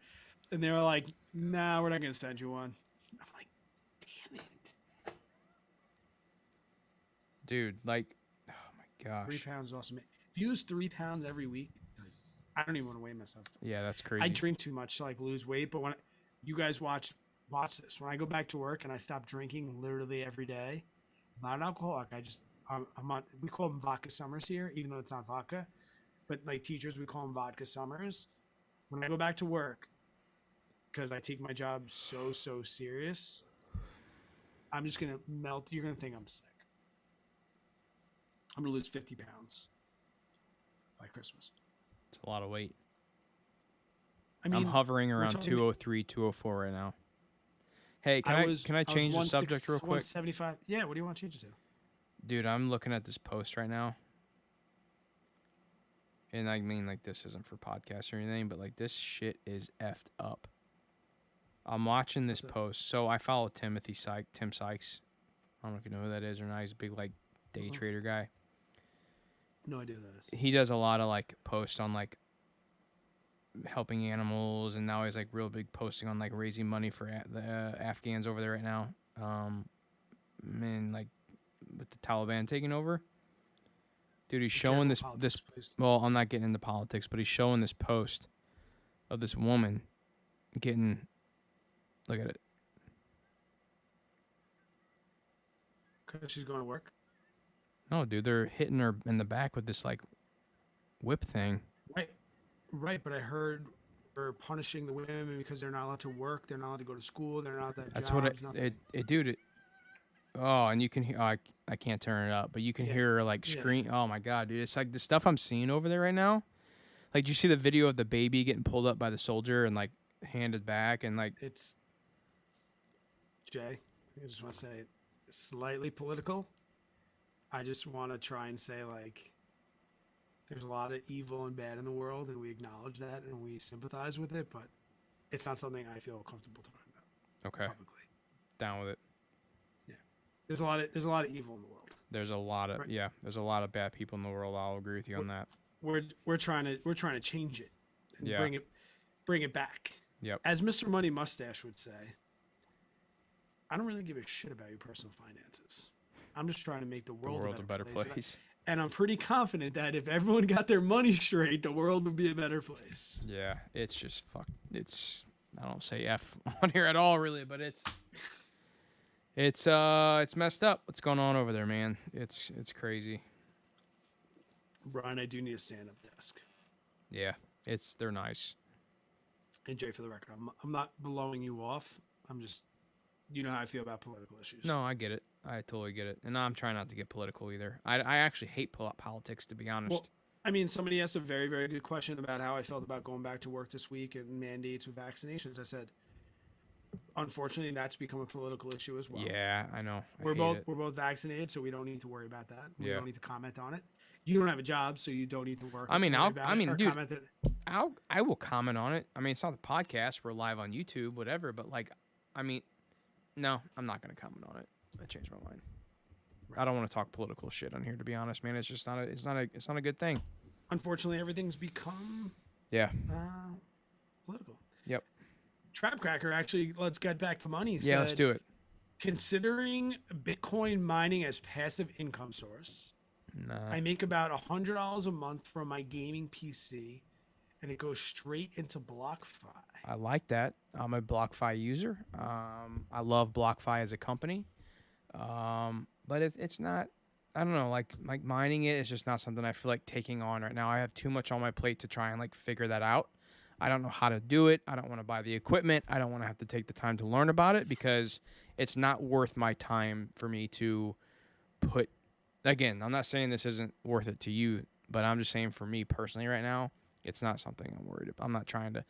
And they were like, nah, we're not going to send you one. I'm like, damn it. Dude, like, oh my gosh. 3 pounds is awesome. If you lose 3 pounds every week, I don't even want to weigh myself. Yeah, that's crazy. I drink too much to like lose weight. But when you guys watch this, when I go back to work and I stop drinking literally every day, I'm not an alcoholic. I'm on, we call them vodka summers here, even though it's not vodka. but like teachers, we call them vodka summers. When I go back to work, because I take my job so serious, I'm just gonna melt. You're gonna think I'm sick. I'm gonna lose 50 pounds by Christmas. It's a lot of weight. I mean, I'm hovering we're around talking- 203, 204 right now. Hey, can I change the subject real quick? 175. Yeah, what do you want to change it to? Dude, I'm looking at this post right now. And I mean, like, this isn't for podcasts or anything, but, like, this shit is effed up. I'm watching this What's that? post. So I follow Tim Sykes. I don't know if you know who that is or not. He's a big, like, day trader guy. No idea who that is. He does a lot of, like, posts on, like, helping animals, and now he's, like, real big posting on, like, raising money for the Afghans over there right now. And, like, with the Taliban taking over. Dude, he's showing this. Well, I'm not getting into politics, but he's showing this post of this woman getting. Look at it. Because she's going to work. No, dude, they're hitting her in the back with this like whip thing. Right. But I heard they're punishing the women because they're not allowed to work. They're not allowed to go to school. They're not allowed to have That's jobs. what dude. Oh, and you can hear. I can't turn it up, but you can hear her like scream. Oh my god, dude! It's like the stuff I'm seeing over there right now. Like, do you see the video of the baby getting pulled up by the soldier and like handed back and like? It's Jay. I just want to say, it's slightly political. I just want to try and say like, there's a lot of evil and bad in the world, and we acknowledge that and we sympathize with it, but it's not something I feel comfortable talking about. Okay. Publicly. Down with it. There's a lot of evil in the world. There's a lot of there's a lot of bad people in the world. I'll agree with you on that. We're trying to change it and bring it back. Yep. As Mr. Money Mustache would say, I don't really give a shit about your personal finances. I'm just trying to make the world a better place. And I'm pretty confident that if everyone got their money straight, the world would be a better place. Yeah, it's just I don't say F on here at all, really, but it's messed up. What's going on over there, man? It's crazy. Brian, I do need a stand-up desk. Yeah, they're nice. And Jay, for the record, I'm not blowing you off. I'm just, you know how I feel about political issues. No, I get it. I totally get it. And I'm trying not to get political either. I actually hate politics, to be honest. Well, I mean, somebody asked a very, very good question about how I felt about going back to work this week and mandates with vaccinations. I said, unfortunately, that's become a political issue as well. Yeah, I know. We're both vaccinated, so we don't need to worry about that. We don't need to comment on it. You don't have a job, so you don't need to work. I will comment on it. I mean, it's not the podcast. We're live on YouTube, whatever. But like, I mean, no, I'm not going to comment on it. I changed my mind. Right. I don't want to talk political shit on here, to be honest, man. It's just not a good thing. Unfortunately, everything's become political. Yep. Trap Cracker, actually, let's get back to money. Yeah, let's do it. Considering Bitcoin mining as passive income source, I make about $100 a month from my gaming PC, and it goes straight into BlockFi. I like that. I'm a BlockFi user. I love BlockFi as a company, but it's not. I don't know. Like mining it is just not something I feel like taking on right now. I have too much on my plate to try and like figure that out. I don't know how to do it. I don't want to buy the equipment. I don't want to have to take the time to learn about it because it's not worth my time for me to put. Again, I'm not saying this isn't worth it to you, but I'm just saying for me personally right now, it's not something I'm worried about. I'm not trying to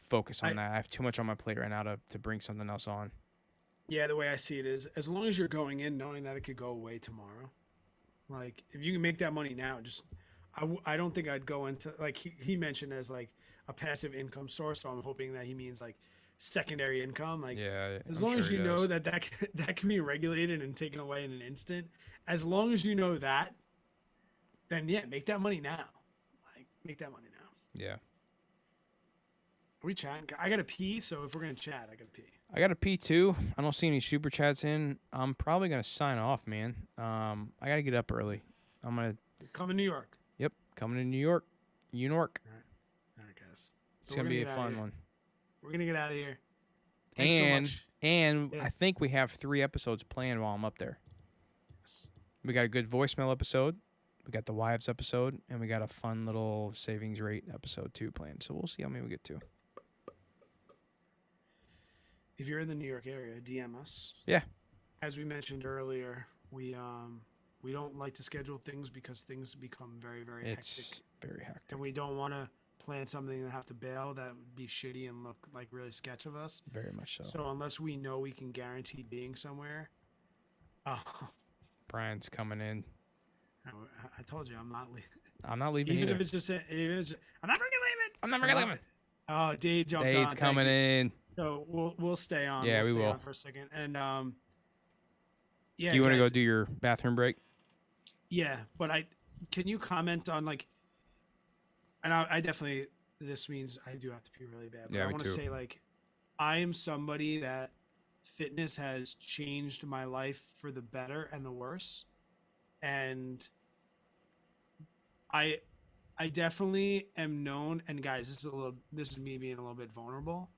focus on that. I have too much on my plate right now to bring something else on. Yeah, the way I see it is, as long as you're going in knowing that it could go away tomorrow, like if you can make that money now, just I don't think I'd go into, like he mentioned, as like a passive income source. So I'm hoping that he means like secondary income. Like, as long as you know that can be regulated and taken away in an instant, as long as you know that, then yeah, make that money now. Like, make that money now. Yeah. Are we chatting? I gotta pee, so if we're gonna chat, I gotta pee. I gotta pee too. I don't see any super chats in. I'm probably gonna sign off, man. I gotta get up early. I'm gonna come to New York. Yep, coming to New York. All right, guys. So it's gonna be a fun one. We're gonna get out of here. Thanks so much. I think we have 3 episodes planned while I'm up there. Yes. We got a good voicemail episode. We got the wives episode, and we got a fun little savings rate episode 2 planned. So we'll see how many we get to. If you're in the New York area, DM us. Yeah. As we mentioned earlier, we don't like to schedule things because things become very, very It's hectic. very hectic. And we don't want to plan something and have to bail. That would be shitty and look like really sketch of us. Very much so. So unless we know we can guarantee being somewhere, Brian's coming in. I told you I'm not leaving. I'm not leaving Even either. if it's just, I'm not freaking leaving. I'm never gonna leave it. Oh, Dave jumped on. Dave's coming in. So we'll stay on. Yeah, we stay will. on for a second. And yeah. Do you want to go guys, do your bathroom break? Yeah, but can you comment on like, and I definitely, this means I do have to pee really bad. But Yeah, I me want to too. say like, I am somebody that fitness has changed my life for the better and the worse, and I definitely am known. And guys, this is me being a little bit vulnerable.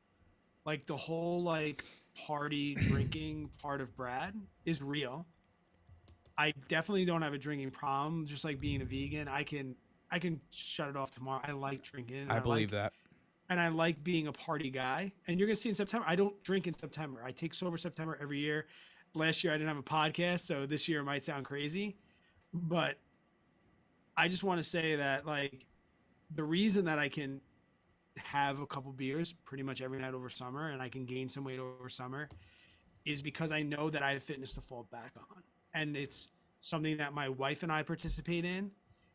Like the whole like party drinking part of Brad is real. I definitely don't have a drinking problem. Just like being a vegan, I can shut it off tomorrow. I like drinking. I believe that. And I like being a party guy. And you're gonna see in September, I don't drink in September. I take sober September every year. Last year I didn't have a podcast, so this year it might sound crazy, but I just want to say that like the reason that I can have a couple beers pretty much every night over summer and I can gain some weight over summer is because I know that I have fitness to fall back on. And it's something that my wife and I participate in.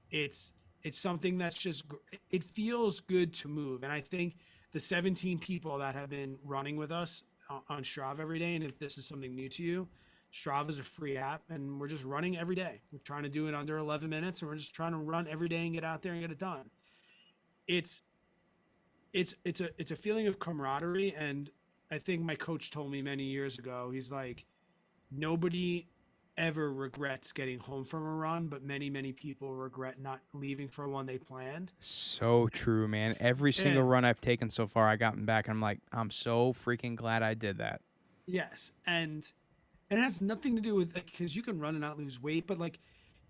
It's something that's just, it feels good to move. And I think the 17 people that have been running with us on Strava every day, and if this is something new to you, Strava is a free app and we're just running every day. We're trying to do it under 11 minutes and we're just trying to run every day and get out there and get it done. It's a feeling of camaraderie. And I think my coach told me many years ago, he's like, nobody ever regrets getting home from a run, but many, many people regret not leaving for one they planned. So true, man. Every single And- run I've taken so far, I gotten back, and I'm like, I'm so freaking glad I did that. Yes. And it has nothing to do with like, because you can run and not lose weight, but like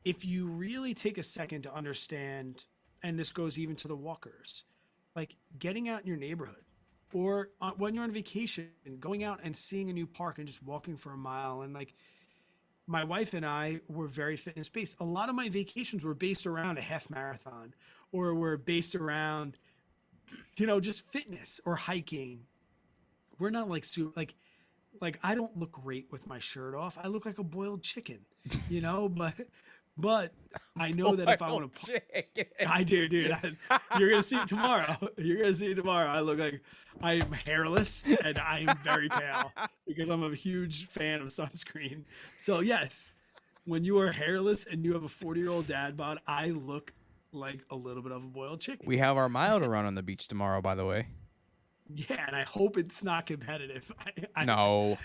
if you really take a second to understand, and this goes even to the walkers, like getting out in your neighborhood or when you're on vacation, going out and seeing a new park and just walking for a mile. And like my wife and I were very fitness based. A lot of my vacations were based around a half marathon or were based around, just fitness or hiking. We're not like like I don't look great with my shirt off. I look like a boiled chicken, but I know that if I want to, I do, dude. You're gonna see it tomorrow. You're gonna see it tomorrow. I look like I'm hairless and I am very pale because I'm a huge fan of sunscreen. So yes, when you are hairless and you have a 40-year-old dad bod, I look like a little bit of a boiled chicken. We have our mile to run on the beach tomorrow, by the way. Yeah, and I hope it's not competitive. No.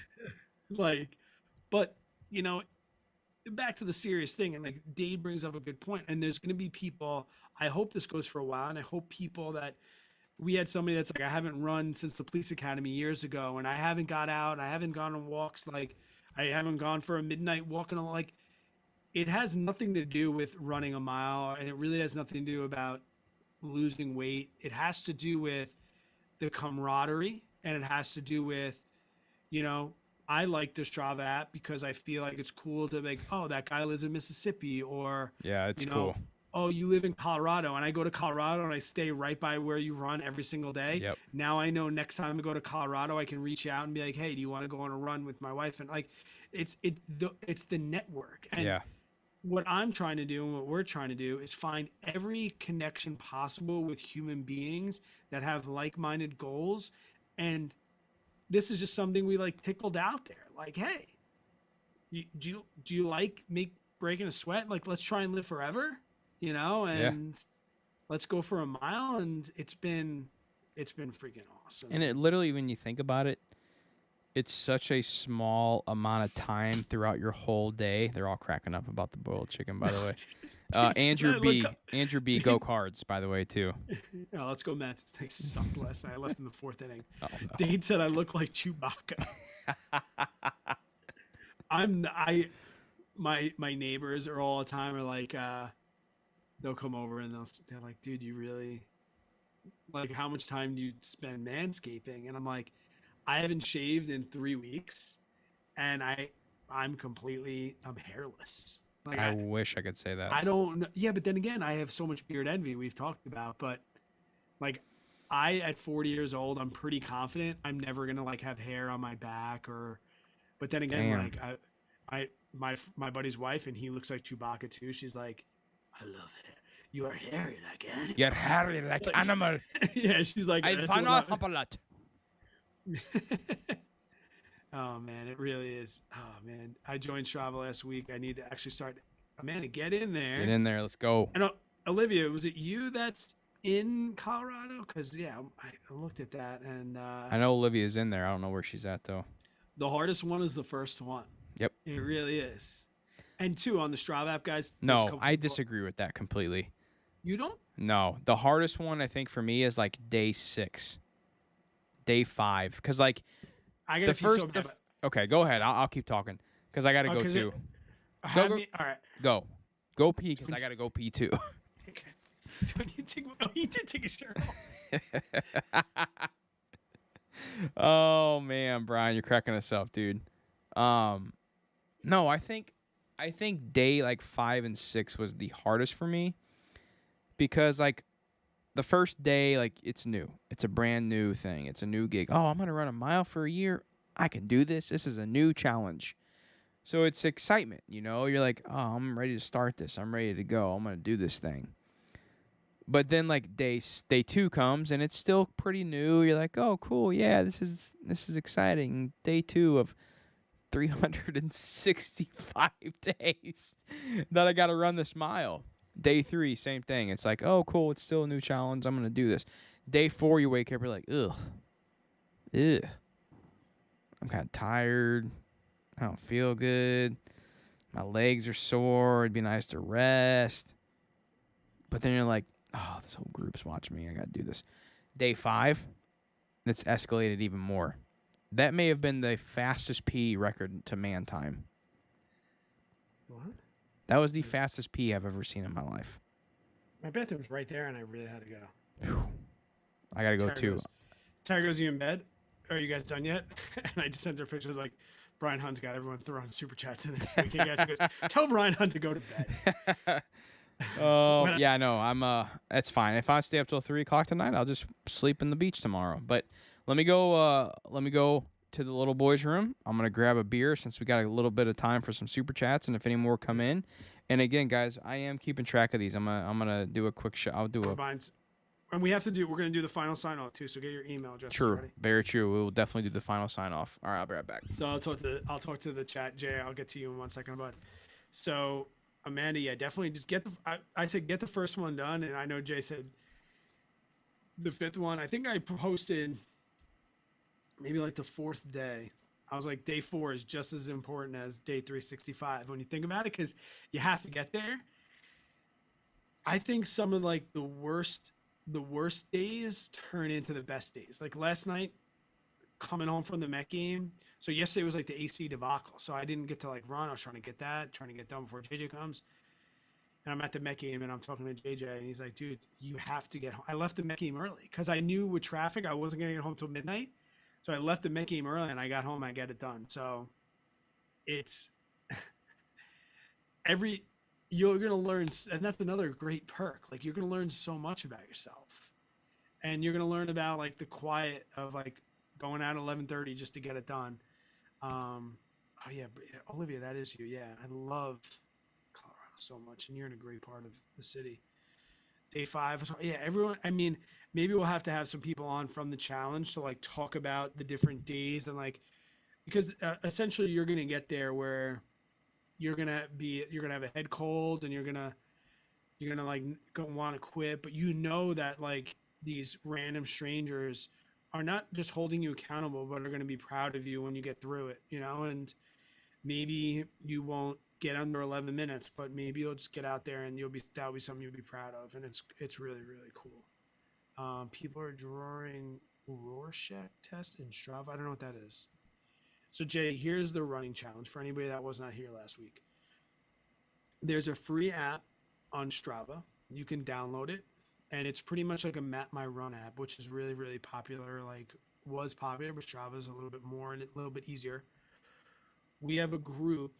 But back to the serious thing, and like Dave brings up a good point, and there's going to be people, I hope this goes for a while, and I hope people that we had somebody that's like, I haven't run since the police academy years ago, and I haven't got out, I haven't gone on walks, like I haven't gone for a midnight walk, and like it has nothing to do with running a mile, and it really has nothing to do about losing weight. It has to do with the camaraderie, and it has to do with, I like the Strava app because I feel like it's cool to be like, oh, that guy lives in Mississippi, or Yeah, it's cool. oh, you live in Colorado, and I go to Colorado and I stay right by where you run every single day. Yep. Now I know next time I go to Colorado, I can reach out and be like, hey, do you want to go on a run with my wife? And like, it's the network. And Yeah. what I'm trying to do and what we're trying to do is find every connection possible with human beings that have like-minded goals. And this is just something we like tickled out there. Like, hey, do you like breaking a sweat? Like, let's try and live forever, and let's go for a mile. And it's been freaking awesome. And it literally, when you think about it, it's such a small amount of time throughout your whole day. They're all cracking up about the boiled chicken, by the way. Andrew B, go Cards, by the way, too. Oh, let's go Mets. They sucked last night. I left in the 4th inning. Oh, no. Dade said I look like Chewbacca. My neighbors are all the time are like, they'll come over and they're like, dude, you really like how much time do you spend manscaping? And I'm like, I haven't shaved in 3 weeks, and I'm hairless. Like I wish I could say that. I don't know. Yeah, but then again, I have so much beard envy we've talked about, but like I at 40 years old, I'm pretty confident I'm never gonna like have hair on my back or. But then again, Damn. like my buddy's wife, and he looks like Chewbacca too. She's like, I love it. You are hairy again. You're hairy like animal. Yeah, she's like, I "That's find what out a lot. Oh man, it really is. Oh man, I joined Strava last week. I need to actually start. Amanda, get in there. Get in there. Let's go. And Olivia, was it you that's in Colorado? Because yeah, I looked at that, and I know Olivia's in there. I don't know where she's at though. the hardest one is the first one. Yep. It really is. And two, on the Strava app, guys. No, I disagree with that completely. You don't? No, the hardest one I think for me is like day 6, day 5, because like I got the to first. Okay, go ahead. I'll keep talking because I got to go too. All right. Go pee because I got to go pee too. Okay. Do you take? Oh, he did take a shirt off. Oh man, Brian, you're cracking us up, dude. No, I think day like 5 and 6 was the hardest for me because like the first day, like it's new, it's a brand new thing, it's a new gig. Oh, I'm gonna run a mile for a year. I can do this. This is a new challenge. So it's excitement, you know. You're like, oh, I'm ready to start this. I'm ready to go. I'm gonna do this thing. But then like day 2 comes and it's still pretty new. You're like, oh, cool, yeah, this is exciting. Day 2 of 365 days that I got to run this mile. Day 3, same thing. It's like, oh, cool, it's still a new challenge. I'm gonna do this. Day 4, you wake up, you're like, ugh. I'm kind of tired. I don't feel good. My legs are sore. It'd be nice to rest. But then you're like, oh, this whole group's watching me. I got to do this. Day 5, it's escalated even more. That may have been the fastest pee record to man time. What? That was the fastest pee I've ever seen in my life. My bathroom's right there, and I really had to go. Whew. I got to go too. Tara goes, you in bed? Are you guys done yet? And I just sent her pictures like, Brian Hunt's got everyone throwing super chats in there. So she goes, tell Brian Hunt to go to bed. Oh, yeah, no, that's fine. If I stay up till 3 o'clock tonight, I'll just sleep in the beach tomorrow. But let me go to the little boys' room. I'm going to grab a beer since we got a little bit of time for some super chats and if any more come in. And again, guys, I am keeping track of these. I'm going to do a quick I'll do a And we're going to do the final sign off too. So get your email address True. ready. Very true. We will definitely do the final sign off. All right, I'll be right back. So I'll talk to the chat, Jay. I'll get to you in 1 second, bud. So Amanda, yeah, definitely just I said get the first one done, and I know Jay said the 5th one. I think I posted maybe like the 4th day. I was like, day 4 is just as important as day 365 when you think about it, because you have to get there. I think some of like the worst days turn into the best days. Like last night, coming home from the Met game. So yesterday was like the AC debacle. So I didn't get to like run. I was trying to get done before JJ comes. And I'm at the Met game and I'm talking to JJ and he's like, dude, you have to get home. I left the Met game early because I knew with traffic, I wasn't going to get home till midnight. So I left the Met game early and I got home, I got it done. So it's you're going to learn. And that's another great perk. Like you're going to learn so much about yourself and you're going to learn about like the quiet of like going out at 11:30 just to get it done. Oh yeah, Olivia, that is you. Yeah, I love Colorado so much, and you're in a great part of the city. Day 5, yeah, everyone. I mean, maybe we'll have to have some people on from the challenge to like talk about the different days and like because essentially you're gonna get there where you're gonna have a head cold and you're gonna like want to quit, but you know that like these random strangers are not just holding you accountable, but are going to be proud of you when you get through it, you know, and maybe you won't get under 11 minutes, but maybe you'll just get out there and that'll be something you'll be proud of. And it's really, really cool. People are drawing Rorschach test in Strava. I don't know what that is. So Jay, here's the running challenge for anybody that was not here last week. There's a free app on Strava You can download it, and it's pretty much like a Map My Run app, which is really, really popular. Like, was popular, but Strava is a little bit more and a little bit easier. We have a group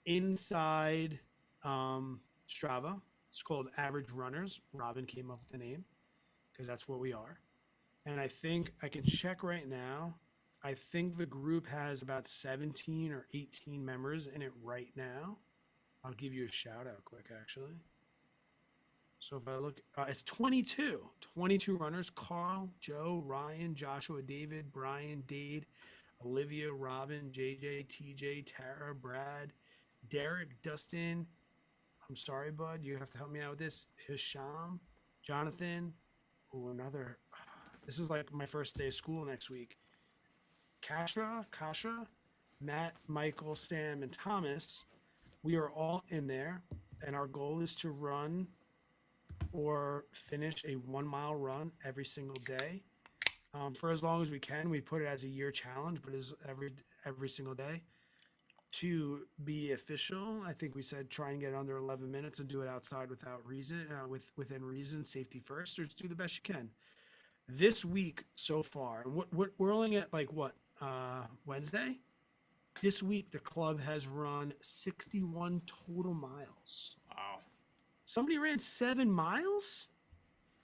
inside Strava. It's called Average Runners. Robin came up with the name because that's what we are. And I think I can check right now. I think the group has about 17 or 18 members in it right now. I'll give you a shout out quick, actually. So if I look, it's 22 runners: Carl, Joe, Ryan, Joshua, David, Brian, Dade, Olivia, Robin, JJ, TJ, Tara, Brad, Derek, Dustin. I'm sorry, bud. You have to help me out with this. Hisham, Jonathan. Oh, another. This is like my first day of school next week. Kasha, Matt, Michael, Sam, and Thomas. We are all in there, and our goal is to run or finish a 1 mile run every single day for as long as we can. We put it as a year challenge, but is every single day. To be official, I think we said try and get under 11 minutes and do it outside without reason, within reason, safety first, or just do the best you can. This week so far, what we're only at like what Wednesday. This week the club has run 61 total miles. Wow. Somebody ran 7 miles,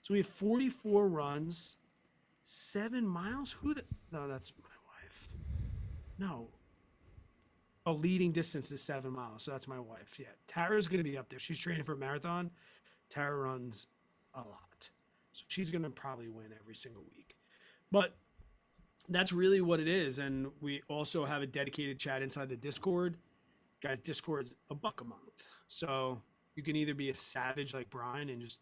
so we have 44 runs, 7 miles. No, that's my wife. No. Oh, leading distance is 7 miles, so that's my wife. Yeah, Tara's gonna be up there. She's training for a marathon. Tara runs a lot, so she's gonna probably win every single week. But that's really what it is. And we also have a dedicated chat inside the Discord. Guys, Discord's $1 a month, so you can either be a savage like Brian and just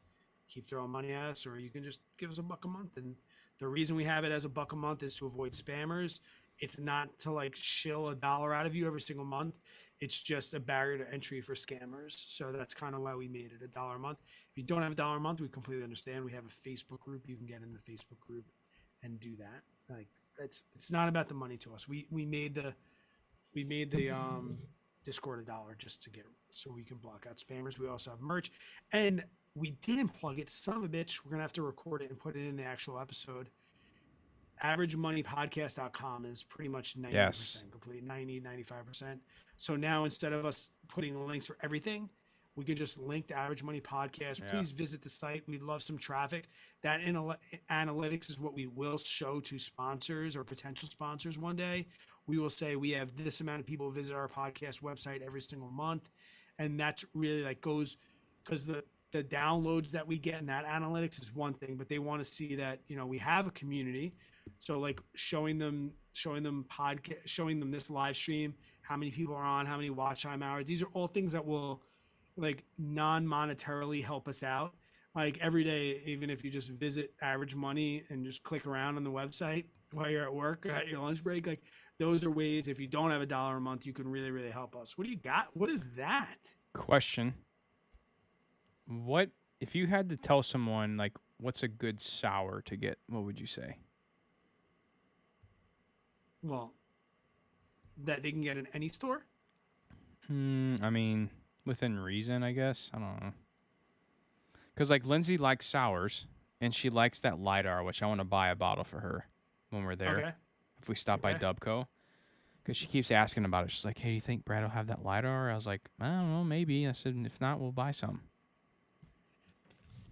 keep throwing money at us, or you can just give us $1 a month. And the reason we have it as $1 a month is to avoid spammers. It's not to like shill $1 out of you every single month. It's just a barrier to entry for scammers. So that's kind of why we made it $1 a month. If you don't have $1 a month, we completely understand. We have a Facebook group. You can get in the Facebook group and do that. Like, it's not about the money to us. We made the Discord $1 just to get, so we can block out spammers. We also have merch, and we didn't plug it. Son of a bitch. We're gonna have to record it and put it in the actual episode. AverageMoneyPodcast.com is pretty much 90% complete, 95%. So now instead of us putting links for everything, we can just link to Average Money Podcast. Yeah. Please visit the site. We'd love some traffic. That analytics is what we will show to sponsors or potential sponsors one day. We will say we have this amount of people visit our podcast website every single month. And that's really like goes, because the downloads that we get in that analytics is one thing, but they want to see that, you know, we have a community. So like showing them podcast, showing them this live stream, how many people are on, how many watch time hours. These are all things that will like non-monetarily help us out. Like every day, even if you just visit Average Money and just click around on the website while you're at work or at your lunch break, like those are ways, if you don't have $1 a month, you can really, really help us. What do you got? What is that? Question. What if you had to tell someone like what's a good sour to get, what would you say? Well, that they can get in any store? I mean, within reason, I guess. I don't know. Because, like, Lindsay likes sours, and she likes that LiDAR, which I want to buy a bottle for her when we're there. Okay. If we stop by Dubco. Because she keeps asking about it. She's like, hey, do you think Brad will have that LiDAR? I was like, I don't know, maybe. I said, if not, we'll buy some.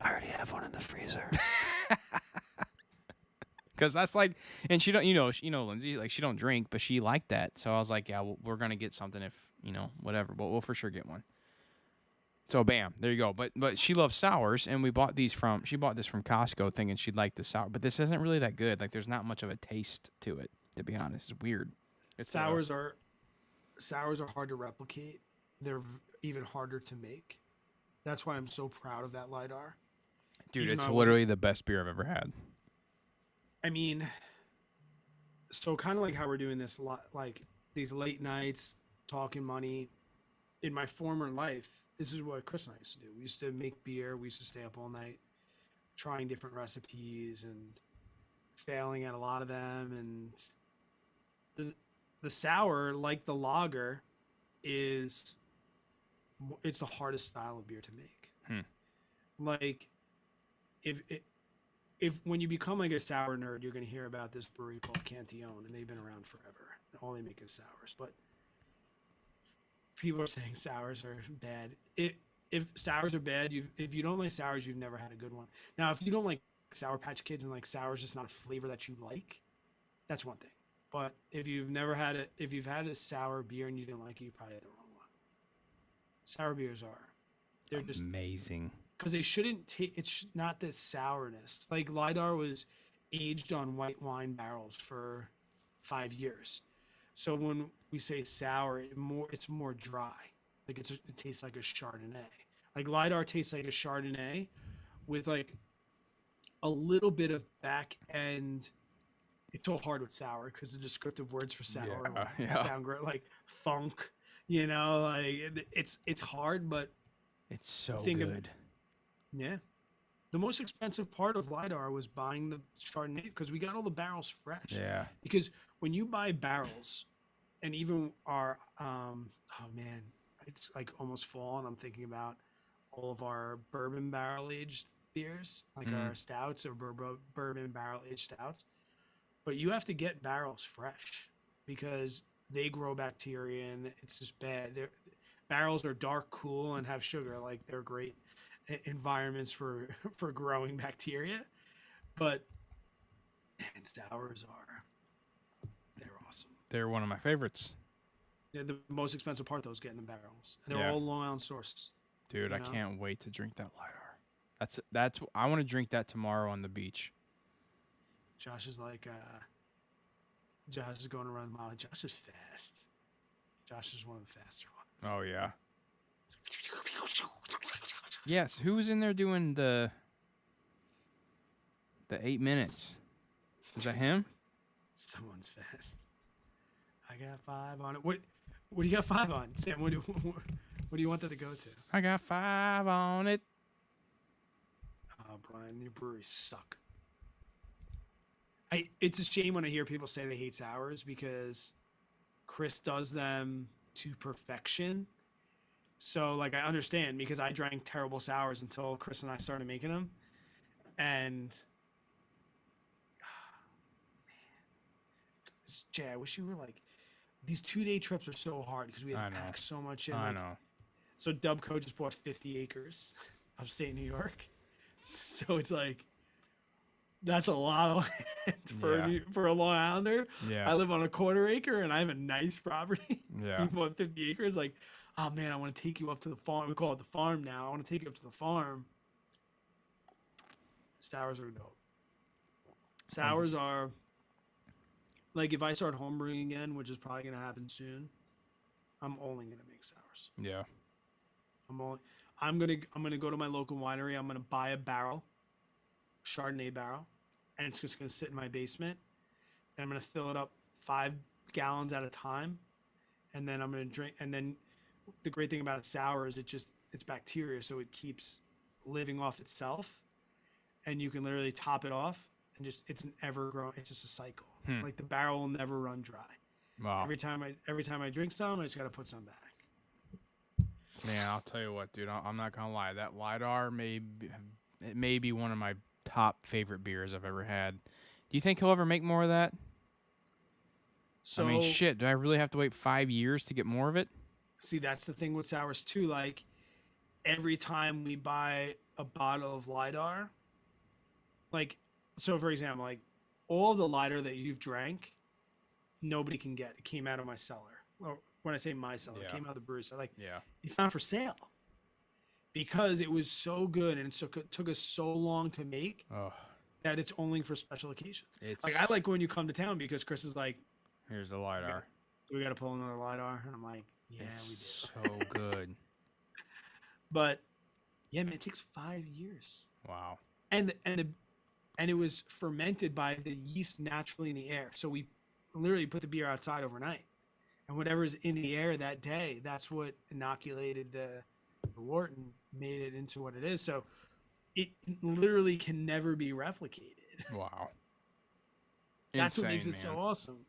I already have one in the freezer. Because that's like, and she don't, Lindsay, like she don't drink, but she liked that. So I was like, yeah, we're going to get something if, whatever, but we'll for sure get one. So bam, there you go. But she loves sours, and she bought this from Costco thinking she'd like the sour, but this isn't really that good. Like there's not much of a taste to it, to be honest. It's weird. Sours are hard to replicate. They're even harder to make. That's why I'm so proud of that LiDAR. Dude, Even it's though literally the best beer I've ever had. I mean, so kind of like how we're doing this, like these late nights, talking money. In my former life, this is what Chris and I used to do. We used to make beer. We used to stay up all night, trying different recipes and failing at a lot of them. And the sour, like the lager, it's the hardest style of beer to make. Like, if if when you become like a sour nerd, you're gonna hear about this brewery called Cantillon, and they've been around forever. All they make is sours, but people are saying sours are bad. If sours are bad, if you don't like sours, you've never had a good one. Now, if you don't like Sour Patch Kids and like sours just not a flavor that you like, that's one thing. But if you've never had it, if you've had a sour beer and you didn't like it, you probably had the wrong one. Sour beers are, they're just Amazing. because they shouldn't take. It's not the sourness. Like Lidar was aged on white wine barrels for 5 years, so when we say sour, it's more dry. Like it tastes like a Chardonnay. Like Lidar tastes like a Chardonnay with like a little bit of back end. It's so hard with sour because the descriptive words for sour sound great, like funk. Like it's hard, but It's so think of- good. yeah. The most expensive part of Lidar was buying the Chardonnay because we got all the barrels fresh. Yeah. Because when you buy barrels, and even our oh man, it's like almost fall, and I'm thinking about all of our bourbon barrel aged beers, like our stouts or bourbon barrel aged stouts. But you have to get barrels fresh because they grow bacteria, and it's just bad. Barrels are dark, cool, and have sugar. Like they're great environments for growing bacteria. But man, sours they're awesome. They're one of my favorites. Yeah, the most expensive part though is getting the barrels. And they're Yeah. all Long Island sourced. Dude, You I know? can't wait to drink that Lidar. That's I want to drink that tomorrow on the beach. Josh is like Josh is going to run a mile. Josh is fast. Josh is one of the faster ones. Oh yeah. Yes, who was in there doing the 8 minutes? Is that him? Someone's fast. I got 5 on it. What do you got 5 on? Sam, what do you want that to go to? I got 5 on it. Oh, Brian, your breweries suck. It's a shame when I hear people say they hate sours because Chris does them to perfection. So like I understand because I drank terrible sours until Chris and I started making them, and Jay, I wish you were like these 2-day trips are so hard because we I have to know. pack so much in. I like, know. So Dubco just bought 50 acres upstate New York, so it's like that's a lot of land for a Long Islander. Yeah. I live on a 1/4 acre and I have a nice property. Yeah. You bought 50 acres, like, oh man, I want to take you up to the farm. We call it the farm now. I want to take you up to the farm. Sours are dope. Sours are like if I start homebrewing again, which is probably gonna happen soon, I'm only gonna make sours. Yeah. I'm gonna go to my local winery. I'm gonna buy a barrel, Chardonnay barrel, and it's just gonna sit in my basement. And I'm gonna fill it up 5 gallons at a time, and then I'm gonna drink. And then the great thing about a sour is it's bacteria, so it keeps living off itself, and you can literally top it off, and it's an ever growing. It's just a cycle. Like the barrel will never run dry. Wow. Every time I drink some, I just gotta put some back. Man, I'll tell you what, dude. I'm not gonna lie. That Lidar may be one of my top favorite beers I've ever had. Do you think he'll ever make more of that? So I mean, shit. Do I really have to wait 5 years to get more of it? see, that's the thing with sours too. Like every time we buy a bottle of Lidar, like so for example, like all the Lidar that you've drank, nobody can get. It came out of my cellar. Or when I say my cellar, it came out of the brewery. So like, Yeah. it's not for sale because it was so good and it took us so long to make Oh, that it's only for special occasions. it's Like I like when you come to town because Chris is like, here's the Lidar. we got to pull another Lidar, and I'm like, yeah, we do. It's so good. But yeah, man, it takes 5 years. Wow. And it was fermented by the yeast naturally in the air. So we literally put the beer outside overnight, and whatever's in the air that day, that's what inoculated the wort and made it into what it is. So it literally can never be replicated. Wow. That's what Insane, makes it man. so awesome.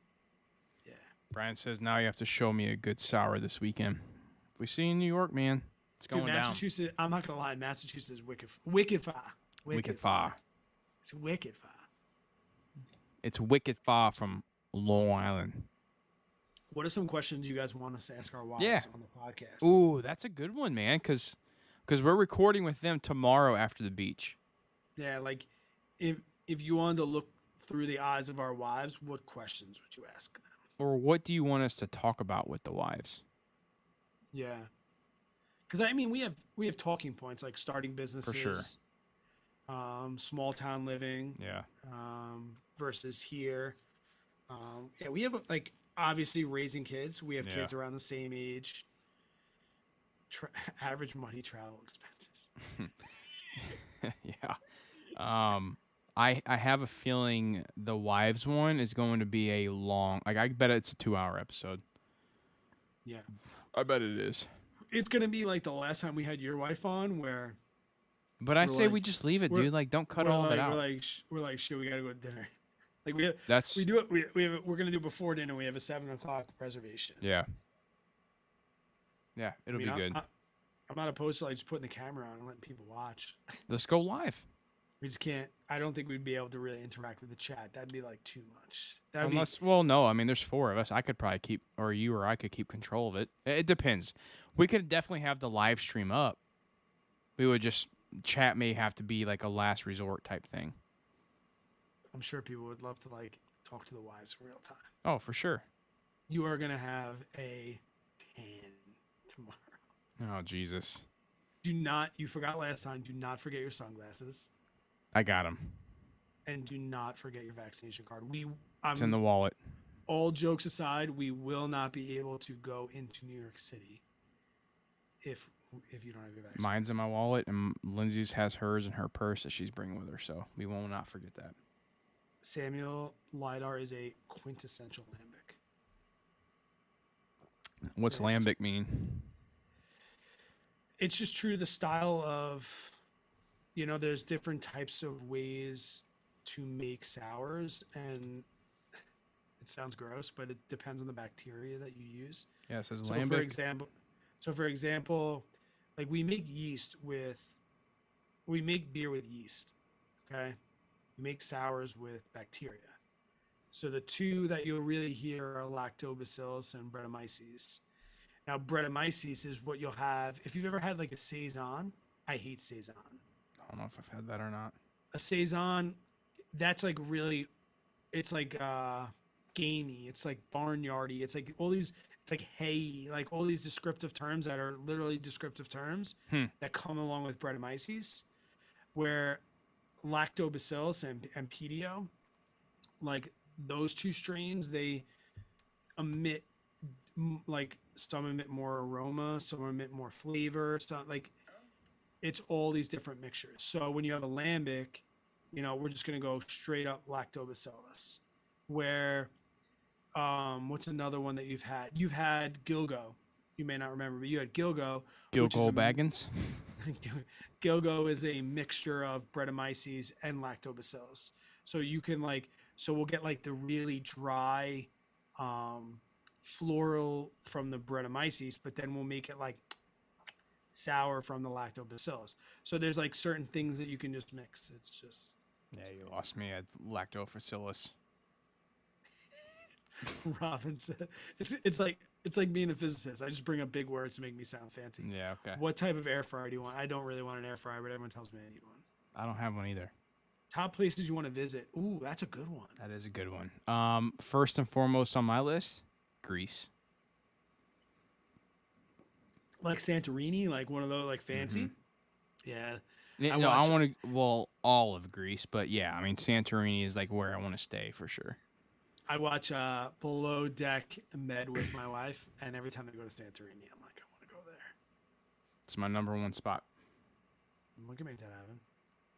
Yeah. Brian says now you have to show me a good sour this weekend. If we see you in New York, man, It's going Dude, down. Massachusetts. I'm not gonna lie. Massachusetts is wicked far. Wicked far. It's wicked far. It's wicked far from Long Island. What are some questions you guys want us to ask our wives Yeah. on the podcast? Ooh, that's a good one, man. Because we're recording with them tomorrow after the beach. Yeah, like if you wanted to look through the eyes of our wives, what questions would you ask them? Or what do you want us to talk about with the wives? Yeah, because I mean, we have talking points like starting businesses, small town living, Yeah. versus here. Yeah, we have like obviously raising kids. We have Yeah. kids around the same age. Average money travel expenses. Yeah. I have a feeling the wives one is going to be a long. Like I bet it's a 2-hour episode. Yeah, I bet it is. it's gonna be like the last time we had your wife on, where But I We're say we like- just leave it, we're- dude. Like, don't cut we're all of like, it out. We're like, shit, we gotta go to dinner. Like That's we do it. We're gonna do it before dinner. We have a 7 o'clock reservation. yeah. Yeah, I it'll mean, be good. I'm not opposed to like just putting the camera on and letting people watch. Let's go live. We just can't. I don't think we'd be able to really interact with the chat. That'd be like too much. That'd Unless, well, no. I mean, there's 4 of us. I could probably keep, or you or I could keep control of it. It depends. We could definitely have the live stream up. We would just chat may have to be like a last resort type thing. I'm sure people would love to like talk to the wives in real time. Oh, for sure. You are gonna have a tan tomorrow. Oh, Jesus. Do not. You forgot last time. Do not forget your sunglasses, I got him. and do not forget your vaccination card. It's in the wallet. All jokes aside, we will not be able to go into New York City if you don't have your vaccine. Mine's in my wallet, and Lindsay's has hers in her purse that she's bringing with her, so we will not forget that. Samuel LiDAR is a quintessential lambic. What's Next. lambic mean? It's just true to the style of, there's different types of ways to make sours, and it sounds gross, but it depends on the bacteria that you use. Yeah, it says So lambic. for example, like we make beer with yeast. Okay. We make sours with bacteria. So the two that you'll really hear are lactobacillus and Brettanomyces. Now, Brettanomyces is what you'll have if you've ever had like a saison. I hate saison. I don't know if I've had that or not. A saison, that's like really, it's like gamey. It's like barnyardy. It's like all these. It's like hay, like all these descriptive terms that are literally descriptive terms that come along with Brettanomyces, where lactobacillus and pedio, like those 2 strains, they emit like some emit more aroma, some emit more flavor, so like it's all these different mixtures. So when you have a lambic, we're just gonna go straight up lactobacillus. Where what's another one that you've had? You've had Gilgo. You may not remember, but you had Gilgo. Gilgo Baggins? Gilgo is a mixture of Brettanomyces and lactobacillus. So you can so we'll get like the really dry floral from the Brettanomyces, but then we'll make it like sour from the lactobacillus. So there's like certain things that you can just mix. It's just Yeah, you lost me at lactobacillus. Robin said it's like being a physicist. I just bring up big words to make me sound fancy. Yeah, okay. What type of air fryer do you want? I don't really want an air fryer, but everyone tells me I need one. I don't have one either. Top places you want to visit. Ooh, that's a good one. That is a good one. First and foremost on my list, Greece. Like Santorini, like one of those like fancy. Mhm. Yeah. Yeah, I no, I watch- want to. Well, all of Greece, but yeah, I mean Santorini is like where I want to stay for sure. I watch Below Deck Med with my wife, and every time they go to Santorini, I'm like, I want to go there. It's my number 1 spot. We can make that happen.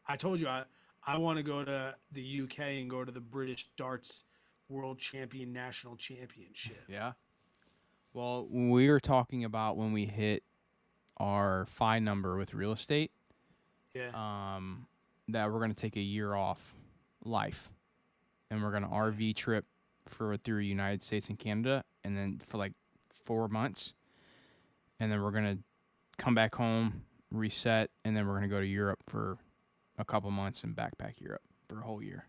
I told you I want to go to the UK and go to the British Darts World Champion National Championship. Yeah. Well, we were talking about when we hit our FI number with real estate, Yeah. that we're gonna take a year off life, and we're gonna RV trip through United States and Canada, and then for like 4 months, and then we're gonna come back home, reset, and then we're gonna go to Europe for a couple months and backpack Europe for a whole year.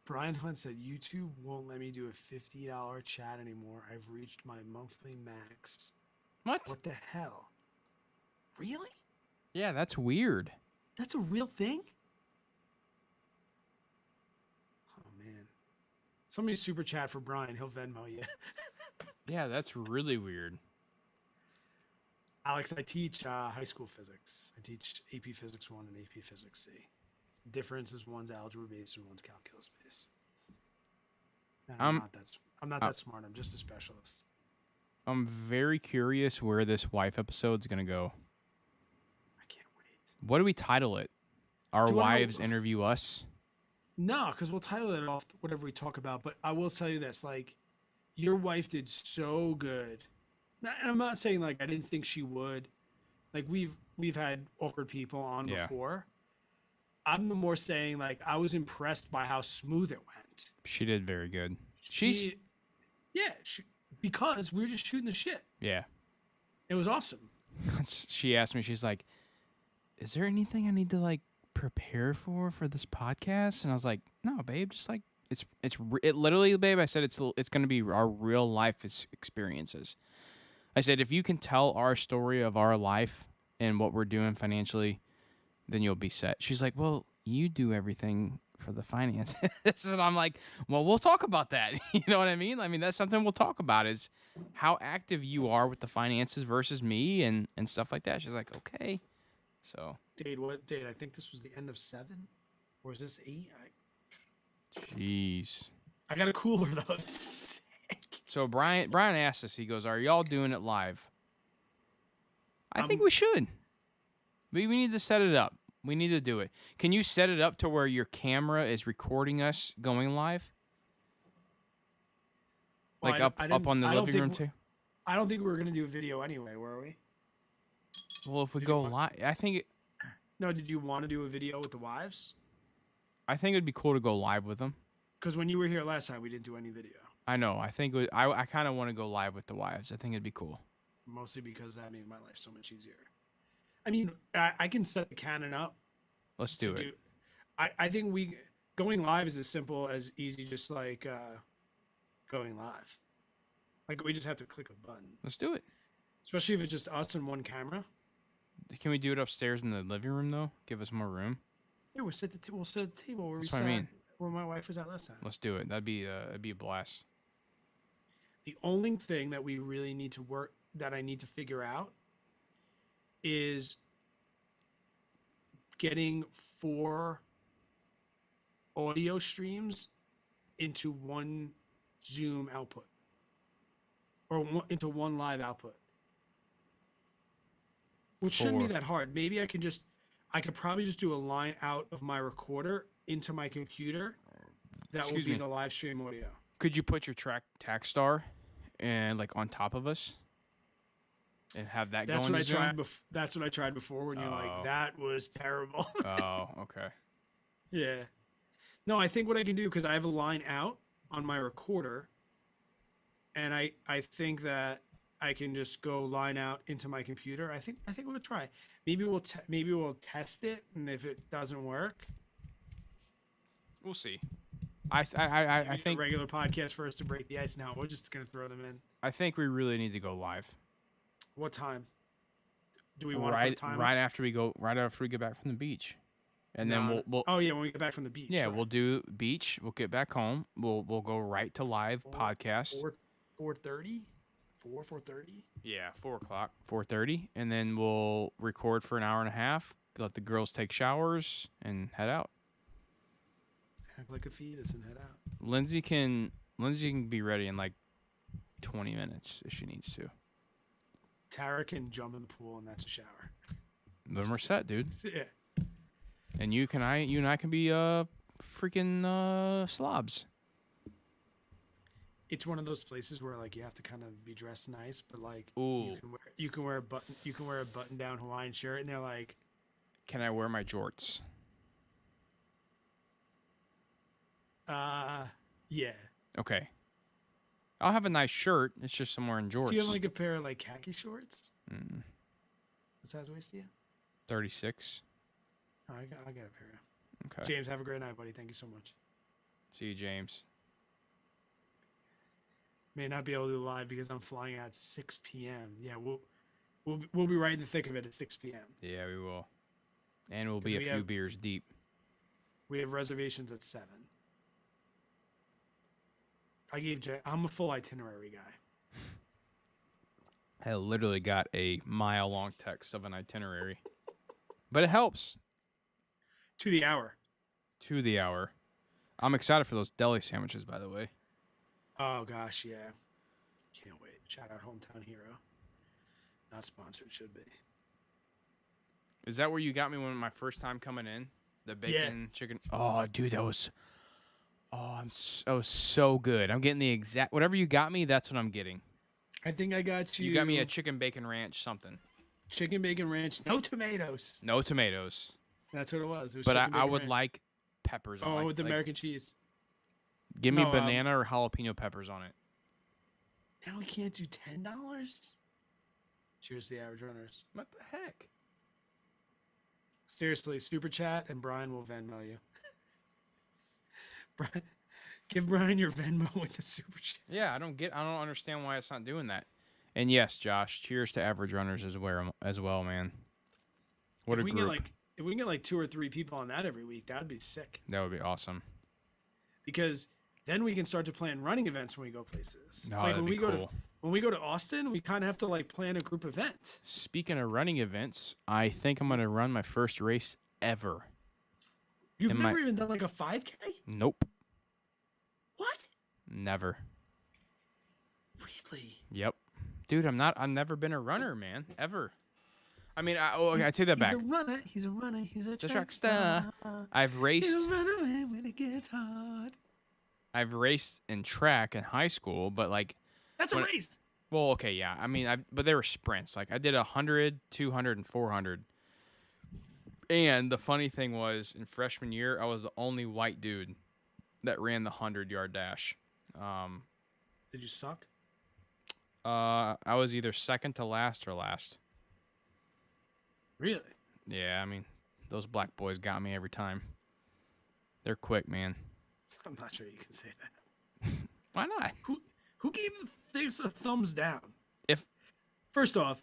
Brian Hunt said YouTube won't let me do a $50 chat anymore. I've reached my monthly max. What? What the hell? Really? Yeah, that's weird. That's a real thing? Oh man. Somebody super chat for Brian. He'll Venmo you. Yeah, that's really weird. Alex, I teach high school physics. I teach AP Physics 1 and AP Physics C. The difference is one's algebra based and one's calculus based. And I'm not that smart. I'm just a specialist. I'm very curious where this wife episode's gonna go. I can't wait. What do we title it? Our Do you wanna know- wives interview us? No, because we'll title it off whatever we talk about. But I will tell you this: like, your wife did so good. And I'm not saying like I didn't think she would. Like we've had awkward people on Yeah. before. I'm the more saying like I was impressed by how smooth it went. She did very good. Because we were just shooting the shit. Yeah. It was awesome. She asked me, she's like, is there anything I need to like prepare for this podcast? And I was like, no, babe, just like it literally, babe, I said it's going to be our real life experiences. I said, if you can tell our story of our life and what we're doing financially, then you'll be set. She's like, well, you do everything for the finances. And I'm like, well, we'll talk about that. You know what I mean? I mean, that's something we'll talk about is how active you are with the finances versus me and stuff like that. She's like, okay. So. Dade, what date? I think this was the end of 7? Or is this 8? Jeez. I got a cooler though. Sick. So Brian asked us, he goes, are y'all doing it live? I think we should. We need to set it up. We need to do it. Can you set it up to where your camera is recording us going live? Like up on the living room too? I don't think we were going to do a video anyway, were we? Well, if we go live, I think No, did you want to do a video with the wives? I think it'd be cool to go live with them. Because when you were here last time, we didn't do any video. I know. I think I kind of want to go live with the wives. I think it'd be cool. Mostly because that made my life so much easier. I mean, I can set the Canon up. Let's do it. I think going live is as simple as easy, just like going live. Like we just have to click a button. Let's do it. Especially if it's just us and one camera. Can we do it upstairs in the living room though? Give us more room. Yeah, we'll sit at the table where That's we what sat I mean. where my wife was at last time. Let's do it. That'd be a blast. The only thing that we really need to that I need to figure out is getting 4 audio streams into one Zoom output or into one live output, which shouldn't be that hard. Maybe I could probably just do a line out of my recorder into my computer. That will be the live stream audio. Could you put your tax star and like on top of us and have that That's going? what I tried. That's what I tried before. When you're like, that was terrible. Oh, okay. Yeah. No, I think what I can do, because I have a line out on my recorder, and I think that I can just go line out into my computer. I think we'll try. Maybe we'll test it, and if it doesn't work, we'll see. I think a regular podcast for us to break the ice. Now we're just gonna throw them in. I think we really need to go live. What time? Do we want to put time? Right after we get back from the beach, and then we'll. Oh yeah, when we get back from the beach. Yeah, right. we'll do beach. We'll get back home. We'll go right to live podcast. 4:30. 4:30. Yeah, 4:00, 4:30, and then we'll record for an hour and a half. Let the girls take showers and head out. Act like a fetus and head out. Lindsay can be ready in like 20 minutes if she needs to. Tara can jump in the pool and that's a shower. Then we're set, dude. Yeah. And you and I can be freaking slobs. It's one of those places where like you have to kind of be dressed nice, but like Ooh. you can wear a button down Hawaiian shirt, and they're like, can I wear my jorts? Yeah. Okay. I'll have a nice shirt. It's just I'm wearing jorts. Do you have like a pair of like khaki shorts? What size waist do you? 36. Oh, I got a pair. Okay. James, have a great night, buddy. Thank you so much. See you, James. May not be able to do live because I'm flying out at 6 p.m. Yeah, we'll be right in the thick of it at 6 p.m. Yeah, we will. And we'll be a few beers deep. We have reservations at 7. I'm a full itinerary guy. I literally got a mile-long text of an itinerary. But it helps. To the hour. To the hour. I'm excited for those deli sandwiches, by the way. Oh, gosh, yeah. Can't wait. Shout out Hometown Hero. Not sponsored, should be. Is that where you got me when my first time coming in? The bacon chicken. Oh, dude, that was. Oh, that was so good. I'm getting the exact whatever you got me. That's what I'm getting. I think I got you. You got me a chicken bacon ranch something. Chicken bacon ranch, no tomatoes. No tomatoes. That's what it was. It was but chicken I bacon would ranch. like peppers. Oh, on with American cheese. Give me banana or jalapeno peppers on it. Now we can't do $10. Cheers to the average runners. What the heck? Seriously, super chat and Brian will Venmo you. Brian, give Brian your Venmo with the super chat. Yeah, I don't understand why it's not doing that. And yes, Josh, cheers to average runners as well, man. What a group. If we can get like 2 or 3 people on that every week, that'd be sick. That would be awesome. Because then we can start to plan running events when we go places. Oh, like that'd be cool. When we go to Austin, we kind of have to like plan a group event. Speaking of running events, I think I'm going to run my first race ever. You've never even done like a 5K? Nope. What? Never. Really? Yep. Dude, I've never been a runner, man. Ever. I mean, I take that back. He's a runner. He's a track star. I've raced. He's a runner when it gets hard. I've raced in track in high school, but like. That's a race. Well, okay, yeah. I mean, but they were sprints. Like I did 100, 200, and 400. And the funny thing was, in freshman year, I was the only white dude that ran the 100-yard dash. Did you suck? I was either second to last or last. Really? Yeah, I mean, those black boys got me every time. They're quick, man. I'm not sure you can say that. Why not? Who gave things a thumbs down? If first off,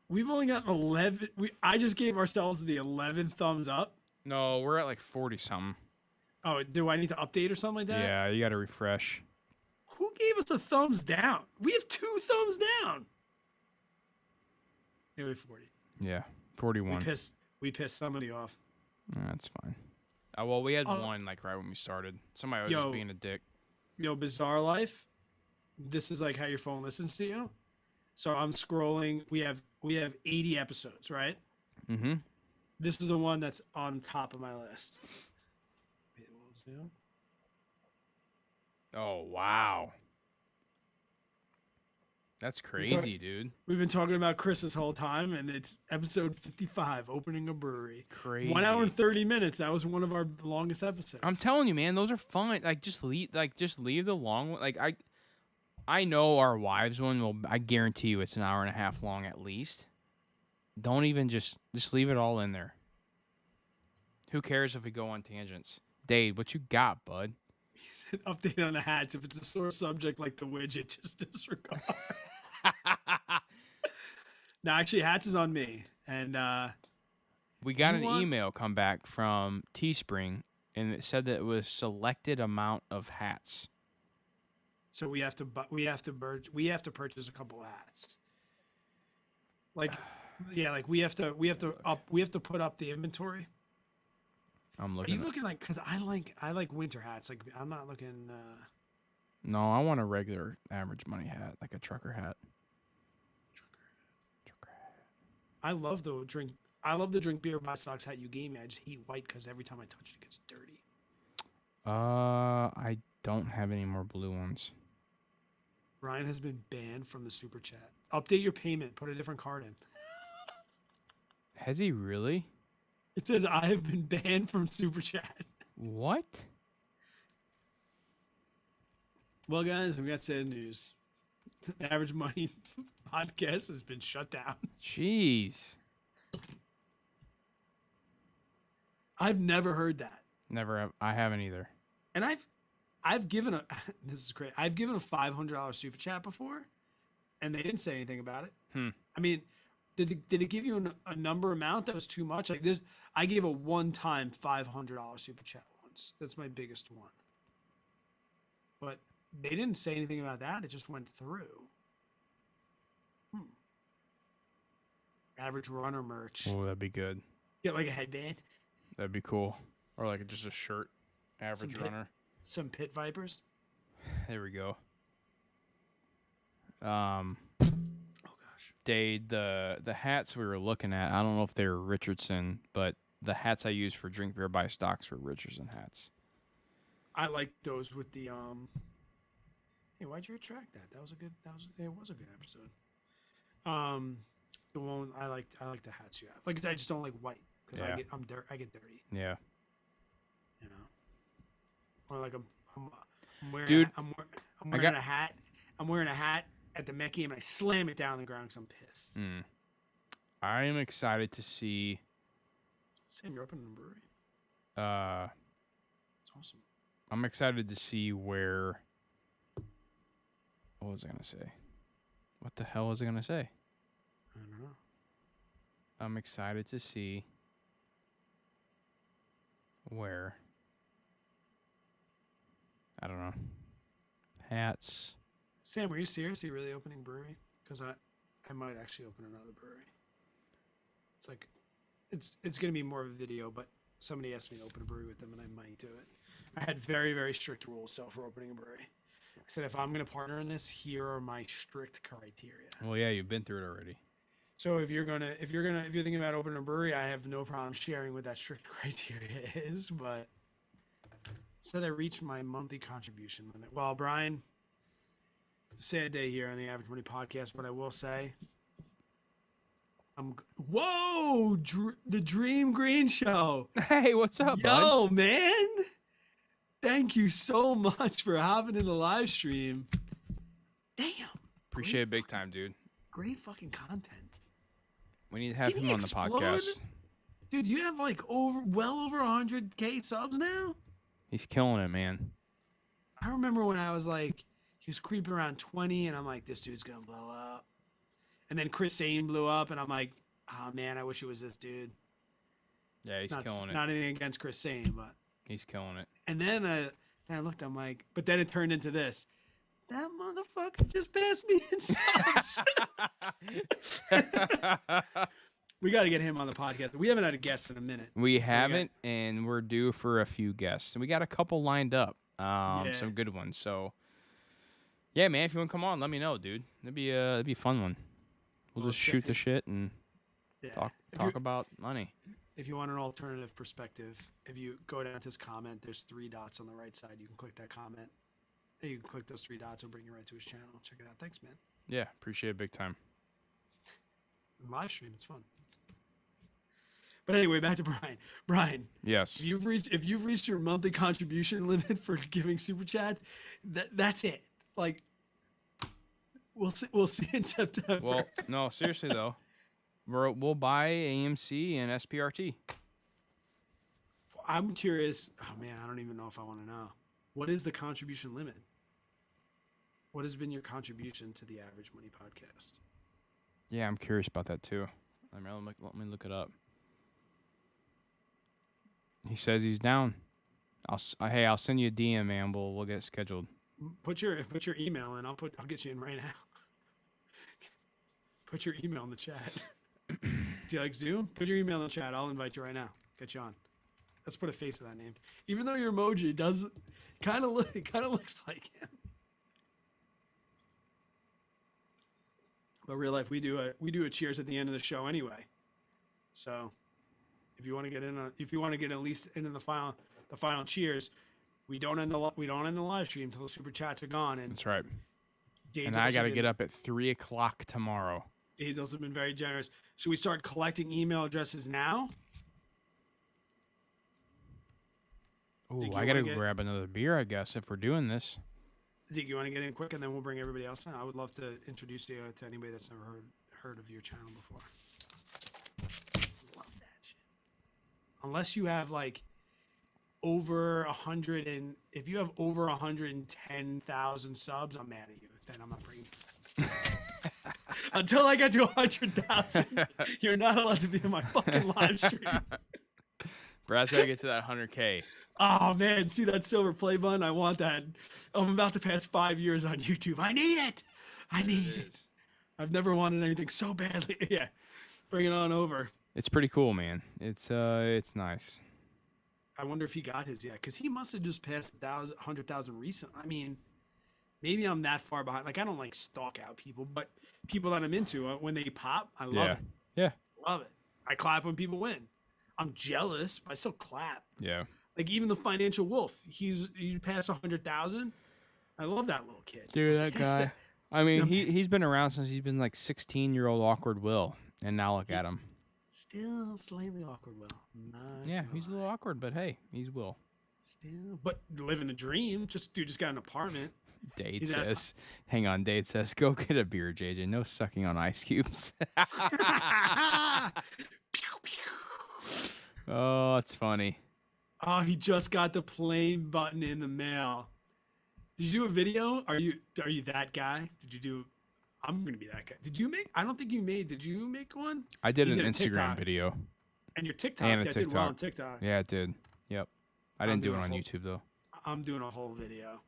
we've only got 11. I just gave ourselves the 11th thumbs up. No, we're at like 40 something. Oh, do I need to update or something like that? Yeah, you got to refresh. Who gave us a thumbs down? We have 2 thumbs down. Maybe 40. Yeah, 41. We pissed somebody off. That's fine. Well, we had one like right when we started. Somebody was just being a dick. Yo, Bizarre Life. This is like how your phone listens to you. So I'm scrolling. We have 80 episodes, right? Mm-hmm. This is the one that's on top of my list. Oh wow. That's crazy, dude. We've been talking about Chris this whole time, and it's episode 55, opening a brewery. Crazy. 1 hour and 30 minutes. That was one of our longest episodes. I'm telling you, man, those are fun. Like, just leave the long one. Like, I know our wives one will. I guarantee you, it's an hour and a half long at least. Don't even just leave it all in there. Who cares if we go on tangents? Dave, what you got, bud? He said, update on the hats. If it's a sore subject like the widget, just disregard. No, actually, hats is on me. And we got an email come back from Teespring, and it said that it was selected amount of hats. So we have to purchase a couple of hats. Like, yeah, like we have to put up the inventory. I'm looking. Are you looking like? Because I like winter hats. Like I'm not looking. No, I want a regular average money hat, like a trucker hat. Trucker hat. I love the drink beer by socks hat you gave me. I just hate white because every time I touch it, it gets dirty. I don't have any more blue ones. Ryan has been banned from the super chat. Update your payment. Put a different card in. Has he really? It says I have been banned from super chat. What? Well, guys, we got sad news. Average money podcast has been shut down. Jeez. I've never heard that. I haven't either. And I've given a this is great. I've given a $500 super chat before, and they didn't say anything about it. I mean, did it give you a number amount that was too much? Like this, I gave a one-time $500 super chat once. That's my biggest one. But they didn't say anything about that. It just went through. Average runner merch. Oh, that'd be good. Get like a headband. That'd be cool. Or like just a shirt. Average runner. Some pit vipers. There we go. Oh gosh. Dade, the hats we were looking at, I don't know if they were Richardson, but the hats I used for Drink Beer Buy Stocks were Richardson hats. I like those with the Hey, why'd you retract that? It was a good episode. The one I like the hats you have. Like I just don't like white because Yeah. I get dirty. Yeah. You know. Or like I'm wearing Dude, I'm wearing a hat. I'm wearing a hat at the Met game and I slam it down on the ground because I'm pissed. I am excited to see Sam, you're opening a brewery. It's awesome. I'm excited to see where. What was I gonna say? What the hell was I gonna say? I don't know. I'm excited to see where. I don't know. Hats. Sam, were you seriously really opening a brewery? Because I might actually open another brewery. It's like, it's gonna be more of a video, but somebody asked me to open a brewery with them, and I might do it. I had very, very strict rules for opening a brewery. I said if I'm gonna partner in this, here are my strict criteria. Well, yeah, you've been through it already. So if you're thinking about opening a brewery, I have no problem sharing what that strict criteria is. But it said I reached my monthly contribution limit. Well, Brian, it's a sad day here on the Average Money Podcast, but I will say, the Dream Green Show. Hey, what's up, bud? Yo, man. Thank you so much for hopping in the live stream. Damn. Appreciate it big time, dude. Great fucking content. We need to have Did him he on the explode? podcast. Dude, you have like well over 100K subs now? He's killing it, man. I remember when I was like, he was creeping around 20, and I'm like, this dude's gonna blow up. And then Chris Sane blew up, and I'm like, oh man, I wish it was this dude. Yeah, he's killing it. Not anything against Chris Sane, but He's killing it. and then I looked, I'm like, but then it turned into this. That motherfucker just passed me in subs. We got to get him on the podcast. We haven't had a guest in a minute. We haven't, and we're due for a few guests. And we got a couple lined up, some good ones. So, yeah, man, if you want to come on, let me know, dude. It'd be a fun one. We'll just shoot the shit and talk about money. If you want an alternative perspective, if you go down to his comment, there's 3 dots on the right side. You can click that comment. You can click those 3 dots. It'll bring you right to his channel. Check it out. Thanks, man. Yeah, appreciate it big time. Live stream, it's fun. But anyway, back to Brian. Brian, Yes. if you've reached your monthly contribution limit for giving super chats, that's it. Like, we'll see in September. Well, no, seriously though, we'll buy AMC and SPRT. I'm curious. Oh man, I don't even know if I want to know. What is the contribution limit? What has been your contribution to the Average Money Podcast? Yeah, I'm curious about that too. Let me look it up. He says he's down. I'll send you a DM, man. We'll get it scheduled. Put your email in. I'll get you in right now. Put your email in the chat. Do you like Zoom? Put your email in the chat. I'll invite you right now. Get you on. Let's put a face to that name. Even though your emoji does kind of looks like him. But real life, we do a cheers at the end of the show anyway. So if you want to get at least in the final cheers, we don't end the live stream until the super chats are gone. And That's right. Dave's And I also got to been- get up at 3:00 tomorrow. Dave's also been very generous. Should we start collecting email addresses now? Ooh, Think I you got to wanna get- grab another beer, I guess, if we're doing this. Zeke, you want to get in quick, and then we'll bring everybody else in. I would love to introduce you to anybody that's never heard of your channel before. Love that shit. Unless you have like over 100 and if you have over 110,000 subs, I'm mad at you. Then I'm not bringing. Until I get to 100,000, you're not allowed to be in my fucking live stream. Brad's gotta get to that 100K. Oh man, see that silver play button? I want that. I'm about to pass 5 years on YouTube. I need it. I need it. I've never wanted anything so badly. Yeah, bring it on over. It's pretty cool, man. It's nice. I wonder if he got his yet, because he must have just passed 100,000 recently. I mean, maybe I'm that far behind. Like I don't like stalk out people, but people that I'm into, when they pop, I love it. Yeah. Love it. I clap when people win. I'm jealous, but I still clap. Yeah. Like even the financial wolf, he passed 100,000. I love that little kid. Dude, that Yes, guy. I mean, he's been around since he's been like 16-year-old awkward Will, and now look at him. Still slightly awkward, Will. Not Yeah, gonna he's a lie. little awkward, but hey, he's Will. Still, but living the dream. Just got an apartment. Dade He's at- says, hang on, Dade says, go get a beer, JJ. No sucking on ice cubes. Pew, pew. Oh, that's funny. Oh, he just got the plane button in the mail. Did you do a video? Are you that guy? Did you do? I'm gonna be that guy. Did you make? I don't think you made. Did you make one? I did You an did a Instagram TikTok. video. And your TikTok. And a That did well on TikTok. TikTok. Yeah, it did. Yep. I I'm didn't do it doing a on whole- YouTube, though. I'm doing a whole video.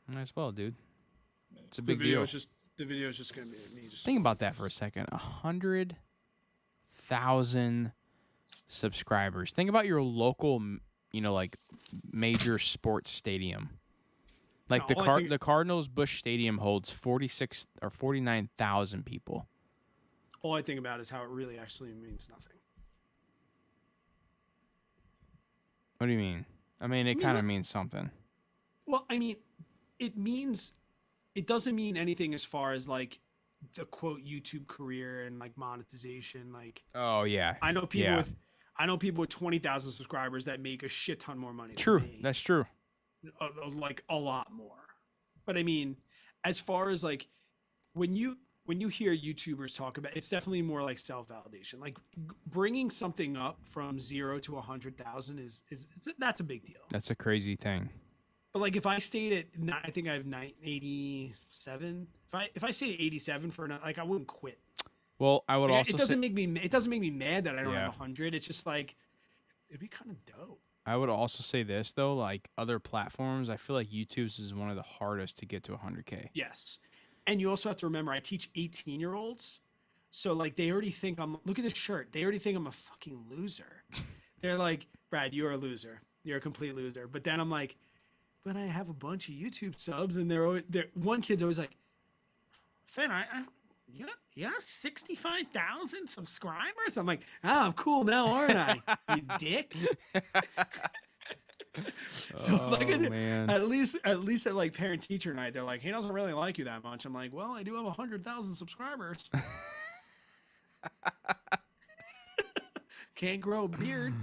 Might as well, dude. It's a The big video deal. is just the video is just gonna be me just. Think about that for a second. 100,000 subscribers. Think about your local, like major sports stadium. Like No, all I think- the Cardinals Busch Stadium holds 46 or 49,000 people. All I think about is how it really actually means nothing. What do you mean? I mean, it means kind of that- means something. Well, I mean, it doesn't mean anything as far as like the quote YouTube career and like monetization. Like Oh yeah. I know people Yeah. with 20,000 subscribers that make a shit ton more money. True. Than me. That's true. Like a lot more. But I mean, as far as like when you hear YouTubers talk about, it's definitely more like self-validation. Like bringing something up from 0 to 100,000 that's a big deal. That's a crazy thing. But like if I stayed at, I think I have 87. If I stayed at 87 for like I wouldn't quit. Well, I would Like, also it doesn't say, make me mad that I don't Yeah. have 100. It's just like it'd be kind of dope. I would also say this though, like other platforms, I feel like YouTube's is one of the hardest to get to 100K. Yes. And you also have to remember I teach 18-year-olds. So like they already think look at this shirt. They already think I'm a fucking loser. They're like, "Brad, you're a loser. You're a complete loser." But then I'm like, "But I have a bunch of YouTube subs," and one kid's always like, "Finn, you have 65,000 subscribers." I'm like, "Ah, I'm cool now, aren't I? You dick." So Oh, like man. at least at like parent teacher night, they're like, "He doesn't really like you that much." I'm like, "Well, I do have 100,000 subscribers. Can't grow a beard,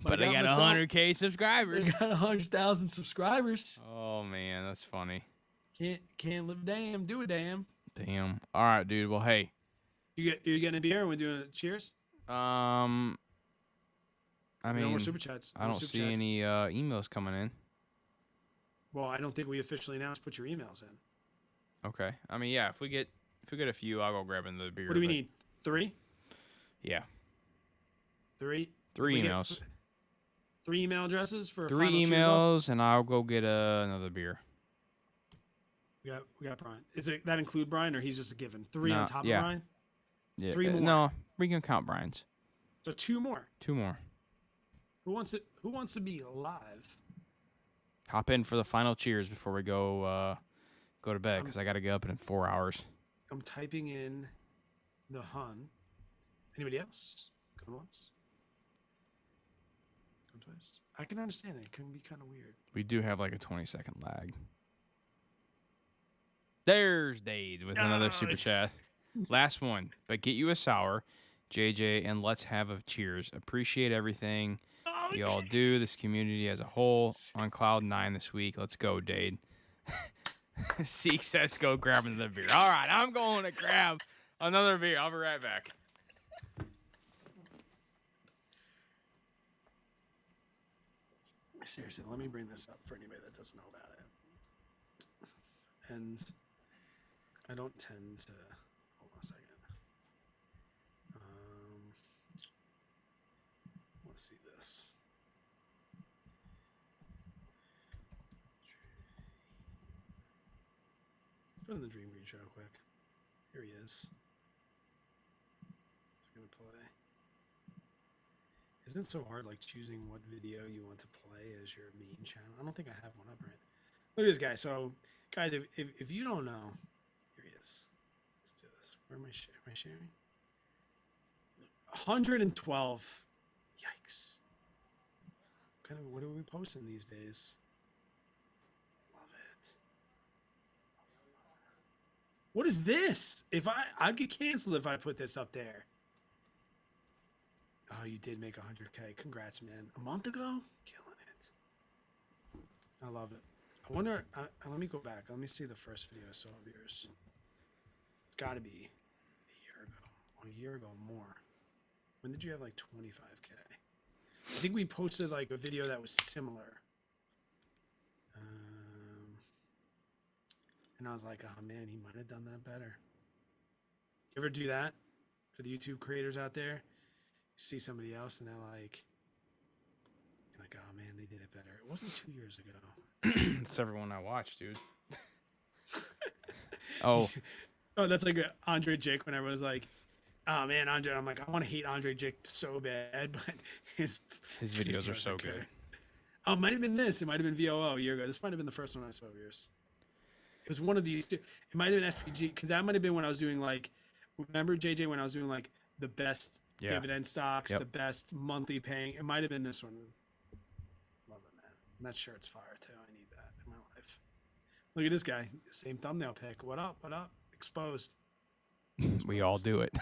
But I got myself- 100K subscribers. I got 100,000 subscribers. Oh man, that's funny. Can't live damn, do a damn." Damn. All right, dude. Well, hey. You getting a beer? We're doing a cheers. I No mean, more super chats. I don't see any emails coming in. Well, I don't think we officially announced. Put your emails in. Okay. I mean, yeah. If we get a few, I'll go grab another beer. What do we but- need? 3? Yeah. 3. Three If we get emails. 3 email addresses for 3 final cheers off? emails, and I'll go get another beer. We got Brian. That include Brian, or he's just a given? 3 No, on top yeah. of Brian. Yeah. 3 more. No, we can count Brian's. So 2 more. 2 more. Who wants to be alive? Hop in for the final cheers before we go to bed because I got to get up in 4 hours. I'm typing in the Hun. Anybody else? Going once. Going twice. I can understand it. It can be kind of weird. We do have like a 20-second lag. There's Dade with another super chat. Last one, but get you a sour, JJ, and let's have a cheers. Appreciate everything Oh, you all do. This community as a whole on cloud 9 this week. Let's go, Dade. Zeke says go grab another beer. All right, I'm going to grab another beer. I'll be right back. Seriously, let me bring this up for anybody that doesn't know about it. And I don't tend to. Hold on a second. Let's see this. Go to the Dream Breed show quick. Here he is. It's gonna play. Isn't it so hard, like choosing what video you want to play as your main channel? I don't think I have one up right. Look at this guy. So, guys, if you don't know, here he is. Let's do this. Where am I? Am I sharing? 112. Yikes. What are we posting these days? Love it. What is this? I'd get canceled if I put this up there. Oh, you did make 100K. Congrats, man. A month ago? Killing it. I love it. I wonder, let me go back. Let me see the first video I saw of yours. It's got to be a year ago more. When did you have like 25K? I think we posted like a video that was similar. And I was like, oh man, he might have done that better. You ever do that for the YouTube creators out there? You see somebody else and they're like, you're like, oh man, they did it better. It wasn't 2 years ago. It's everyone I watch, dude. Oh, that's like Andre Jake when everyone's like, oh man, Andre. I'm like, I want to hate Andre Jake so bad, but his videos are so good. Oh, it might have been this. It might have been VOO a year ago. This might have been the first one I saw of yours. It was one of these two. It might have been SPG because that might have been when I was doing like, remember JJ when I was doing like the best dividend stocks, the best monthly paying. It might have been this one. Love it, man. And that shirt's fire too. I need that in my life. Look at this guy. Same thumbnail pic. What up? What up? Exposed. We all do it.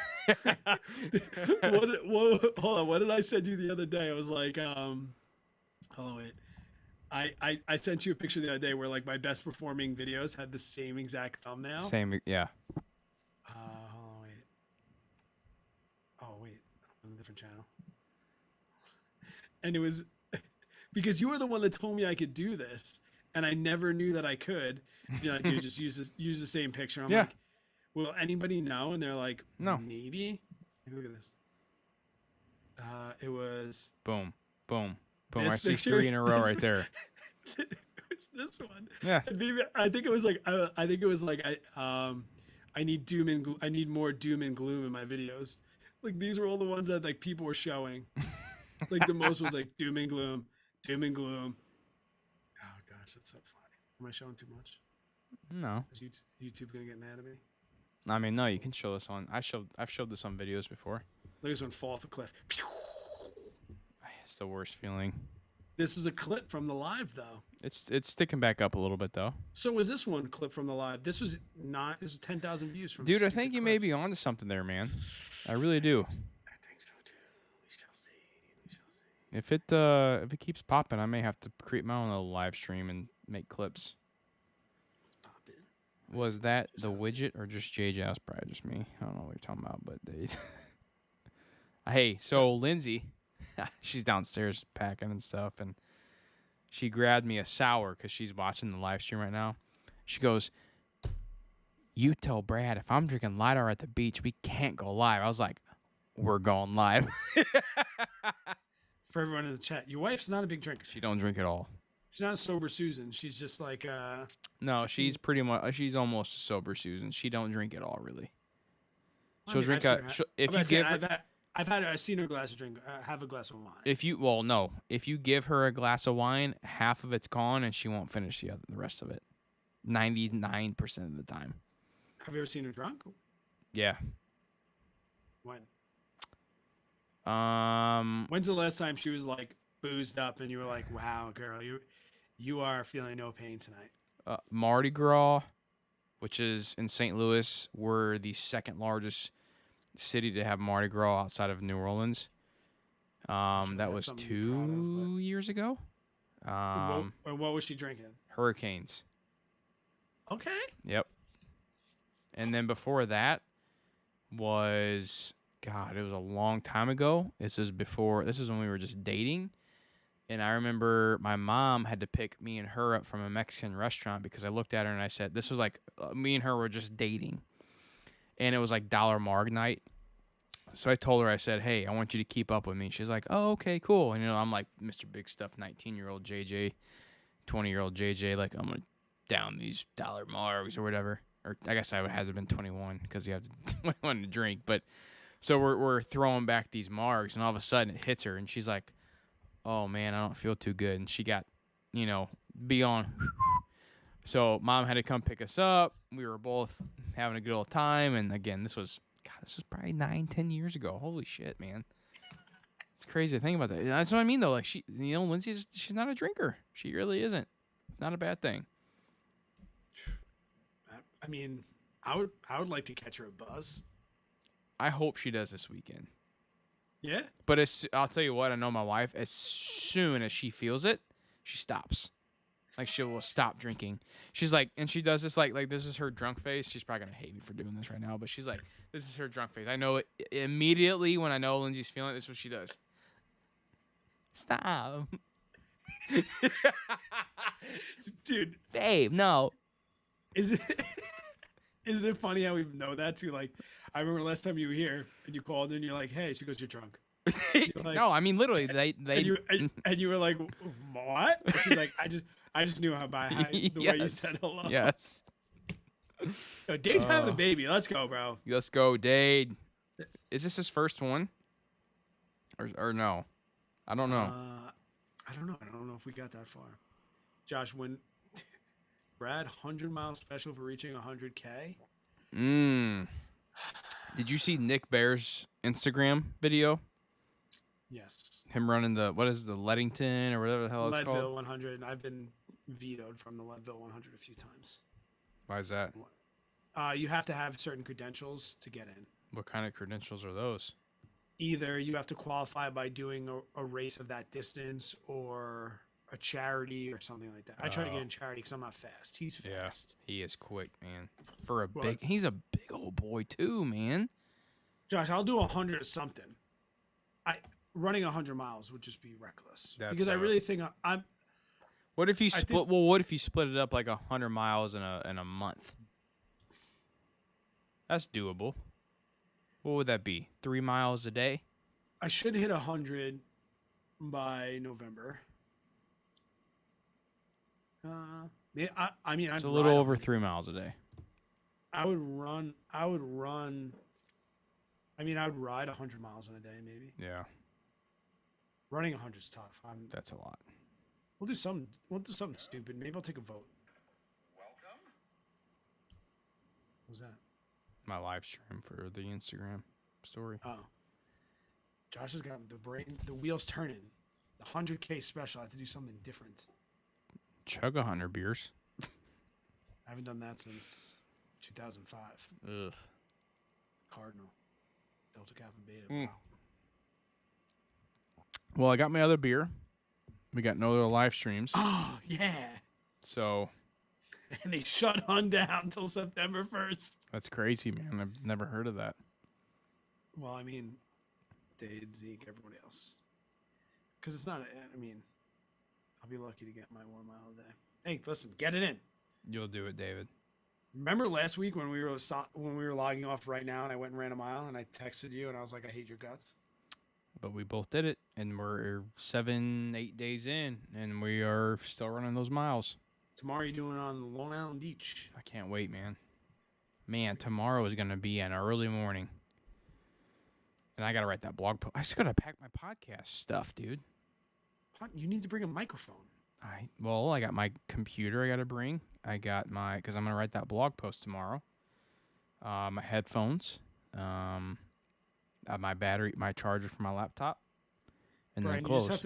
Hold on. What did I send you the other day? I was like, hold on, wait. I sent you a picture the other day where like my best performing videos had the same exact thumbnail. Same, yeah. Hold on, wait. Oh wait, on a different channel. And it was because you were the one that told me I could do this, and I never knew that I could. You're like, dude, just use the same picture. I'm like, will anybody know? And they're like, no, maybe. Look at this. It was boom, boom. Boom! This I see picture, 3 in a row right there. It's this one. Yeah. I think it was like I need more doom and gloom in my videos. Like these were all the ones that like people were showing. Like the most was like doom and gloom, doom and gloom. Oh gosh, that's so funny. Am I showing too much? No. Is YouTube gonna get mad at me? I mean, no. You can show this on. I've showed this on videos before. Look at this one fall off a cliff. It's the worst feeling. This was a clip from the live, though. It's sticking back up a little bit, though. So was this one clip from the live? This was 10,000 views from. Dude, I think you may be onto something there, man. I really do. I think so too. We shall see. We shall see. If it keeps popping, I may have to create my own little live stream and make clips. Pop in. Was that the widget or just JJ? That's probably just me. I don't know what you're talking about, but they. Hey, so Lindsay. She's downstairs packing and stuff, and she grabbed me a sour because she's watching the live stream right now. She goes, you tell Brad if I'm drinking LiDAR at the beach, we can't go live. I was like, we're going live. For everyone in the chat, your wife's not a big drinker. She don't drink at all. She's not a sober Susan. She's just like No, she's pretty much. She's almost a sober Susan. She don't drink at all, really. She'll I mean, drink if you give her. I've seen her have a glass of wine. If you give her a glass of wine, half of it's gone, and she won't finish the rest of it. 99% of the time. Have you ever seen her drunk? Yeah. When? Um. When's the last time she was like boozed up and you were like, "Wow, girl, you are feeling no pain tonight"? Mardi Gras, which is in St. Louis, we're the second largest city to have Mardi Gras outside of New Orleans. That was 2 years ago. What was she drinking? Hurricanes. Okay. Yep. And then before that was, God, it was a long time ago. This is when we were just dating. And I remember my mom had to pick me and her up from a Mexican restaurant because I looked at her and I said, this was like, me and her were just dating. And it was like Dollar Marg night. So I told her, I said, hey, I want you to keep up with me. She's like, oh, okay, cool. And, I'm like Mr. Big Stuff, 19-year-old JJ, 20-year-old JJ. Like, I'm going to down these Dollar Margs or whatever. Or I guess I would have been 21 because you have to 21 to drink. But so we're throwing back these Margs, and all of a sudden it hits her, and she's like, oh, man, I don't feel too good. And she got, beyond. So Mom had to come pick us up. We were both having a good old time. And, again, this was probably 9-10 years ago. Holy shit, man. It's crazy to think about that. That's what I mean, though. Like, Lindsay, she's not a drinker. She really isn't. Not a bad thing. I mean, I would like to catch her a buzz. I hope she does this weekend. Yeah. But I'll tell you what, I know my wife, as soon as she feels it, she stops. Like, she will stop drinking. She's like, and she does this, like this is her drunk face. She's probably going to hate me for doing this right now, but she's like, this is her drunk face. I know it immediately when I know Lindsay's feeling it, this is what she does. Stop. Dude. Babe, no. Is it funny how we know that too? Like, I remember last time you were here and you called and you're like, hey, she goes, you're drunk. You're like, no, I mean, literally, they and you were like, what? And she's like, I just knew the way you said hello. Yes. Yo, Dade's having a baby. Let's go, bro. Let's go, Dade. Is this his first one? Or no? I don't know. I don't know. I don't know if we got that far. Josh, when Brad 100-mile special for reaching 100K. Did you see Nick Bear's Instagram video? Yes. Him running the Leadington or whatever the hell it's called? Leadville 100. I've been vetoed from the Leadville 100 a few times. Why is that? You have to have certain credentials to get in. What kind of credentials are those? Either you have to qualify by doing a race of that distance or a charity or something like that. I try to get in charity because I'm not fast. He's fast. Yeah, he is quick, man. He's a big old boy too, man. Josh, I'll do 100 or something. Running 100 miles would just be reckless because I really think I'm. What if you split? What if you split it up like 100 miles in a month? That's doable. What would that be? 3 miles a day? I should hit 100 by November. I mean, it's a little over 3 miles a day. I would run. I mean, I would ride 100 miles in a day, maybe. Yeah. Running 100 is tough. That's a lot. We'll do something stupid. Maybe I'll take a vote. Welcome. What was that? My live stream for the Instagram story. Oh. Josh has got the wheels turning. The 100K special. I have to do something different. Chug 100 beers. I haven't done that since 2005. Ugh. Cardinal. Delta Kappa Beta. Mm. Well, I got my other beer. We got no other live streams. Oh, yeah. So. And they shut on down until September 1st. That's crazy, man. I've never heard of that. Well, I mean, Dade, Zeke, everybody else. Because it's not, I mean, I'll be lucky to get my 1 mile a day. Hey, listen, get it in. You'll do it, David. Remember last week when we were logging off right now and I went and ran a mile and I texted you and I was like, I hate your guts. But we both did it, and we're 7-8 days in, and we are still running those miles. Tomorrow you're doing it on Long Island Beach. I can't wait, man. Man, tomorrow is going to be an early morning. And I got to write that blog post. I just got to pack my podcast stuff, dude. You need to bring a microphone. I got my computer I got to bring. I got because I'm going to write that blog post tomorrow. My headphones. My battery, my charger for my laptop. And Brian, then clothes. you just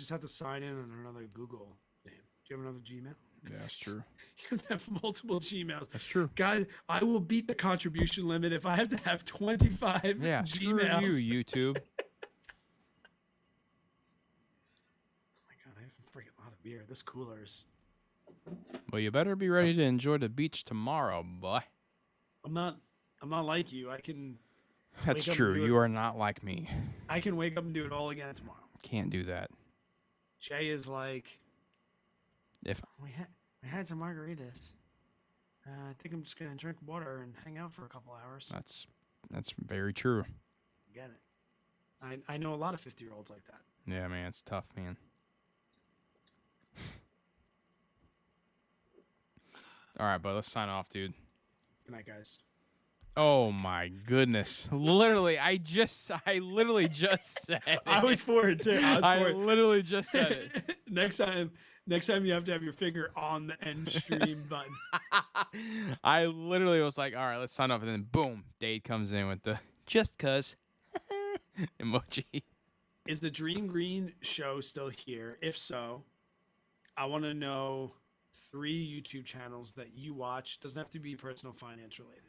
have to sign in on another Google name. Do you have another Gmail? Yeah, that's true. You have to have multiple Gmails. That's true. God, I will beat the contribution limit if I have to have 25 Gmails. Screw you, YouTube. Oh my God, I have a freaking lot of beer. This cooler is Well, you better be ready to enjoy the beach tomorrow, boy. I'm not like you. I can That's wake up and true. do You it. are not like me. I can wake up and do it all again tomorrow. Can't do that. Jay is like, If we had some margaritas. I think I'm just gonna drink water and hang out for a couple hours. that's very true. Get it? I know a lot of 50-year-olds like that. Yeah, man, it's tough, man. All right, but let's sign off, dude. Good night, guys. Oh my goodness! Literally, I literally just said it. I was for it too. I literally just said it. next time you have to have your finger on the end stream button. I literally was like, all right, let's sign off. And then boom, Dade comes in with the just cuz emoji. Is the Dream Green show still here? If so, I want to know 3 YouTube channels that you watch. Doesn't have to be personal finance related.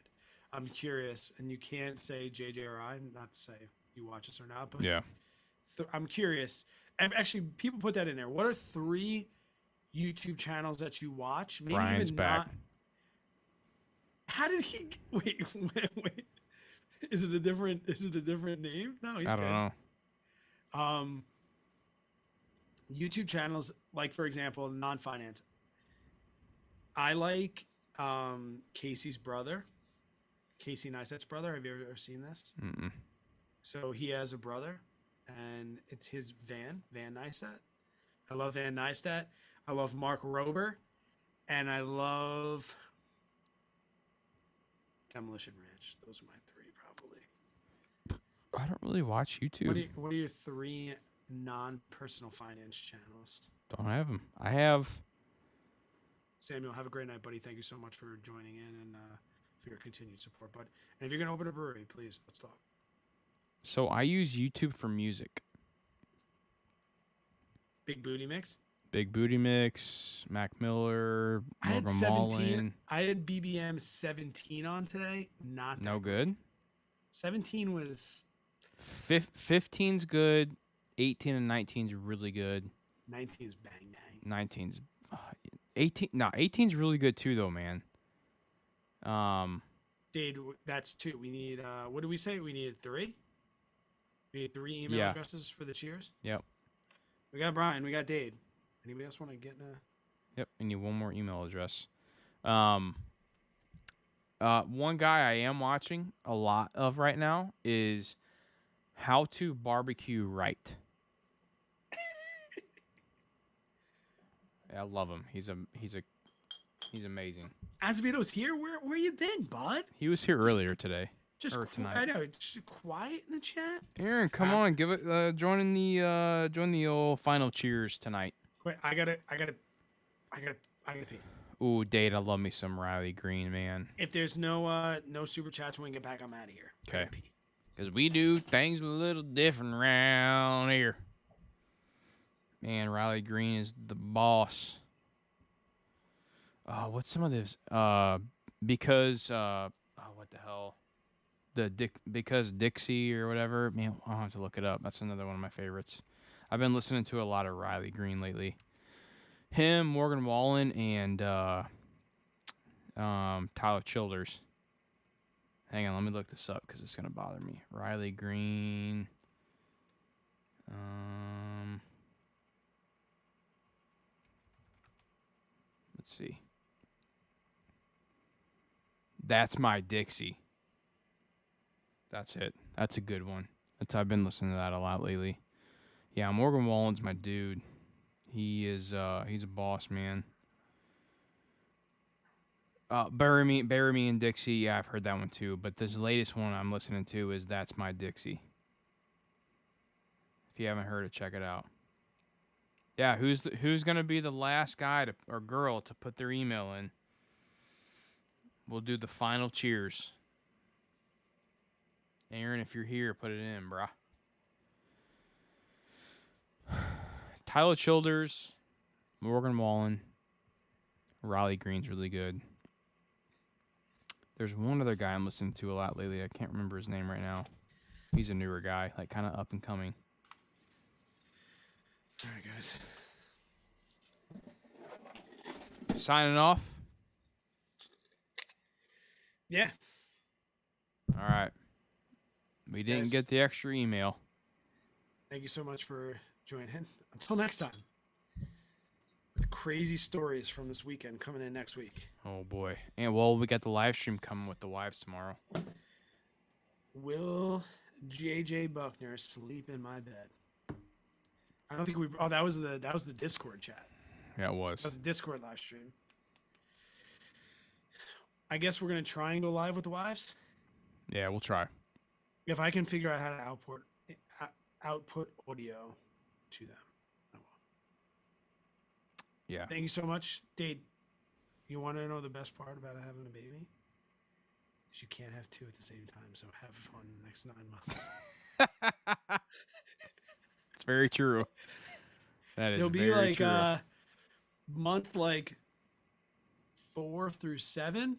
I'm curious, and you can't say JJ or I, not to say you watch us or not, but Yeah. I'm curious. Actually, people put that in there. What are 3 YouTube channels that you watch? Maybe Brian's even back. not. How did he? Wait. Is it a different name? No, he's I don't know. YouTube channels, like for example, non-finance. I like Casey's brother, Casey Neistat's brother. Have you ever seen this? Mm-mm. So he has a brother, and it's his Van Neistat. I love Van Neistat. I love Mark Rober, and I love Demolition Ranch. Those are my 3 probably. I don't really watch YouTube. What are your 3 non-personal finance channels? Don't have them. I have. Samuel, have a great night, buddy. Thank you so much for joining in and for your continued support, bud. And if you're gonna open a brewery, please let's talk. So I use YouTube for music. Big Booty Mix. Big Booty Mix, Mac Miller, I had Morgan 17. Wallen. I had BBM 17 on today. Not No that good. 17 was 15's good. 18 and 19's really good. 19 is bang bang. 19's 18. No, 18's really good too, though, man. Dude, that's 2. We need what do we say? We needed 3. We need 3 email Yeah. addresses for the cheers. Yep. We got Brian. We got Dade. Anybody else want to get in a? Yep. I need one more email address. One guy I am watching a lot of right now is How to Barbecue Right. I love him. He's amazing. Azevedo's here. Where you been, bud? He was here earlier today. Just Or tonight. I know, just quiet in the chat. Aaron, come on, give it. Join the old final cheers tonight. Wait, I gotta pee. Ooh, Dade, I love me some Riley Green, man. If there's no super chats when we get back, I'm out of here. I gotta Okay. pee. Because we do things a little different around here. Man, Riley Green is the boss. What's some of this? Because what the hell? Because Dixie or whatever. Man, I'll have to look it up. That's another one of my favorites. I've been listening to a lot of Riley Green lately. Him, Morgan Wallen, and Tyler Childers. Hang on, let me look this up because it's gonna bother me. Riley Green. Let's see. That's My Dixie. That's it. That's a good one. I've been listening to that a lot lately. Yeah, Morgan Wallen's my dude. He's a boss, man. Bury Me and Dixie. Yeah, I've heard that one too. But this latest one I'm listening to is That's My Dixie. If you haven't heard it, check it out. Yeah, who's gonna be the last guy or girl to put their email in? We'll do the final cheers. Aaron, if you're here, put it in, brah. Tyler Childers, Morgan Wallen, Riley Green's really good. There's one other guy I'm listening to a lot lately. I can't remember his name right now. He's a newer guy, like kind of up and coming. All right, guys. Signing off. Yeah. All right. We didn't Yes. get the extra email. Thank you so much for joining. Until next time. With crazy stories from this weekend coming in next week. Oh boy. And well, we got the live stream coming with the wives tomorrow. Will JJ Buckner sleep in my bed? I don't think we. Oh, that was the Discord chat. Yeah, it That was. was a Discord live stream. I guess we're gonna try and go live with the wives. Yeah, we'll try. If I can figure out how to output audio to them. I will. Yeah. Thank you so much, Dade. You want to know the best part about having a baby? Is you can't have two at the same time. So have fun the next 9 months. It's very true. That is It'll be very like true. month like 4 through 7.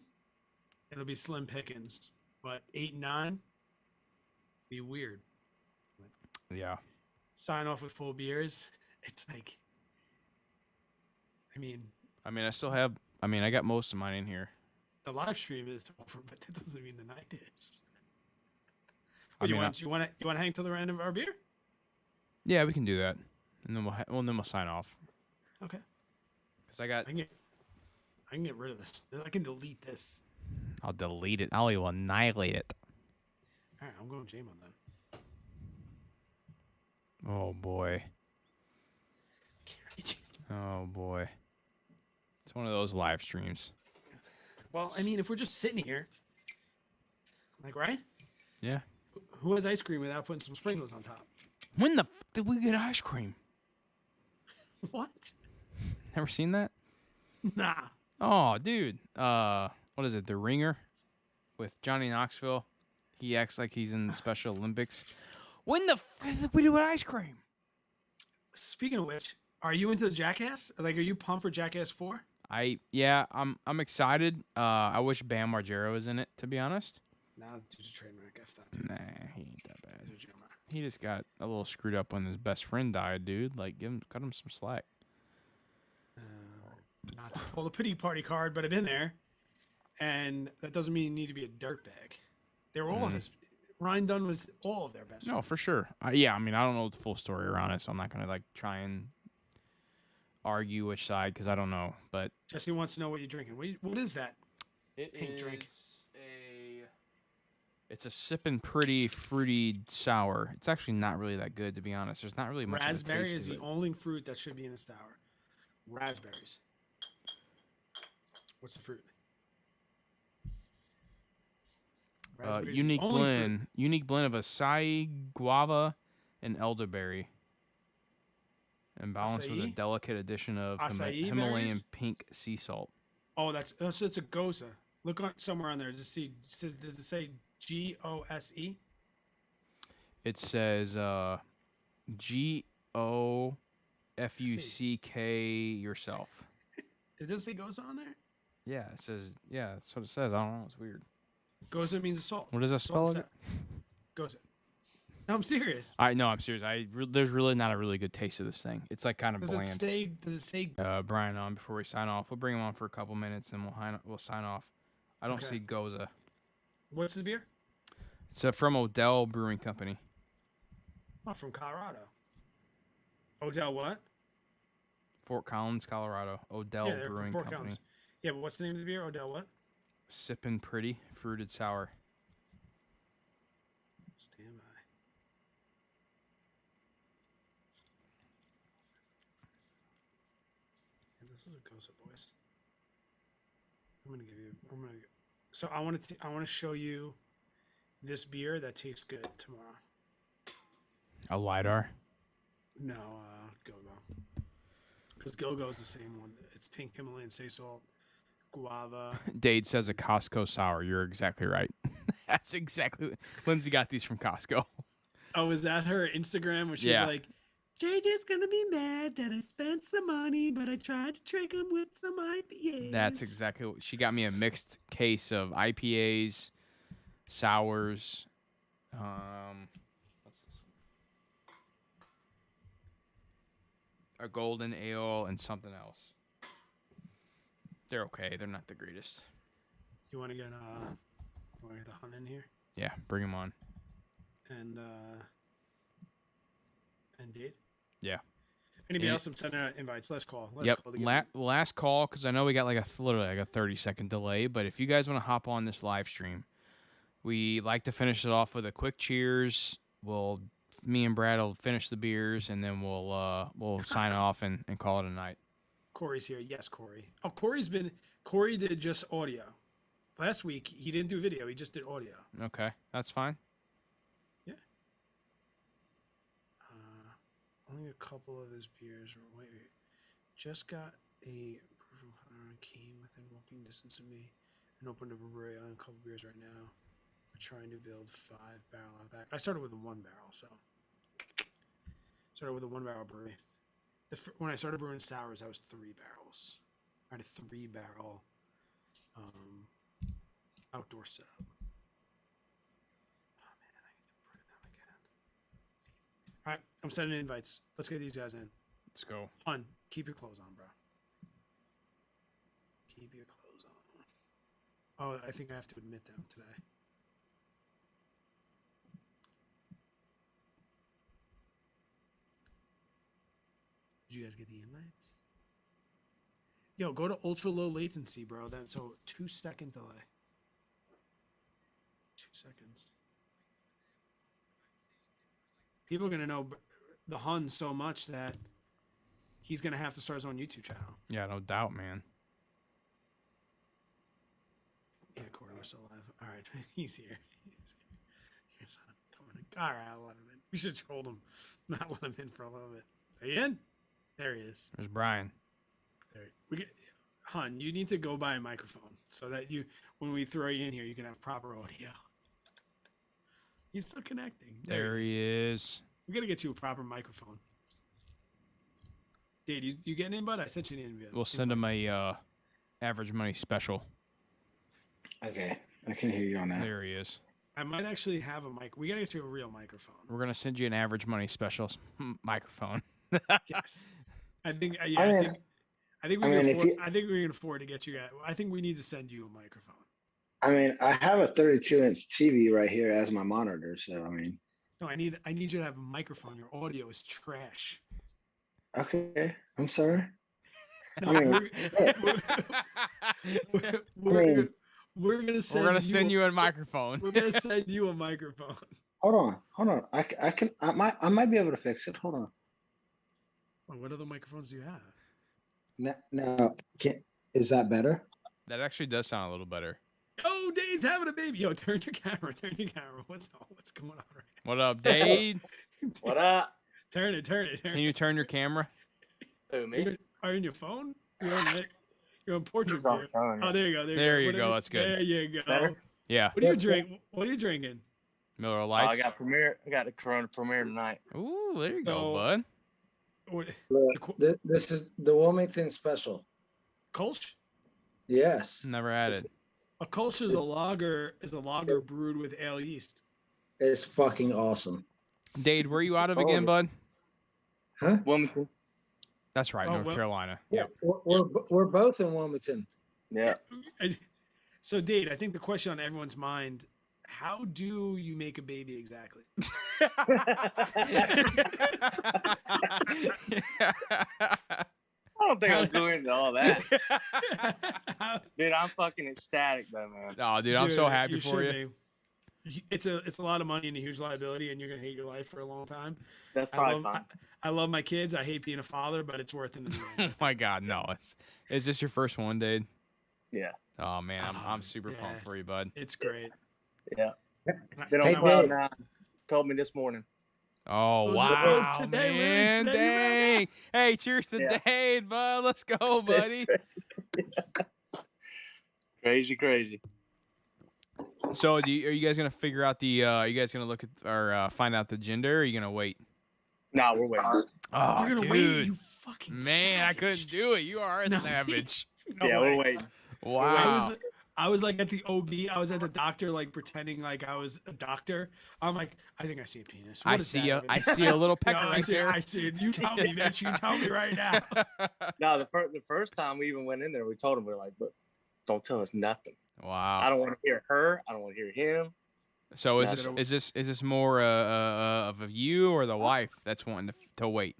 It'll be slim pickings, but 8 and 9 be weird. Yeah. Sign off with full beers. It's like, I mean, I got most of mine in here. the live stream is over, but that doesn't mean the night is. I You mean, want to hang till the end of our beer? Yeah, we can do that. And then we'll sign off. Okay. Cuz I can get rid of this. I can delete this. I'll delete it. I will annihilate it. All right, I'm going J-Mon then. Oh boy. Oh boy. It's one of those live streams. Well, I mean, if we're just sitting here, like, right? Yeah. Who has ice cream without putting some sprinkles on top? When the f did we get ice cream? What? Never seen that? Nah. Oh, dude. What is it? The Ringer with Johnny Knoxville. He acts like he's in the Special Olympics. When the f did we do ice cream? Speaking of which, are you into the Jackass? Like, are you pumped for Jackass 4? I'm excited. I wish Bam Margera was in it, to be honest. Nah, dude's a train wreck. F that dude. Nah, he ain't that bad. He's a drummer. He just got a little screwed up when his best friend died, dude. Like, cut him some slack. Not to pull the pity party card, but I've been there, and that doesn't mean you need to be a dirtbag. They were all of his. Ryan Dunn was all of their best. No, friends. for sure. Yeah, I mean, I don't know the full story around it, so I'm not gonna like try and argue which side because I don't know. But Jesse wants to know what you're drinking. What is that? Pink drink. It's a sippin' pretty fruity sour. It's actually not really that good, to be honest. There's not really much. Raspberry of a taste is to the it. only fruit that should be in a sour. Raspberries. What's the fruit? Raspberries is the Unique only fruit. blend. Unique blend of acai, guava, and elderberry. And balanced with a Acai? delicate addition of Acai Himalayan berries? pink sea salt. Oh, it's a goza. Look on somewhere on there. Does it say GOSE? It says GOFUCK yourself. It does say goza on there. Yeah, it says. Yeah, that's what it says. I don't know. It's weird. Goza means a salt. What does that spell? Salt goza. No, I'm serious. No, I'm serious. There's really not a really good taste of this thing. It's like kind of Does bland. it say? Brian on before we sign off. We'll bring him on for a couple minutes and we'll sign off. I don't Okay. see Goza. What's the beer? It's from Odell Brewing Company. Oh, from Colorado. Odell what? Fort Collins, Colorado. Odell Yeah, they're from Brewing Fort Company. Collins. Yeah, but what's the name of the beer? Odell what? Sippin' pretty fruited sour. Stand by. Yeah, this is a Goza, boys. So I want to show you this beer that tastes good tomorrow. A LiDAR. No, Go-Go. Because Go-Go is the same one. It's pink Himalayan sea salt, guava. Dade says a Costco sour. You're exactly right. That's exactly. Lindsay got these from Costco. Oh, is that her Instagram where she's Yeah. like, JJ's gonna be mad that I spent some money, but I tried to trick him with some IPAs. That's exactly what she got me, a mixed case of IPAs, sours. What's this? A golden ale and something else. They're okay. They're not the greatest. You want to get the Hun in here Yeah, bring them on. and Dade? Yeah. Anybody And- else? I'm sending out invites. Let's call. Let's Yep. call together. Last call, because I know we got literally like a 30-second delay. But if you guys want to hop on this live stream, we like to finish it off with a quick cheers. Me and Brad will finish the beers, and then we'll sign off and call it a night. Corey's here. Yes, Corey. Oh, Corey did just audio. Last week he didn't do video. He just did audio. Okay, that's fine. Yeah. Only a couple of his beers. Wait. Just got a came within walking distance of me and opened a brewery on a couple beers right now. We're trying to build 5-barrel out back. I started with a 1-barrel, so started with a 1-barrel brewery. When I started brewing sours, I was 3 barrels. I had a 3-barrel outdoor setup. Oh man, I need to put it down again. All right, I'm sending invites. Let's get these guys in. Let's go. Hun, keep your clothes on, bro. Keep your clothes on. Oh, I think I have to admit them today. Did you guys get the invites? Yo, go to ultra low latency, bro. So 2-second delay. 2 seconds. People are gonna know the Hun so much that he's gonna have to start his own YouTube channel. Yeah, no doubt, man. Yeah, Corey, we're still alive. All right, he's here. Here's Hun coming in. All right, I'll let him in. We should troll him, not let him in for a little bit. Are you in? There he is. There's Brian. There. Hun, you need to go buy a microphone so that when we throw you in here, you can have proper audio. He's still connecting. There he is. We gotta get you a proper microphone. Dave, you getting in, bud? I sent you an invite. We'll send him a average money special. Okay, I can hear you on that. There he is. I might actually have a mic. We gotta get you a real microphone. We're gonna send you an average money special microphone. Yes. I think. I we can afford to get you guys. I think we need to send you a microphone. I mean, I have a 32-inch TV right here as my monitor, so I mean. No, I need you to have a microphone. Your audio is trash. Okay, I'm sorry. No, I mean, we're gonna send you a microphone. We're gonna send you a microphone. hold on. I might be able to fix it. Hold on. Well, what other microphones do you have? No, is that better? That actually does sound a little better. Oh, Dave's having a baby. Yo, turn your camera. What's going on right What up, Dade? What up? Turn it. Can you turn your camera? Who, me? Are you on your phone? You're on portrait Who's on view. the phone? Oh, there you go. There you go, that's good. There you go. Better? Yeah. What do you Yes, drink? What are you drinking? Miller Oh, Lights. I got the Corona premiere tonight. Ooh, there you go, So- bud. What, Look, this is the Wilmington special. Kolsch? Yes, Never had it. A Kolsch is a lager. Brewed with ale yeast. it's fucking awesome. Dade, where are you out of again, bud? Huh? Wilmington. That's right, Oh, North well- Carolina. Yeah, Yep. we're both in Wilmington. Yeah. So, Dade, I think the question on everyone's mind: how do you make a baby exactly? I don't think I'll go into all that. Dude, I'm fucking ecstatic though, man. Oh, dude, I'm so Dude, happy for should you. be. It's a lot of money and a huge liability, and you're gonna hate your life for a long time. That's I probably love, fine. I love my kids. I hate being a father, but it's worth it in the Oh end. my God, no! Is this your first one, Dade? Yeah. Oh man, I'm super pumped yes. for you, bud. It's great. Yeah. Been on Hey, cloud Dave. 9. Told me this morning. Oh Those are wow, good today, Larry, man! today, you read Dang! Hey, cheers to Yeah. Dade, bud. Let's go, buddy. Crazy. So, are you guys gonna figure out the? Are you guys gonna look at or find out the gender? Or are you gonna wait? Nah, we're waiting. Oh, You're gonna dude. wait, you fucking Man, I couldn't savage. do it. You are a No, savage. No Yeah, way. we're waiting. Wow. I was like at the OB. I was at the doctor, like pretending like I was a doctor. I'm like, I think I see a penis. What I is see that? I see a little You know, pecker I right see, there. I see it. You tell me, bitch. You tell me right now. No, the first time we even went in there, we told him, we were like, "Look, don't tell us nothing. I Wow. don't want to hear her. I don't want to hear him." So is No. this more of a you or the wife that's wanting to wait?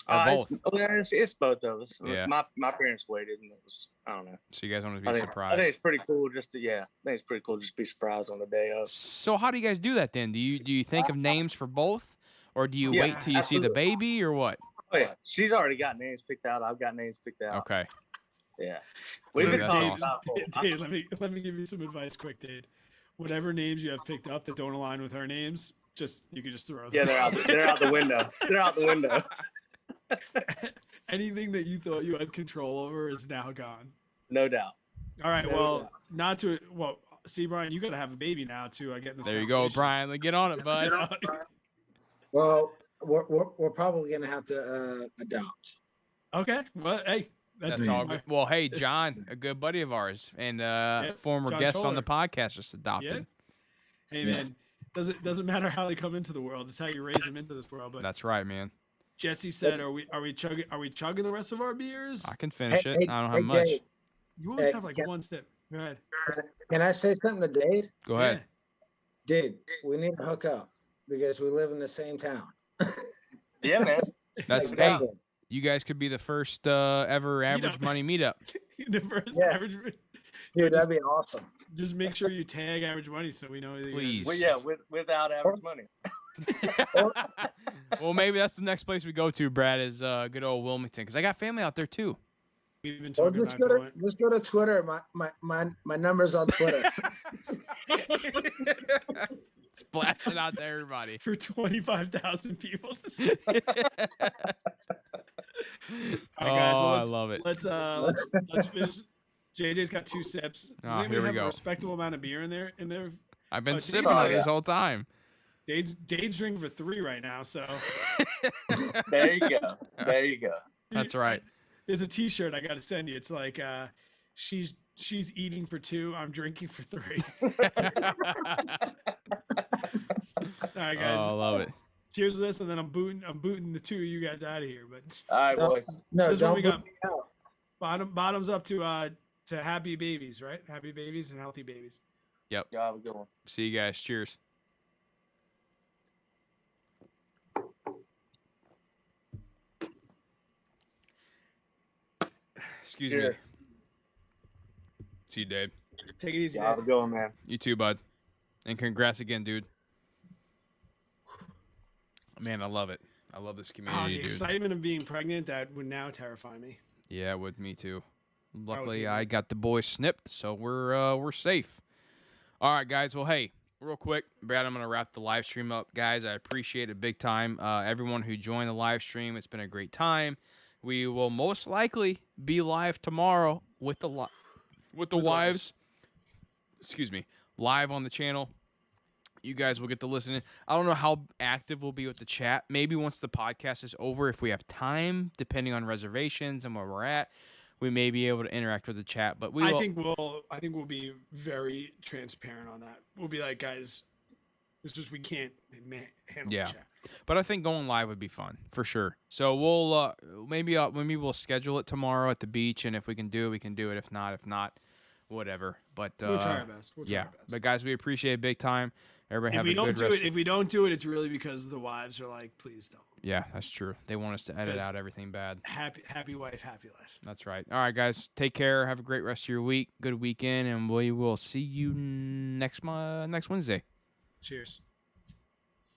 Or both? It's both of us. Yeah. My parents waited, and it was, I don't know. So you guys want to I be think surprised. it's pretty cool just to I think it's pretty cool just to be surprised on the day of. So how do you guys do that then? Do you think of names for both, or do you Yeah, wait till you see the baby, or what? Oh yeah, she's already got names picked out. I've got names picked out. Okay. Yeah, we've Dude, been that's talking awesome. about. Dade, let me give you some advice, quick, Dade. Whatever names you have picked up that don't align with her names, you can just throw them. Yeah, they're out the window. They're out the window. Anything that you thought you had control over is now gone. No doubt. All right. No Well, doubt. see, Brian, you got to have a baby now to get in this. There you go, conversation. Brian. Get on it, bud. Well, we're probably gonna have to adopt. Okay. Well, hey, That's all good. Well, hey, John, a good buddy of ours and former John guest on the Scholler. podcast, just adopted. Hey, man, doesn't matter how they come into the world. It's how you raise them into this world. But That's right, man. Jesse said, "Are we chugging the rest of our beers? I can finish it. I don't have Hey, much. Dave, You always Hey, have like can- one sip. Go ahead. can I say something to Dade? Go ahead. Dade, we need to hook up because we live in the same town. Yeah, man. That's Like, hey, that. you guys could be the first ever average money meetup. The first Yeah. average. Dude, that'd be awesome. Just make sure you tag average money so we know. That you guys- Please. Well, yeah, without average money. Well, maybe that's the next place we go to, Brad, is good old Wilmington, because I got family out there too. We've been Or talking just about going. just go to Twitter. My number's on Twitter. Let's blast it out to everybody. For 25,000 people to see. All right, guys. Well, I love it. Let's finish. JJ's got 2 sips. Does Oh, anybody here we have go. a respectable amount of beer in there? I've been Oh, sipping Dave's- it this whole time. Dade's drinking for 3 right now. So There you go. There you go. That's right. there's a T-shirt I got to send you. It's like she's eating for 2. I'm drinking for 3. All right, guys. Oh, I love it. Cheers to this, and then I'm booting the 2 of you guys out of here. But All right, No, boys. no, This is what don't we put got. me out. bottoms up to happy babies, right? Happy babies and healthy babies. Y'all have a good one. See you guys. Cheers. Excuse me. Cheers. See you, Dave. Take it easy. Y'all have a good one, man. You too, bud. And congrats again, dude. Man, I love it. I love this Oh, community, the dude. excitement of being pregnant, that would now terrify me. Yeah, with me too. Luckily, be I got the boys snipped, so we're safe. All right, guys. Well, hey, real quick, Brad, I'm gonna wrap the live stream up, guys. I appreciate it big time. Everyone who joined the live stream, it's been a great time. We will most likely be live tomorrow with the wives. Excuse me, live on the channel. You guys will get to listen in. I don't know how active we'll be with the chat. Maybe once the podcast is over, if we have time, depending on reservations and where we're at, we may be able to interact with the chat. But we will. I think we'll be very transparent on that. We'll be like, guys, it's just we can't handle Yeah. the chat. But I think going live would be fun for sure. So we'll maybe we'll schedule it tomorrow at the beach, and if we can do it, we can do it. If not, whatever. But We'll try our best. yeah. But guys, we appreciate it big time. Everybody If have we a don't good do rest. it, if we don't do it, it's really because the wives are like, please don't. Yeah, that's true. They want us to edit Because- out everything bad. Happy wife, happy life. That's right. All right, guys. Take care. Have a great rest of your week. Good weekend, and we will see you next Wednesday. Cheers.